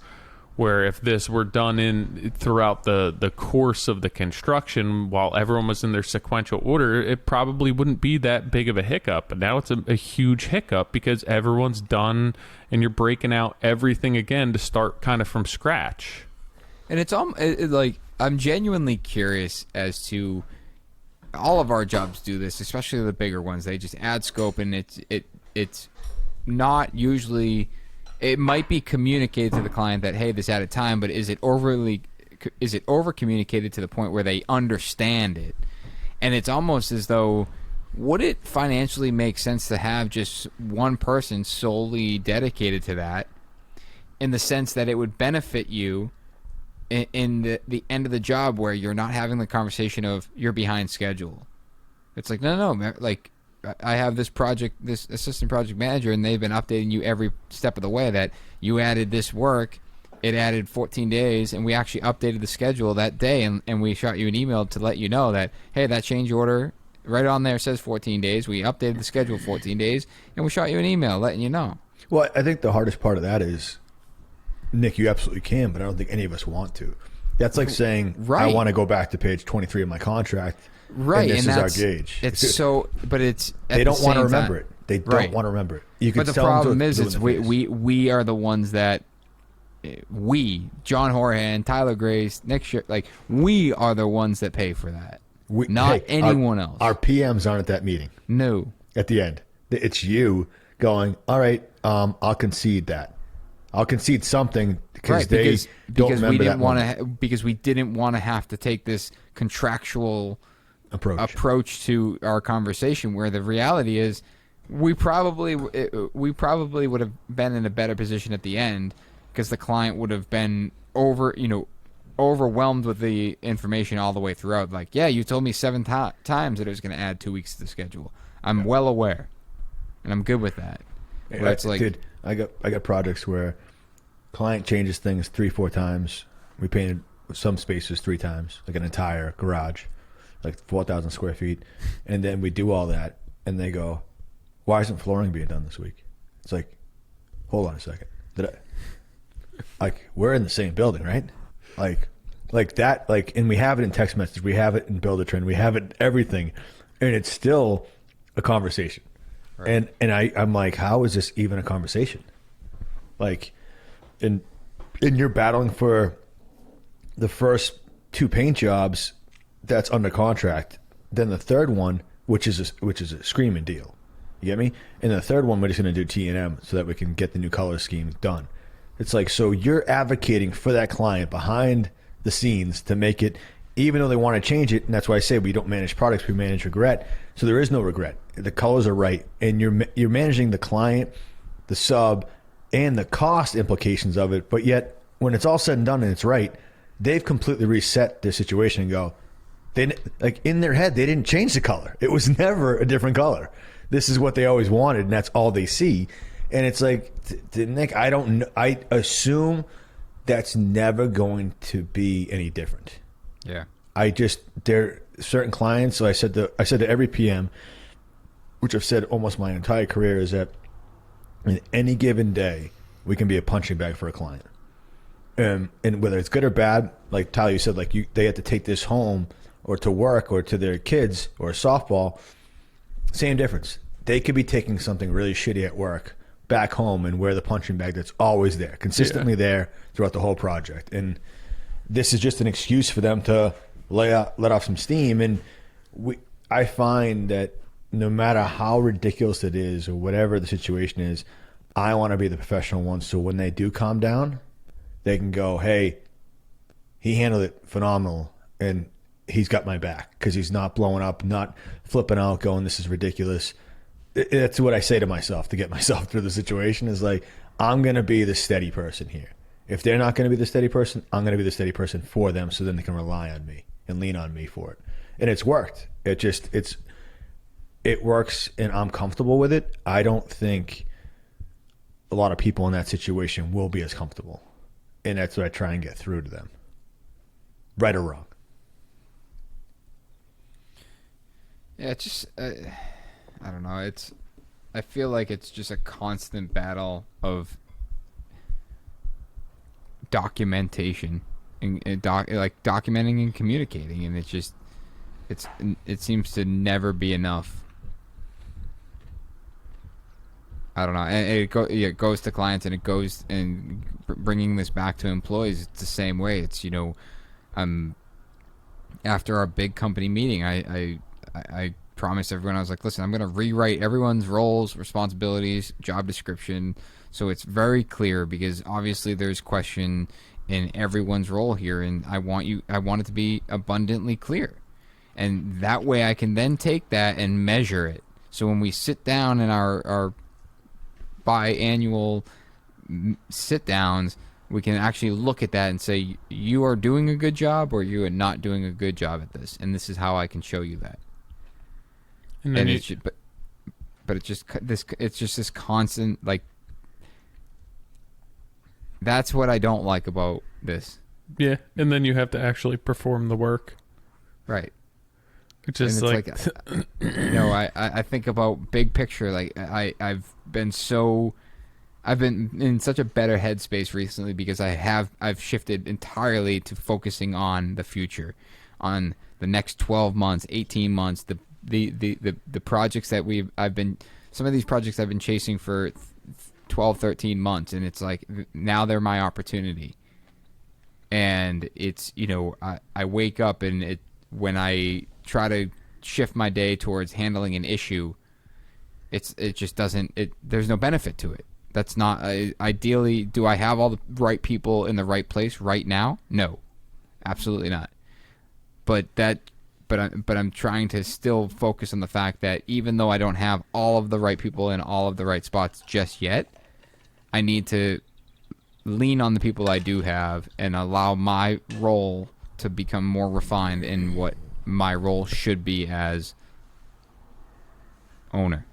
where if this were done throughout the course of the construction while everyone was in their sequential order, it probably wouldn't be that big of a hiccup. But now it's a huge hiccup because everyone's done and you're breaking out everything again to start kind of from scratch. And it's like, I'm genuinely curious as to, all of our jobs do this, especially the bigger ones. They just add scope, and it's not usually, it might be communicated to the client that, hey, this added time, but is it over communicated to the point where they understand it? And it's almost as though, would it financially make sense to have just one person solely dedicated to that, in the sense that it would benefit you in the end of the job, where you're not having the conversation of you're behind schedule? It's like, no, like, I have this assistant project manager, and they've been updating you every step of the way that you added this work. It added 14 days, and we actually updated the schedule that day, and we shot you an email to let you know that, hey, that change order right on there says 14 days. We updated the schedule 14 days, and we shot you an email letting you know. Well, I think the hardest part of that is, Nick, you absolutely can, but I don't think any of us want to. That's like saying, I want to go back to page 23 of my contract. Right, and this is our gauge. It's so, but it's they don't want to remember it. They don't want to remember it. You can. But the problem is, we are the ones that John Hourihan, Tyler Grace, Nick Schiffer, like, we are the ones that pay for that. Not anyone else. Our PMs aren't at that meeting. No. At the end, it's you going, all right, I'll concede that. I'll concede something because they don't remember that moment. Because we didn't want to have to take this contractual approach to our conversation, where the reality is we probably would have been in a better position at the end, because the client would have been overwhelmed with the information all the way throughout. Like, yeah, you told me 7 times that it was going to add 2 weeks to the schedule. I'm well aware, and I'm good with that. It's like, dude, I got projects where client changes things 3-4 times. We painted some spaces 3 times, like an entire garage, like 4,000 square feet, and then we do all that, and they go, why isn't flooring being done this week? It's like, hold on a second. We're in the same building, right? Like that, and we have it in text message, we have it in Buildertrend, we have it in everything, and it's still a conversation. Right. And I'm like, how is this even a conversation? Like, and you're battling for the first 2 paint jobs that's under contract, then the third one, which is a screaming deal. You get me? And the third one, we're just going to do T&M so that we can get the new color scheme done. It's like, so you're advocating for that client behind the scenes to make it, even though they want to change it, and that's why I say we don't manage products, we manage regret. So there is no regret. The colors are right, and you're managing the client, the sub, and the cost implications of it. But yet, when it's all said and done and it's right, they've completely reset their situation and go, in their head, they didn't change the color. It was never a different color. This is what they always wanted, and that's all they see. And it's like, Nick, I don't know. I assume that's never going to be any different. Yeah. There are certain clients. So I said to every PM, which I've said almost my entire career, is that in any given day, we can be a punching bag for a client. And whether it's good or bad, like Tyler, you said, they have to take this home or to work or to their kids or softball, same difference. They could be taking something really shitty at work back home and wear the punching bag that's always there, consistently there throughout the whole project. And this is just an excuse for them to let off some steam. And I find that no matter how ridiculous it is or whatever the situation is, I want to be the professional one. So when they do calm down, they can go, hey, he handled it phenomenal and he's got my back, because he's not blowing up, not flipping out, going, this is ridiculous. That's what I say to myself to get myself through the situation, is like, I'm going to be the steady person here. If they're not going to be the steady person, I'm going to be the steady person for them, so then they can rely on me and lean on me for it. And it's worked. It works, and I'm comfortable with it. I don't think a lot of people in that situation will be as comfortable. And that's what I try and get through to them. Right or wrong. Yeah, it's just, I don't know. I feel like it's just a constant battle of documentation and documenting and communicating, and it seems to never be enough. I don't know. And it goes to clients, and it goes, and bringing this back to employees, it's the same way. It's, after our big company meeting, I promised everyone, I was like, listen, I'm going to rewrite everyone's roles, responsibilities, job description, so it's very clear, because obviously there's question in everyone's role here, and I want it to be abundantly clear. And that way I can then take that and measure it. So when we sit down in our biannual sit downs, we can actually look at that and say, you are doing a good job, or you are not doing a good job at this, and this is how I can show you that. And it's just this constant, like, that's what I don't like about this. Yeah, and then you have to actually perform the work. Right. Which is like I think about big picture. Like, I've been in such a better headspace recently, because I've shifted entirely to focusing on the future, on the next 12 months, 18 months, the projects that some of these projects I've been chasing for 12, 13 months, and it's like, now they're my opportunity. And it's, I wake up, and when I try to shift my day towards handling an issue, it just doesn't, there's no benefit to it. That's not, ideally, do I have all the right people in the right place right now? No, absolutely not. But I'm trying to still focus on the fact that even though I don't have all of the right people in all of the right spots just yet, I need to lean on the people I do have and allow my role to become more refined in what my role should be as owner.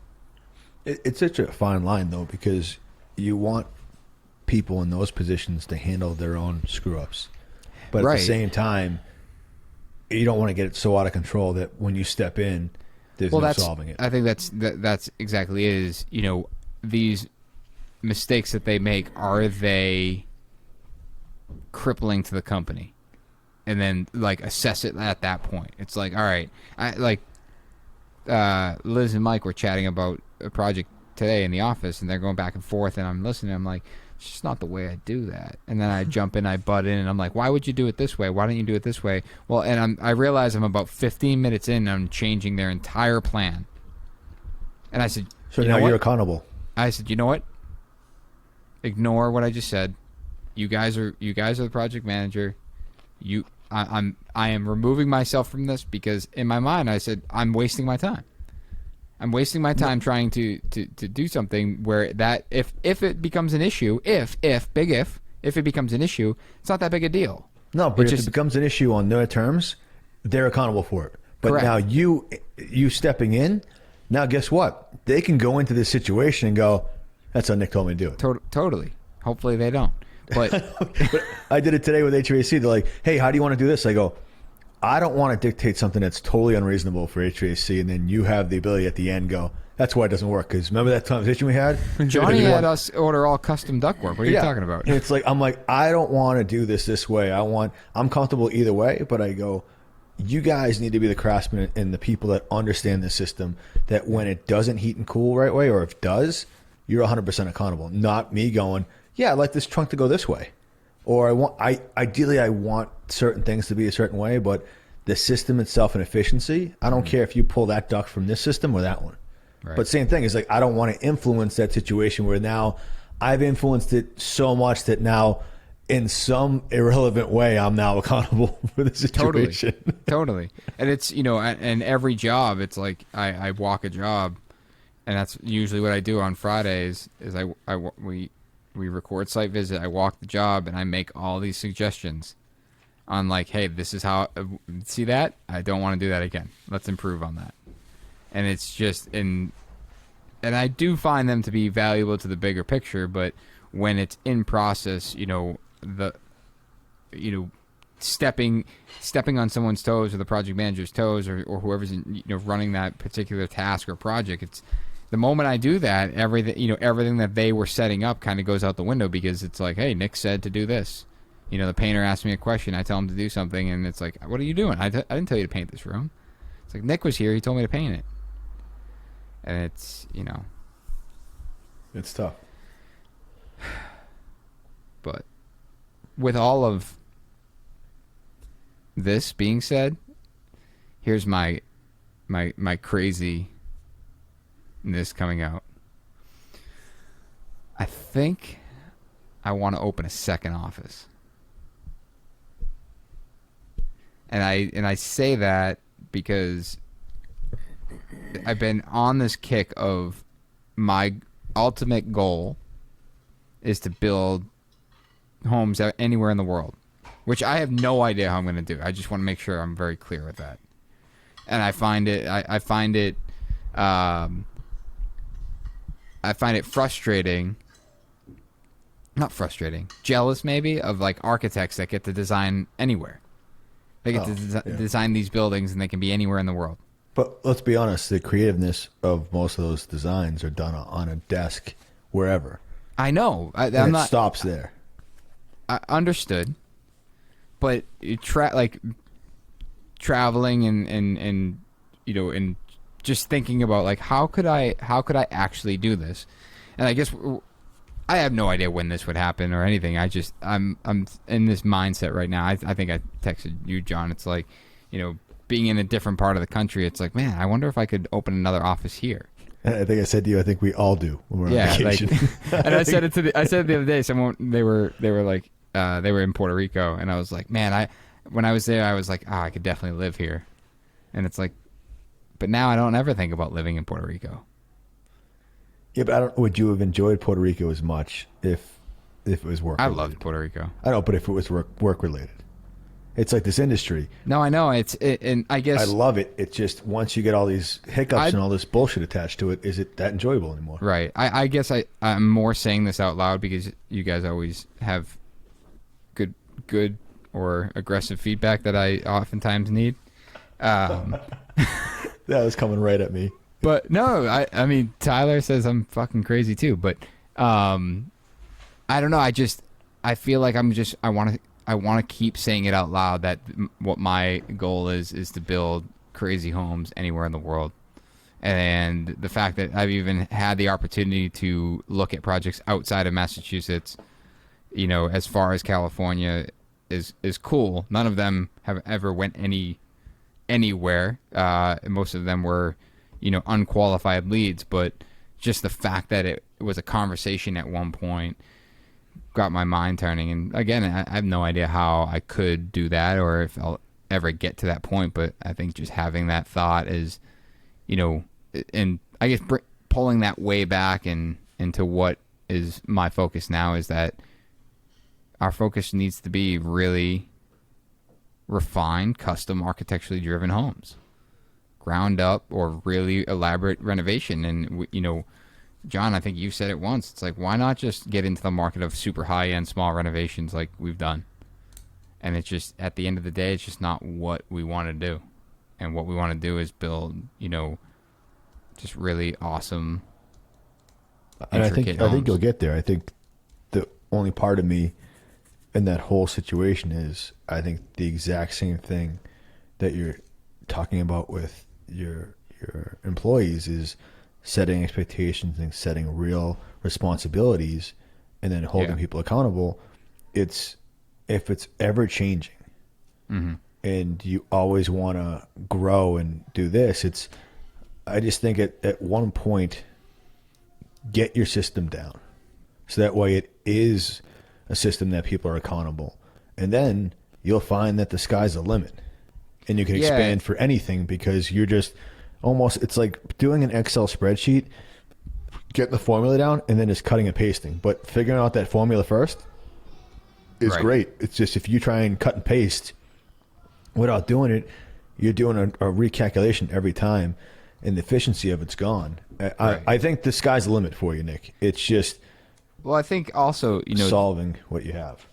It's such a fine line, though, because you want people in those positions to handle their own screw-ups. But at the same time, you don't want to get it so out of control that when you step in, there's no solving it. I think that's exactly it, is, these mistakes that they make, are they crippling to the company? And then, like, assess it at that point. It's like, all right, Liz and Mike were chatting about a project today in the office, and they're going back and forth, and I'm listening. I'm like, it's just not the way I do that. And then I jump in, I butt in, and I'm like, why would you do it this way? Why don't you do it this way? Well, and I realize I'm about 15 minutes in, and I'm changing their entire plan. And I said, so now you're accountable. I said, you know what? Ignore what I just said. You guys are the project manager. I am removing myself from this, because in my mind I said, I'm wasting my time. I'm wasting my time trying to do something where that if it becomes an issue, if it becomes an issue, it's not that big a deal. No, but if it becomes an issue on their terms, they're accountable for it. But correct. Now you stepping in, now guess what? They can go into this situation and go, that's how Nick told me to do it. Totally. Hopefully they don't. But I did it today with HVAC. They're like, hey, how do you want to do this? I go, I don't want to dictate something that's totally unreasonable for HVAC, and then you have the ability at the end go, that's why it doesn't work. Because remember that conversation we had? Johnny had us order all custom ductwork. What are you talking about? And it's like, I'm like, I don't want to do this way. I'm comfortable either way, but I go, you guys need to be the craftsmen and the people that understand the system, that when it doesn't heat and cool right way, or if it does, you're 100% accountable. Not me going, yeah, I'd like this trunk to go this way. or ideally I want certain things to be a certain way, but the system itself and efficiency, I don't care if you pull that duck from this system or that one. Right. But same thing is like, I don't want to influence that situation where now I've influenced it so much that now in some irrelevant way, I'm now accountable for the situation. Totally. And it's, and every job, it's like I walk a job, and that's usually what I do on Fridays is we record site visit, I walk the job, and I make all these suggestions on like, hey, this is how, see that? I don't want to do that again. Let's improve on that. And it's just and I do find them to be valuable to the bigger picture, but when it's in process, stepping on someone's toes or the project manager's toes or whoever's running that particular task or project, it's the moment I do that, everything that they were setting up kind of goes out the window, because it's like, hey, Nick said to do this. The painter asked me a question, I tell him to do something, and it's like, what are you doing? I didn't tell you to paint this room. It's like, Nick was here, he told me to paint it. And it's, It's tough. But with all of this being said, here's my craziness coming out. I think I want to open a second office. And I say that because I've been on this kick of my ultimate goal is to build homes anywhere in the world, which I have no idea how I'm going to do. I just want to make sure I'm very clear with that. And I find it frustrating. Not frustrating, jealous maybe, of like architects that get to design anywhere. They get to design these buildings, and they can be anywhere in the world. But let's be honest, the creativeness of most of those designs are done on a desk wherever. I know. It stops there. I understood. But traveling and just thinking about like how could I actually do this? And I guess I have no idea when this would happen or anything. I'm in this mindset right now. I think I texted you, John. It's like, being in a different part of the country, it's like, man, I wonder if I could open another office here. I think I said to you, I think we all do when we're on vacation. And I said it the other day. Someone they were like they were in Puerto Rico, and I was like, man, when I was there, I was like, I could definitely live here. And it's like, but now I don't ever think about living in Puerto Rico. Yeah, but would you have enjoyed Puerto Rico as much if it was work related? I loved Puerto Rico. I know, but if it was work related. It's like this industry. No, I know. And I guess I love it. It's just once you get all these hiccups and all this bullshit attached to it, is it that enjoyable anymore? Right. I guess I'm more saying this out loud because you guys always have good or aggressive feedback that I oftentimes need. That was coming right at me. But no, I mean, Tyler says I'm fucking crazy too. But I don't know. I feel like I want to keep saying it out loud that what my goal is to build crazy homes anywhere in the world. And the fact that I've even had the opportunity to look at projects outside of Massachusetts, as far as California is cool. None of them have ever went anywhere. Most of them were, unqualified leads, but just the fact that it was a conversation at one point got my mind turning. And again, I have no idea how I could do that or if I'll ever get to that point, but I think just having that thought is, and I guess pulling that way back and into what is my focus now is that our focus needs to be really refined, custom, architecturally driven homes, ground up or really elaborate renovation. And John, I think you said it once. It's like, why not just get into the market of super high-end small renovations like we've done? And it's just, at the end of the day, it's just not what we want to do. And what we want to do is build, just really awesome, intricate homes. I think you'll get there. I think the only part of me in that whole situation is, I think the exact same thing that you're talking about with your employees is setting expectations and setting real responsibilities and then holding people accountable. It's if it's ever changing and you always want to grow and do this, I just think at one point, get your system down. So that way it is a system that people are accountable. And then you'll find that the sky's the limit. And you can expand for anything because you're just almost, it's like doing an Excel spreadsheet, getting the formula down, and then just cutting and pasting. But figuring out that formula first is great. It's just if you try and cut and paste without doing it, you're doing a recalculation every time, and the efficiency of it's gone. I think the sky's the limit for you, Nick. It's just I think also, solving what you have.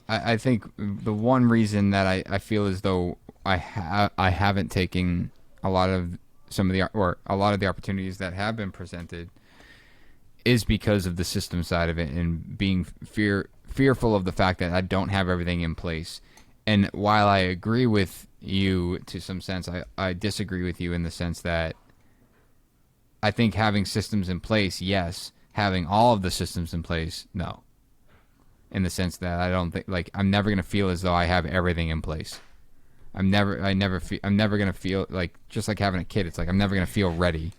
I think the one reason that I feel as though I haven't taken a lot of the opportunities that have been presented is because of the system side of it and being fearful of the fact that I don't have everything in place. And while I agree with you to some sense, I disagree with you in the sense that I think having systems in place, yes. Having all of the systems in place, no. In the sense that I don't think, like, I'm never going to feel as though I have everything in place. I'm never going to feel like, just like having a kid, it's like I'm never going to feel ready.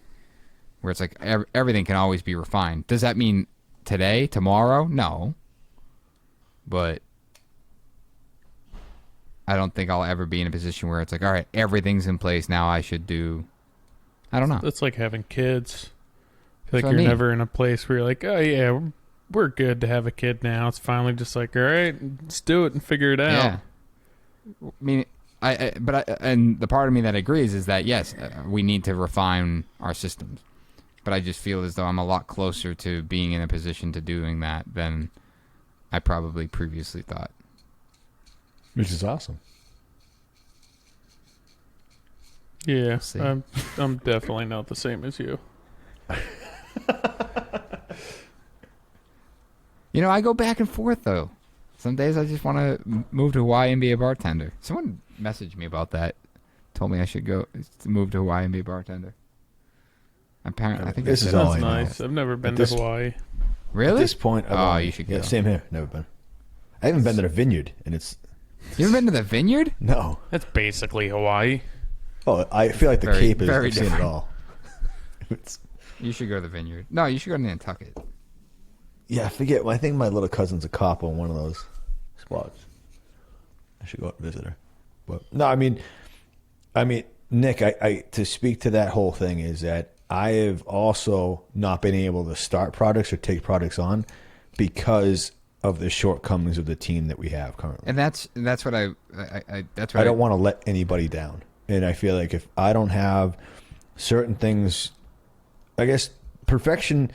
Where it's like everything can always be refined. Does that mean today, tomorrow? No. But I don't think I'll ever be in a position where it's like, all right, everything's in place. Now I should do, I don't know. It's like having kids. I feel like you're never in a place where you're like, oh yeah, we're good to have a kid now. It's finally just like, all right, let's do it and figure it out. Yeah. I mean, and the part of me that agrees is that yes, we need to refine our systems. But I just feel as though I'm a lot closer to being in a position to doing that than I probably previously thought. Which is awesome. Yeah, I'm definitely not the same as you. I go back and forth though. Some days I just want to move to Hawaii and be a bartender. Someone messaged me about that. Told me I should go move to Hawaii and be a bartender. Apparently, I think this is all that's nice. I've never been to Hawaii. Really? At this point, you should go. Yeah, same here. Never been. I haven't been to the vineyard, and it's. You haven't been to the vineyard? No. That's basically Hawaii. Oh, I feel like the Cape is very seen it all. You should go to the vineyard. No, you should go to Nantucket. Yeah, I forget. I think my little cousin's a cop on one of those spots. I should go out and visit her. But no, I mean, Nick, I to speak to that whole thing is that I have also not been able to start products or take products on because of the shortcomings of the team that we have currently. And that's what I don't want to let anybody down. And I feel like if I don't have certain things, I guess perfection,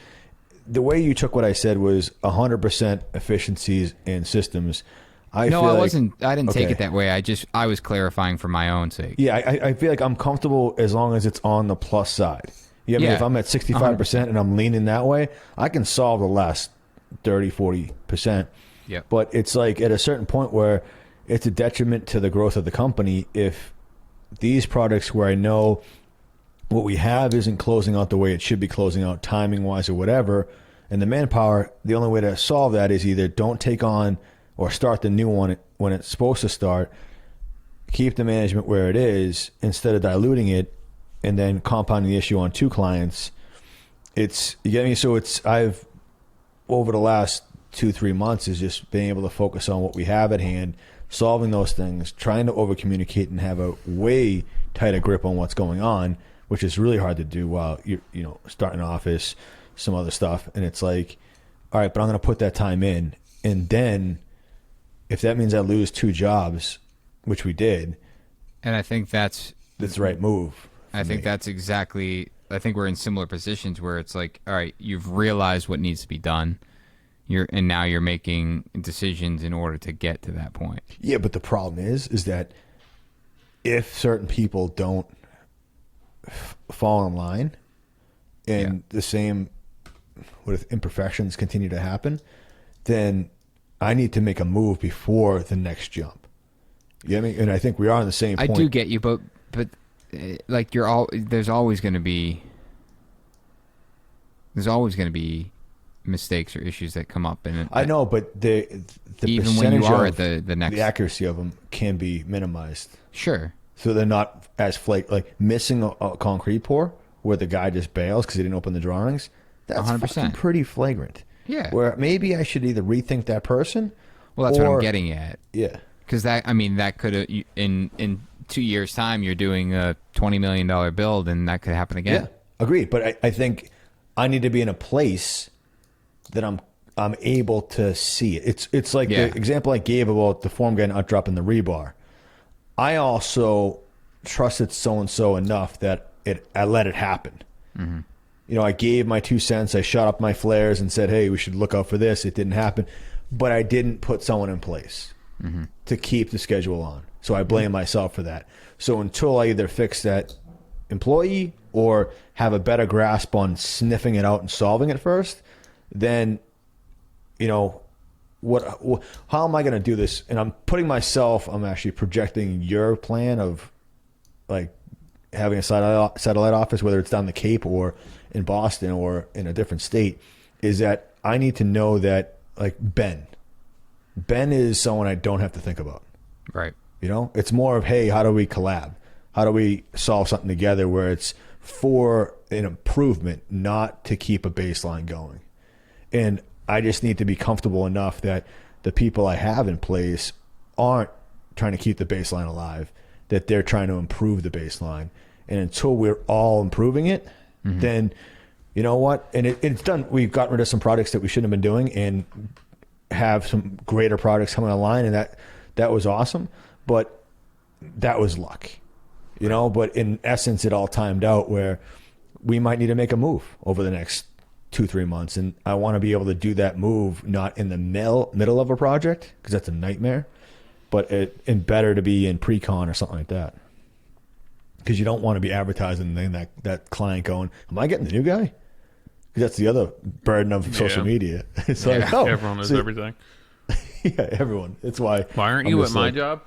the way you took what I said was 100% efficiencies and systems. I didn't take it that way. I was clarifying for my own sake. Yeah, I feel like I'm comfortable as long as it's on the plus side. I mean, if I'm at 65% 100%. And I'm leaning that way, I can solve the last 30-40%. Yeah. But it's like at a certain point where it's a detriment to the growth of the company if these products where I know what we have isn't closing out the way it should be closing out timing wise or whatever, and the manpower, the only way to solve that is either don't take on or start the new one when it's supposed to start, keep the management where it is instead of diluting it and then compounding the issue on two clients. You get me? So I've over the last 2-3 months is just being able to focus on what we have at hand, solving those things, trying to over communicate and have a way tighter grip on what's going on, which is really hard to do while you're starting an office, some other stuff. And it's like, all right, but I'm going to put that time in. And then if that means I lose 2 jobs, which we did. And I think that's the right move. I think we're in similar positions where it's like, all right, you've realized what needs to be done. And now you're making decisions in order to get to that point. Yeah, but the problem is that if certain people don't fall in line and the same with imperfections continue to happen, then I need to make a move before the next jump. You know what I mean? And I think we are on the same point. I do get you, but like there's always going to be mistakes or issues that come up, and I know, but the even when you percentage are of at the next, the accuracy of them can be minimized. sure, So they're not as like missing a concrete pour where the guy just bails because he didn't open the drawings. That's 100%. fucking pretty flagrant. Yeah. Where maybe I should either rethink that person. Well, that's what I'm getting at. Yeah. Because that could in 2 years' time, you're doing a $20 million build, and that could happen again. Yeah. Agreed. But I think I need to be in a place that I'm able to see it. It's like the example I gave about the form guy not dropping the rebar. I also trusted so-and-so enough that I let it happen. Mm-hmm. You know, I gave my 2 cents. I shot up my flares and said, hey, we should look out for this. It didn't happen. But I didn't put someone in place to keep the schedule on. So I blame myself for that. So until I either fix that employee or have a better grasp on sniffing it out and solving it first, then, you know, how am I going to do this? And I'm actually projecting your plan of like having a satellite office, whether it's down the Cape or in Boston or in a different state, is that I need to know that like Ben is someone I don't have to think about. Right. You know, it's more of, hey, how do we collab? How do we solve something together where it's for an improvement, not to keep a baseline going? And I just need to be comfortable enough that the people I have in place aren't trying to keep the baseline alive, that they're trying to improve the baseline. And until we're all improving it, then you know what? And it's done. We've gotten rid of some products that we shouldn't have been doing and have some greater products coming online. And that was awesome. But that was luck, you know, but in essence, it all timed out where we might need to make a move over the next 2-3 months. And I want to be able to do that move, not in the middle of a project, because that's a nightmare, but and better to be in pre-con or something like that. Because you don't want to be advertising and then that client going, am I getting the new guy? Because that's the other burden of social media. It's like, oh, everyone knows everything. Yeah, everyone. It's why. Why aren't you at my job?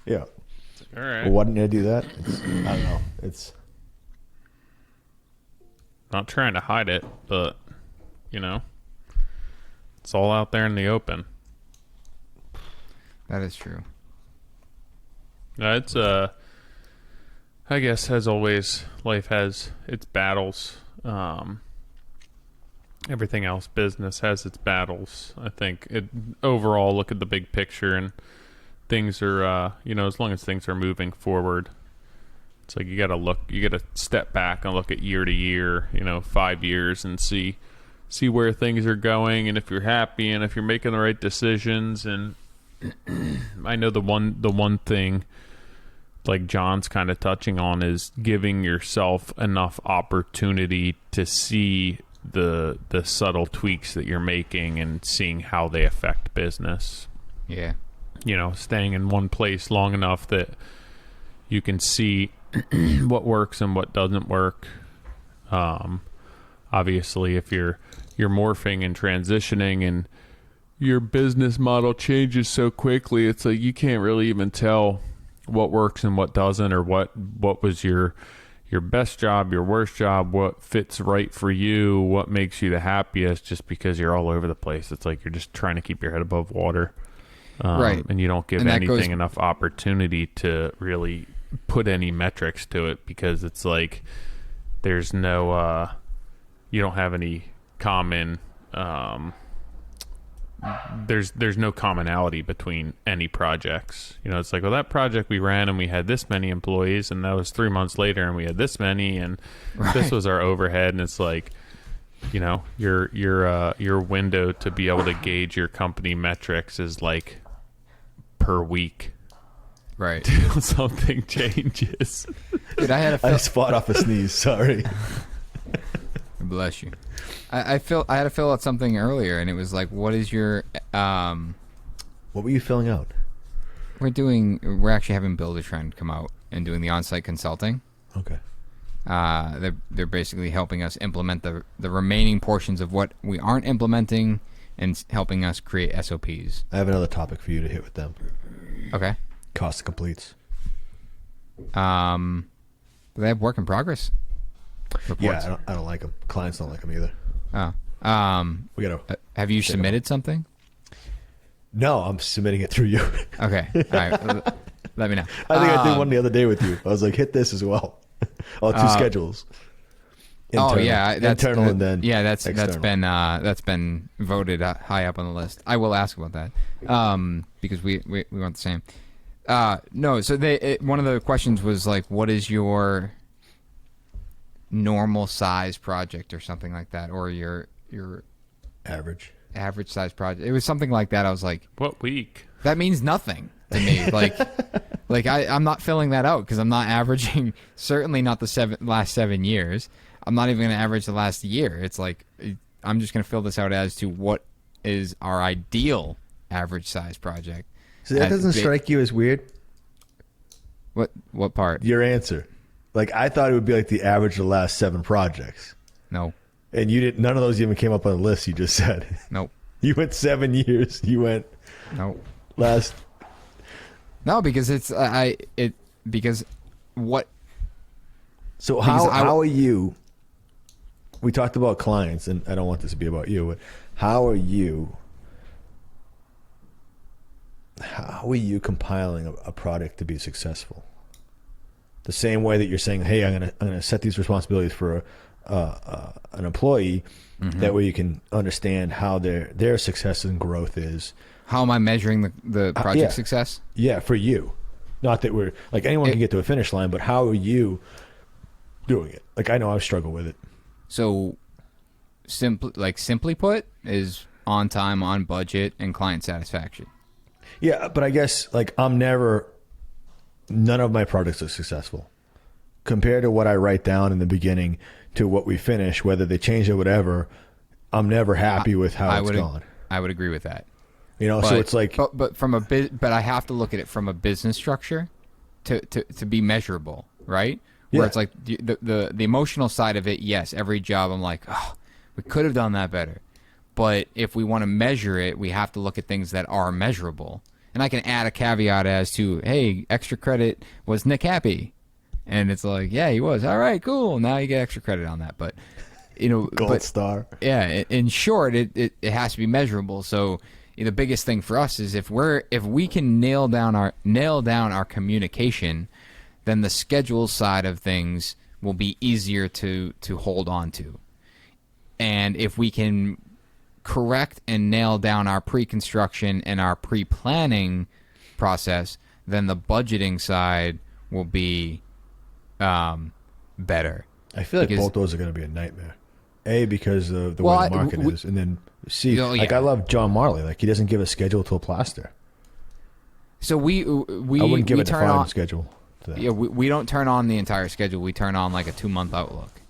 Yeah. All right. Well, why didn't I do that? I don't know. It's not trying to hide it, but you know, it's all out there in the open. That is true. It's I guess as always, life has its battles. Everything else, business has its battles. I think overall, look at the big picture, and things are, you know, as long as things are moving forward, it's like you got to step back and look at year to year, you know, 5 years, and see where things are going, and if you're happy, and if you're making the right decisions. And I know the one thing, like John's kind of touching on, is giving yourself enough opportunity to see the subtle tweaks that you're making and seeing how they affect business. Yeah. You know, staying in one place long enough that you can see what works and what doesn't work. Obviously, if you're morphing and transitioning and your business model changes so quickly, it's like you can't really even tell what works and what doesn't, or what was your best job, your worst job, what fits right for you, what makes you the happiest, just because you're all over the place. It's like you're just trying to keep your head above water. Right. And you don't give anything enough opportunity to really put any metrics to it, because it's like there's no you don't have any common there's no commonality between any projects. You know, it's like, well, that project we ran and we had this many employees, and that was 3 months later and we had this many, and this was our overhead. And it's like, you know, your window to be able to gauge your company metrics is like per week. Right. Till something changes. Dude, I just fought off a sneeze. Sorry. Bless you. I had to fill out something earlier, and it was like, what is your what were you filling out? We're actually having Buildertrend come out and doing the on-site consulting. Okay. They're basically helping us implement the remaining portions of what we aren't implementing, and helping us create SOPs. I have another topic for you to hit with them. Okay. Cost of completes. They have work in progress reports. Yeah, I don't like them. Clients don't like them either. Oh. We gotta. Have you submitted something? No, I'm submitting it through you. Okay. All right. Let me know. I think I did one the other day with you. I was like, hit this as well. Two schedules. Internal, that's internal and then that's external. that's been voted high up on the list. I will ask about that because we want the same. No, so one of the questions was like, what is your normal size project or something like that, or your average size project? It was something like that. I was like, what week? That means nothing to me. Like I'm not filling that out because I'm not averaging. Certainly not the last 7 years. I'm not even going to average the last year. It's like I'm just going to fill this out as to what is our ideal average size project. So that doesn't strike you as weird? What part? Your answer. Like, I thought it would be like the average of the last 7 projects. No. And you didn't. None of those even came up on the list. You just said. Nope. You went 7 years. You went. Nope. Last. No, because because what. So how are you? We talked about clients, and I don't want this to be about you, but how are you compiling a product to be successful? The same way that you're saying, hey, I'm gonna set these responsibilities for an employee, that way you can understand how their success and growth is. How am I measuring the project success? Yeah, for you. Not that we're like anyone can get to a finish line, but how are you doing it? Like, I know I struggle with it. So, simply put, is on time, on budget, and client satisfaction. Yeah, but I guess like none of my projects are successful compared to what I write down in the beginning to what we finish. Whether they change or whatever, I'm never happy with how it's gone. I would agree with that. You know, so it's like, but but I have to look at it from a business structure to be measurable, right? Where it's like the emotional side of it. Yes, every job I'm like, oh, we could have done that better. But if we want to measure it, we have to look at things that are measurable. And I can add a caveat as to, hey, extra credit, was Nick happy? And it's like, yeah, he was. All right, cool. Now you get extra credit on that. But gold star. Yeah, in short, it has to be measurable. So the biggest thing for us is if we can nail down our communication, then the schedule side of things will be easier to hold on to. And if we can correct and nail down our pre-construction and our pre-planning process, then the budgeting side will be better. I feel like both those are going to be a nightmare. A, because of the way the market is, and then C, I love John Marley. Like, he doesn't give a schedule till plaster. So we I wouldn't give a defined schedule to that. Yeah, we don't turn on the entire schedule. We turn on like a 2-month outlook.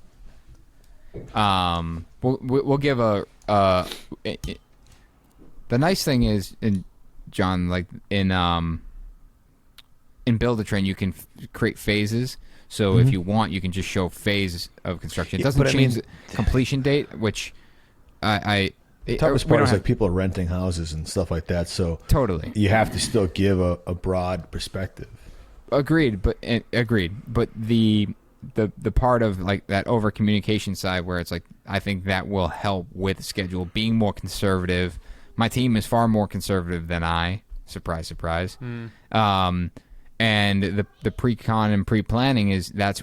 We'll give the nice thing is, John, like in Build a Train, you can create phases. So if you want, you can just show phase of construction. It doesn't change the completion date, which the toughest part is like people are renting houses and stuff like that. So totally, you have to still give a broad perspective. Agreed. But the part of like that over communication side where it's like, I think that will help with schedule being more conservative. My team is far more conservative than I. Surprise, surprise. And the pre-con and pre-planning that's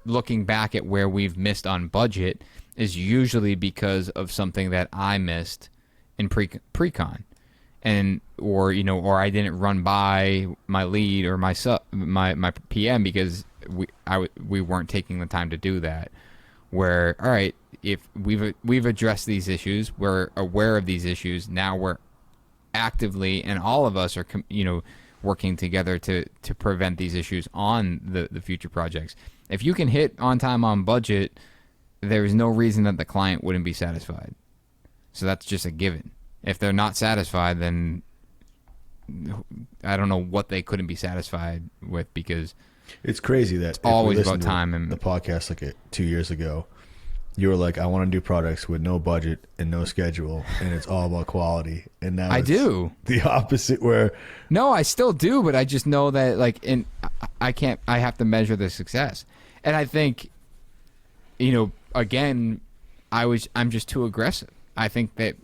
looking back at where we've missed on budget is usually because of something that I missed in pre-con, or I didn't run by my lead or my PM because we weren't taking the time to do that. Where, all right, if we've addressed these issues, we're aware of these issues, now we're actively, and all of us are working together to prevent these issues on the future projects. If you can hit on time, on budget, there's no reason that the client wouldn't be satisfied. So that's just a given. If they're not satisfied, then I don't know what they couldn't be satisfied with, because it's crazy that it's always about time. And the podcast like 2 years ago, you were like, I want to do products with no budget and no schedule, and it's all about quality. And now I do the opposite. Where no, I still do, but I just know that I can't. I have to measure the success, and I think, again, I'm just too aggressive. I think that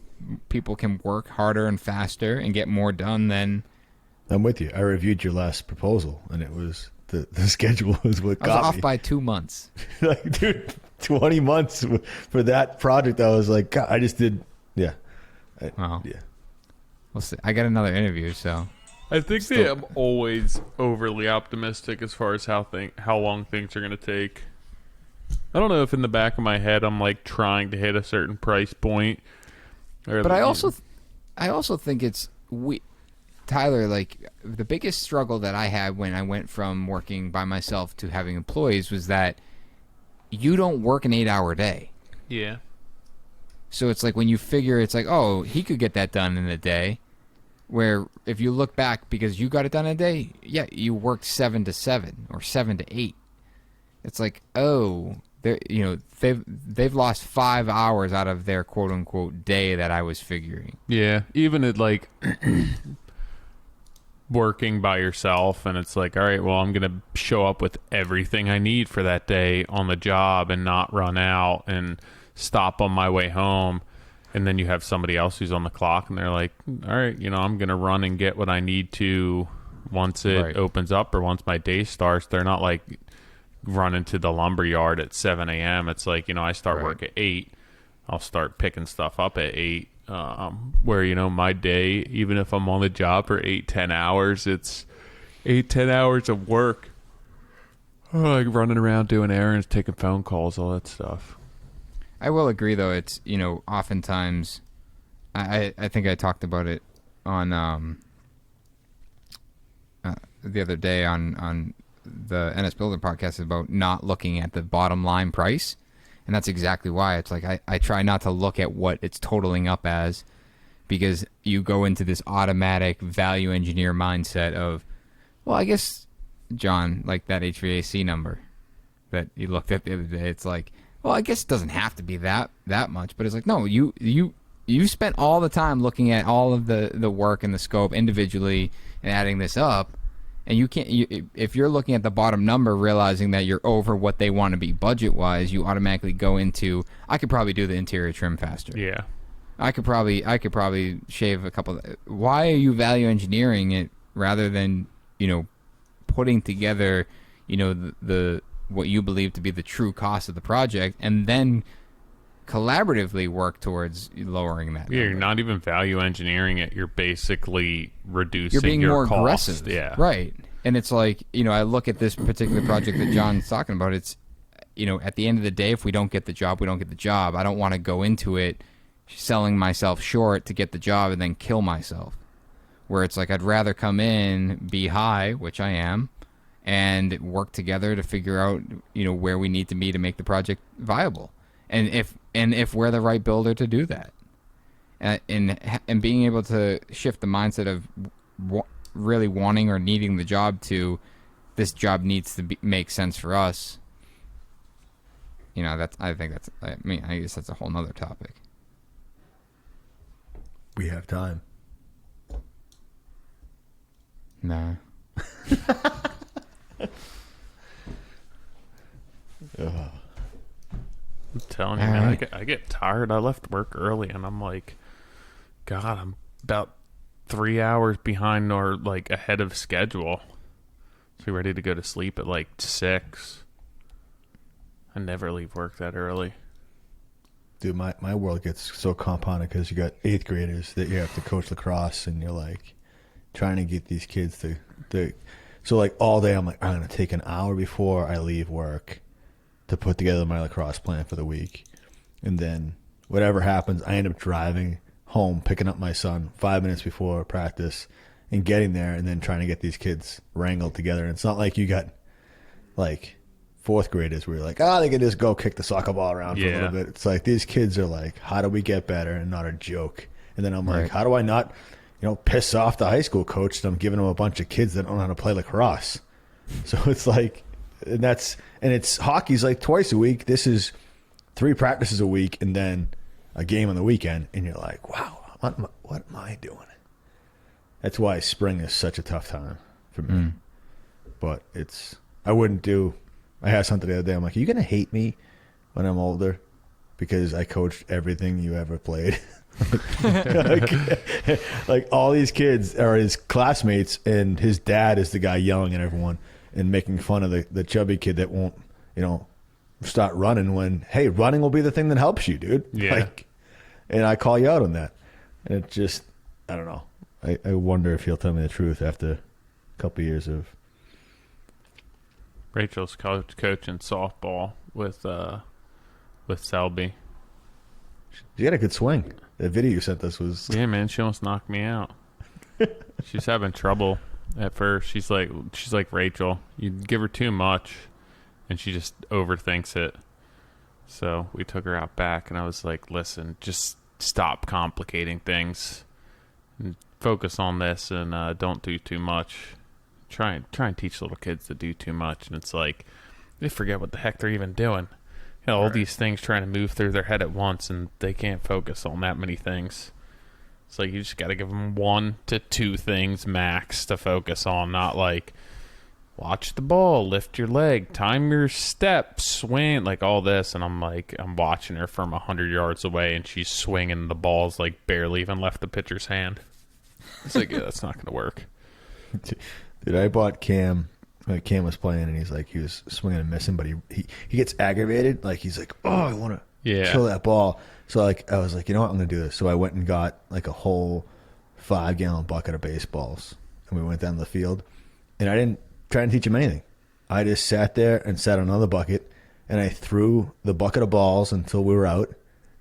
people can work harder and faster and get more done than. I'm with you. I reviewed your last proposal, and it was the schedule was what I was got off me. by 2 months. Like, dude, 20 months for that project. I was like, God, I just did. Yeah. Wow. Yeah. We'll see. I got another interview, so. I think that I'm always overly optimistic as far as how long things are going to take. I don't know if in the back of my head I'm like trying to hit a certain price point. But I also think it's Tyler, like the biggest struggle that I had when I went from working by myself to having employees was that you don't work an 8-hour day. Yeah. So it's like when you figure it's like, oh, he could get that done in a day. Where if you look back because you got it done in a day, yeah, you worked 7 to 7 or 7 to 8. It's like, oh, they've lost 5 hours out of their quote unquote day that I was figuring. Yeah, even at like working by yourself, and it's like, all right, well, I'm gonna show up with everything I need for that day on the job and not run out and stop on my way home. And then you have somebody else who's on the clock, and they're like, all right, I'm gonna run and get what I need to once it opens up or once my day starts. They're not like running to the lumber yard at 7 a.m. It's like, I start work at 8. I'll start picking stuff up at 8. Where, my day, even if I'm on the job for 8-10 hours, it's 8-10 hours of work. Like running around doing errands, taking phone calls, all that stuff. I will agree, though. It's, oftentimes, I think I talked about it on the other day on the NS Builder podcast about not looking at the bottom line price. And that's exactly why. It's like I try not to look at what it's totaling up as, because you go into this automatic value engineer mindset of, well, I guess, John, like that HVAC number that you looked at the other day, it's like, well, I guess it doesn't have to be that much. But it's like, no, you spent all the time looking at all of the work and the scope individually and adding this up. And you can't. If you're looking at the bottom number, realizing that you're over what they want to be budget-wise, you automatically go into, I could probably do the interior trim faster. Yeah, I could probably shave a couple. Why are you value engineering it rather than putting together the what you believe to be the true cost of the project, and then collaboratively work towards lowering that. Yeah, you're not even value engineering it. You're basically reducing You're being your more cost. aggressive. Yeah. Right. And it's like, I look at this particular project that John's talking about. It's, at the end of the day, if we don't get the job, we don't get the job. I don't want to go into it selling myself short to get the job and then kill myself. Where it's like, I'd rather come in, be high, which I am, and work together to figure out, where we need to be to make the project viable. And if we're the right builder to do that, and being able to shift the mindset of really wanting or needing the job to, this job needs to make sense for us. I guess that's a whole nother topic. We have time. Nah. I'm telling you, All man, right. I get tired. I left work early, and I'm like, God, I'm about 3 hours behind or like ahead of schedule. So ready to go to sleep at like 6. I never leave work that early. Dude, my world gets so compounded because you got 8th graders that you have to coach lacrosse, and you're like trying to get these kids to so like all day I'm like, I'm going to take an hour before I leave work to put together my lacrosse plan for the week. And then whatever happens, I end up driving home, picking up my son 5 minutes before practice and getting there, and then trying to get these kids wrangled together. And it's not like you got like 4th graders where you're like, they can just go kick the soccer ball around for a little bit. It's like these kids are like, how do we get better and not a joke? And then I'm like, how do I not, piss off the high school coach that I'm giving them a bunch of kids that don't know how to play lacrosse? So it's like, and it's hockey's like twice a week. This is 3 practices a week and then a game on the weekend. And you're like, wow, what am I doing? That's why spring is such a tough time for me. But I had something the other day. I'm like, are you going to hate me when I'm older? because I coached everything you ever played. like all these kids are his classmates, and his dad is the guy yelling at everyone and making fun of the chubby kid that won't, start running when, hey, running will be the thing that helps you, dude. Yeah. And I call you out on that. And it just, I don't know. I wonder if he'll tell me the truth after a couple years of. Rachel's coaching softball with Selby. She had a good swing. The video you sent us was. Yeah, man, she almost knocked me out. She's having trouble at first. She's like Rachel. You give her too much, and she just overthinks it. So we took her out back, and I was like, "Listen, just stop complicating things, and focus on this, and don't do too much. Try and teach little kids to do too much, and it's like they forget what the heck they're even doing." All these things trying to move through their head at once, and they can't focus on that many things. It's like you just got to give them 1 to 2 things max to focus on, not like watch the ball, lift your leg, time your steps, swing, like all this. And I'm watching her from 100 yards away, and she's swinging the balls like barely even left the pitcher's hand. It's like, yeah, that's not going to work. Dude, I bought Cam. Cam was playing, and he was swinging and missing, but he gets aggravated. Like, he's like, oh, I want to kill that ball. So, I was like, you know what, I'm going to do this. So I went and got, a whole 5-gallon bucket of baseballs, and we went down the field. And I didn't try to teach him anything. I just sat there and sat on another bucket, and I threw the bucket of balls until we were out.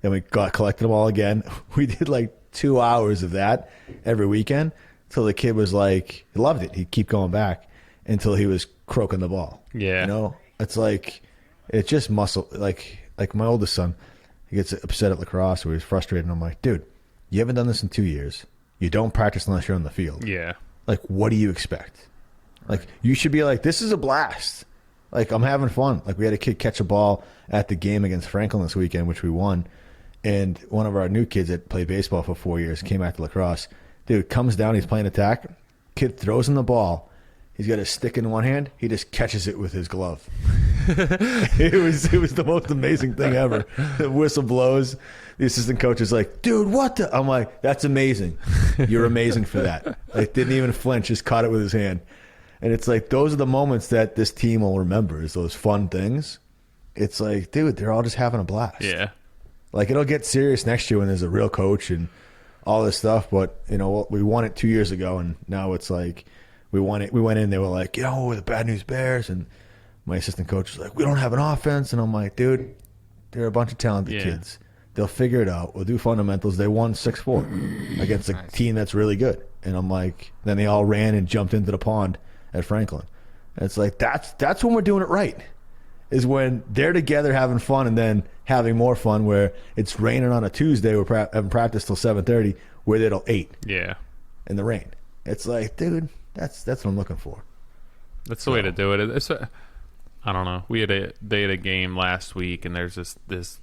Then we collected them all again. We did, 2 hours of that every weekend until the kid was he loved it. He'd keep going back until he was croaking the ball. Yeah. It's it's just muscle. Like my oldest son, he gets upset at lacrosse where he's frustrated. And I'm like, dude, you haven't done this in 2 years. You don't practice unless you're on the field. Yeah. What do you expect? You should be this is a blast. I'm having fun. We had a kid catch a ball at the game against Franklin this weekend, which we won. And one of our new kids that played baseball for 4 years came back to lacrosse. Dude comes down, he's playing attack. Kid throws him the ball. He's got a stick in one hand. He just catches it with his glove. It was the most amazing thing ever. The whistle blows. The assistant coach is like, dude, what the? I'm like, that's amazing. You're amazing for that. Didn't even flinch, just caught it with his hand. And it's those are the moments that this team will remember, is those fun things. It's dude, they're all just having a blast. Yeah. It'll get serious next year when there's a real coach and all this stuff. But, we won it 2 years ago, and now it's we won it. We went in, they were like, we're the Bad News Bears. And my assistant coach was like, we don't have an offense. And I'm like, dude, they're a bunch of talented kids. They'll figure it out. We'll do fundamentals. They won 6-4 against a team that's really good. And I'm like, then they all ran and jumped into the pond at Franklin. And it's that's when we're doing it right, is when they're together having fun, and then having more fun where it's raining on a Tuesday. We're having practice till 7:30. We're there till 8. Yeah. In the rain. It's dude, that's what I'm looking for. That's the way to do it. I don't know. They had a game last week, and there's this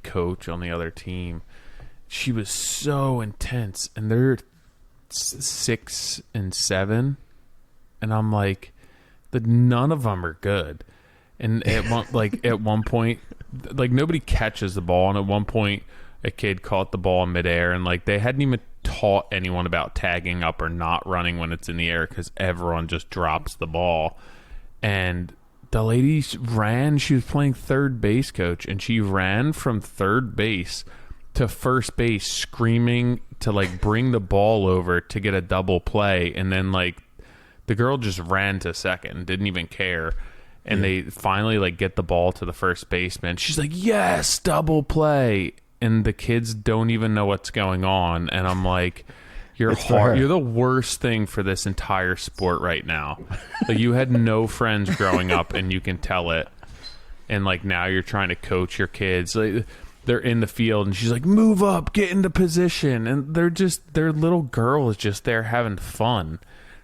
coach on the other team. She was so intense, and they're 6 and 7, and I'm like, none of them are good. And at one point, nobody catches the ball, and at one point, a kid caught the ball in midair, and they hadn't even taught anyone about tagging up or not running when it's in the air, because everyone just drops the ball. And the lady ran. She was playing third base coach, and she ran from third base to first base screaming to bring the ball over to get a double play. And then the girl just ran to second, didn't even care. And they finally get the ball to the first baseman. She's like, yes, double play. And the kids don't even know what's going on. And I'm like, you're the worst thing for this entire sport right now. You had no friends growing up, and you can tell it. And now you're trying to coach your kids. They're in the field, and she's like, move up, get into position. And their little girl is just there having fun.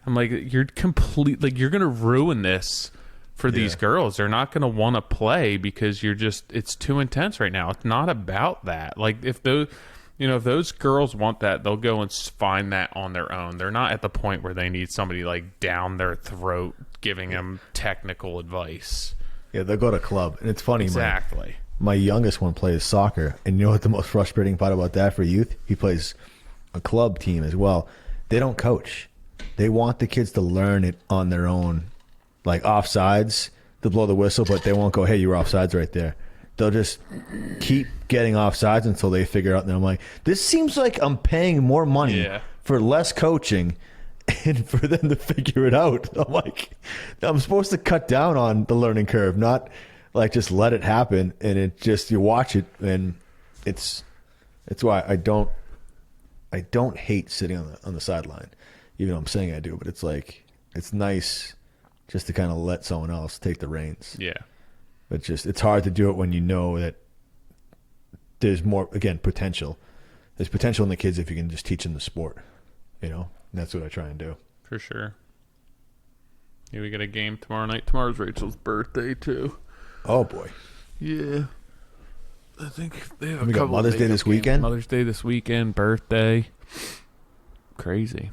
I'm like, you're you're going to ruin this for these girls. They're not going to want to play because it's too intense right now. It's not about that. If those girls want that, they'll go and find that on their own. They're not at the point where they need somebody down their throat giving them technical advice. Yeah, they'll go to club. And it's funny, exactly. my youngest one plays soccer, and you know what the most frustrating part about that for youth? He plays a club team as well. They don't coach. They want the kids to learn it on their own, like offsides. They'll blow the whistle, but they won't go, hey, you were offsides right there. They'll just keep getting offsides until they figure out. And I'm like, this seems like I'm paying more money for less coaching and for them to figure it out. I'm like, I'm supposed to cut down on the learning curve, not like just let it happen. And it just, you watch it, and it's why I don't hate sitting on the sideline, even though I'm saying I do. But it's like, it's nice just to kind of let someone else take the reins. Yeah. But just, it's hard to do it when you know that there's more, again, potential. There's potential in the kids if you can just teach them the sport, you know? And that's what I try and do. For sure. Yeah, we got a game tomorrow night. Tomorrow's Rachel's birthday, too. Oh, boy. Yeah. I think they have we got Mother's Day this weekend? Mother's Day this weekend, birthday. Crazy.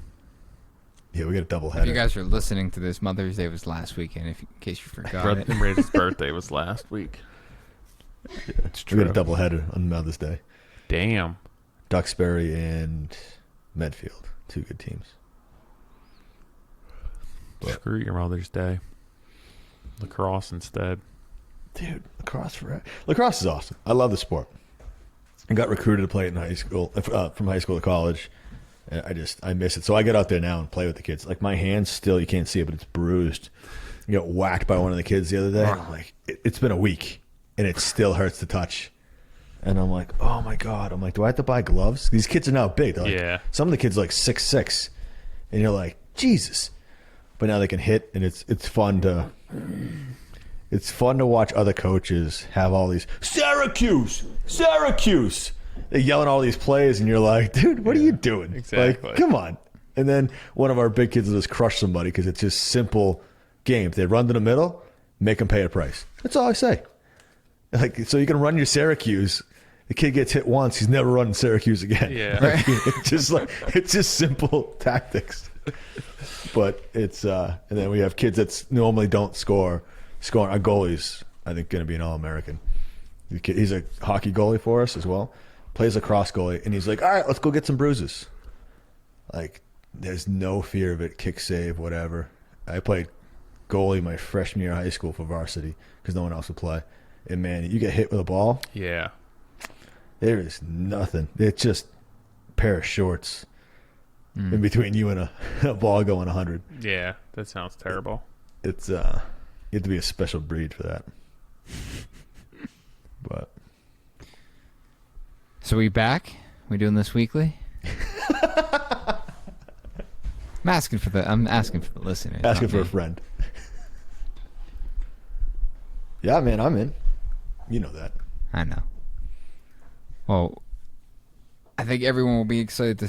Yeah, we got a doubleheader. If you guys are listening to this, Mother's Day was last weekend, in case you forgot it. Rachel's birthday was last week. Yeah, it's true. We got a doubleheader on Mother's Day. Damn. Duxbury and Medfield. 2 good teams. But screw your Mother's Day. Lacrosse instead. Dude, lacrosse is awesome. I love the sport. I got recruited to play it in high school, from high school to college. I miss it. So I get out there now and play with the kids. Like, my hands still, you can't see it, but it's bruised. I got whacked by one of the kids the other day. And I'm like, it's been a week, and it still hurts to touch. And I'm like, oh my God. I'm like, do I have to buy gloves? These kids are now big. They're like, some of the kids are like 6'6", and you're like, Jesus. But now they can hit, and it's fun to watch other coaches have all these Syracuse. They're yelling all these plays, and you're like, dude, what are you doing? Exactly. Like, come on. And then one of our big kids will just crush somebody because it's just simple game. If they run to the middle, make them pay a price. That's all I say. Like, so you can run your Syracuse. The kid gets hit once, he's never running Syracuse again. Yeah. Like, it's just simple tactics. But it's and then we have kids that normally don't score. Our goalie's, I think, going to be an All-American. He's a hockey goalie for us as well. Plays lacrosse goalie, and he's like, all right, let's go get some bruises. Like, there's no fear of it, kick save, whatever. I played goalie my freshman year of high school for varsity because no one else would play. And, man, you get hit with a ball. Yeah. There is nothing. It's just a pair of shorts in between you and a ball going 100. Yeah, that sounds terrible. It's you have to be a special breed for that. But so we back? We doing this weekly? I'm asking for the listeners. Asking for a friend. Yeah, man, I'm in. You know that. I know. Well, I think everyone will be excited to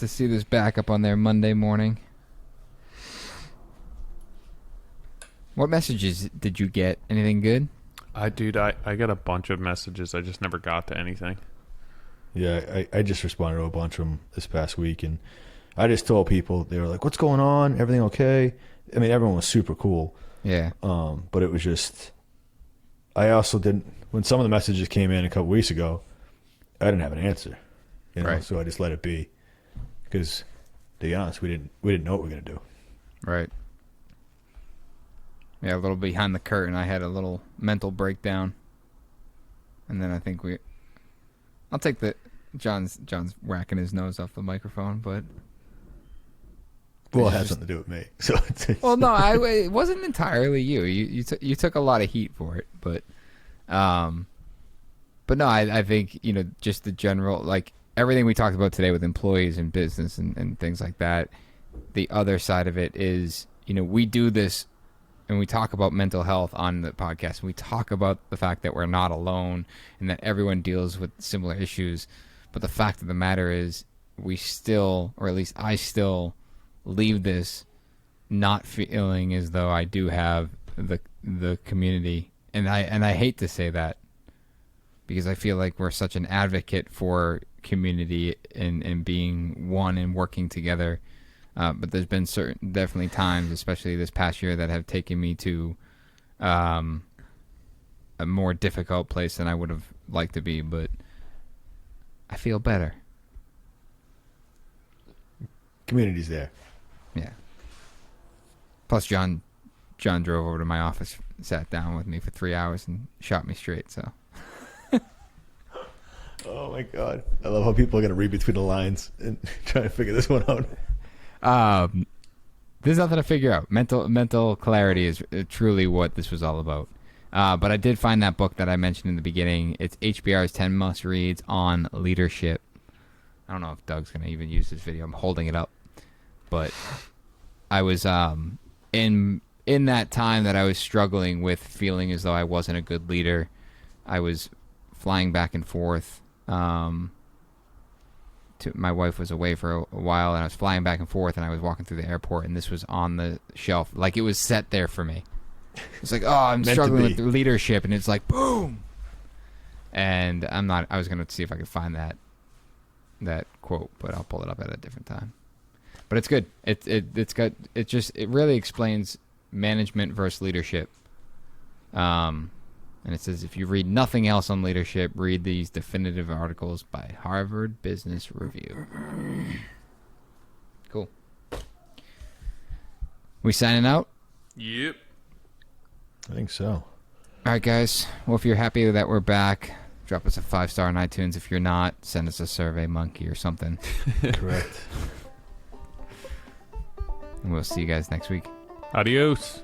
see this back up on their Monday morning. What messages did you get? Anything good? I got a bunch of messages. I just never got to anything. Yeah, I just responded to a bunch of them this past week, and I just told people, they were like, what's going on? Everything okay? I mean, everyone was super cool. Yeah. But it was just, I also didn't, when some of the messages came in a couple weeks ago, I didn't have an answer. You know, right. So I just let it be. Because, to be honest, we didn't know what we were going to do. Right. Yeah, a little behind the curtain, I had a little mental breakdown. And then I think I'll take John's whacking his nose off the microphone, but well, it has something to do with me. So well, no, it wasn't entirely you. You took a lot of heat for it, but no, I think, you know, just the general, like everything we talked about today with employees and business and things like that. The other side of it is, you know, we do this and we talk about mental health on the podcast. And we talk about the fact that we're not alone and that everyone deals with similar issues. But the fact of the matter is, we still, or at least I still, leave this not feeling as though I do have the community. And I hate to say that, because I feel like we're such an advocate for community and being one and working together. But there's been definitely times, especially this past year, that have taken me to a more difficult place than I would have liked to be, but I feel better. Community's there. Yeah. Plus, John drove over to my office, sat down with me for 3 hours, and shot me straight. So. Oh my god! I love how people are gonna read between the lines and try to figure this one out. There's nothing to figure out. Mental clarity is truly what this was all about. But I did find that book that I mentioned in the beginning. It's HBR's 10 must reads on leadership. I don't know if Doug's gonna even use this video. I'm holding it up, but I was in that time that I was struggling with feeling as though I wasn't a good leader. I was flying back and forth. My wife was away for a while, and I was flying back and forth, and I was walking through the airport, and this was on the shelf. Like, it was set there for me. It's like, oh, I'm struggling with leadership, and it's like, boom! And I was going to see if I could find that quote, but I'll pull it up at a different time. But it's good. It really explains management versus leadership. And it says, if you read nothing else on leadership, read these definitive articles by Harvard Business Review. Cool. We signing out? Yep. I think so. All right, guys. Well, if you're happy that we're back, drop us a 5-star on iTunes. If you're not, send us a Survey Monkey or something. Correct. And we'll see you guys next week. Adios.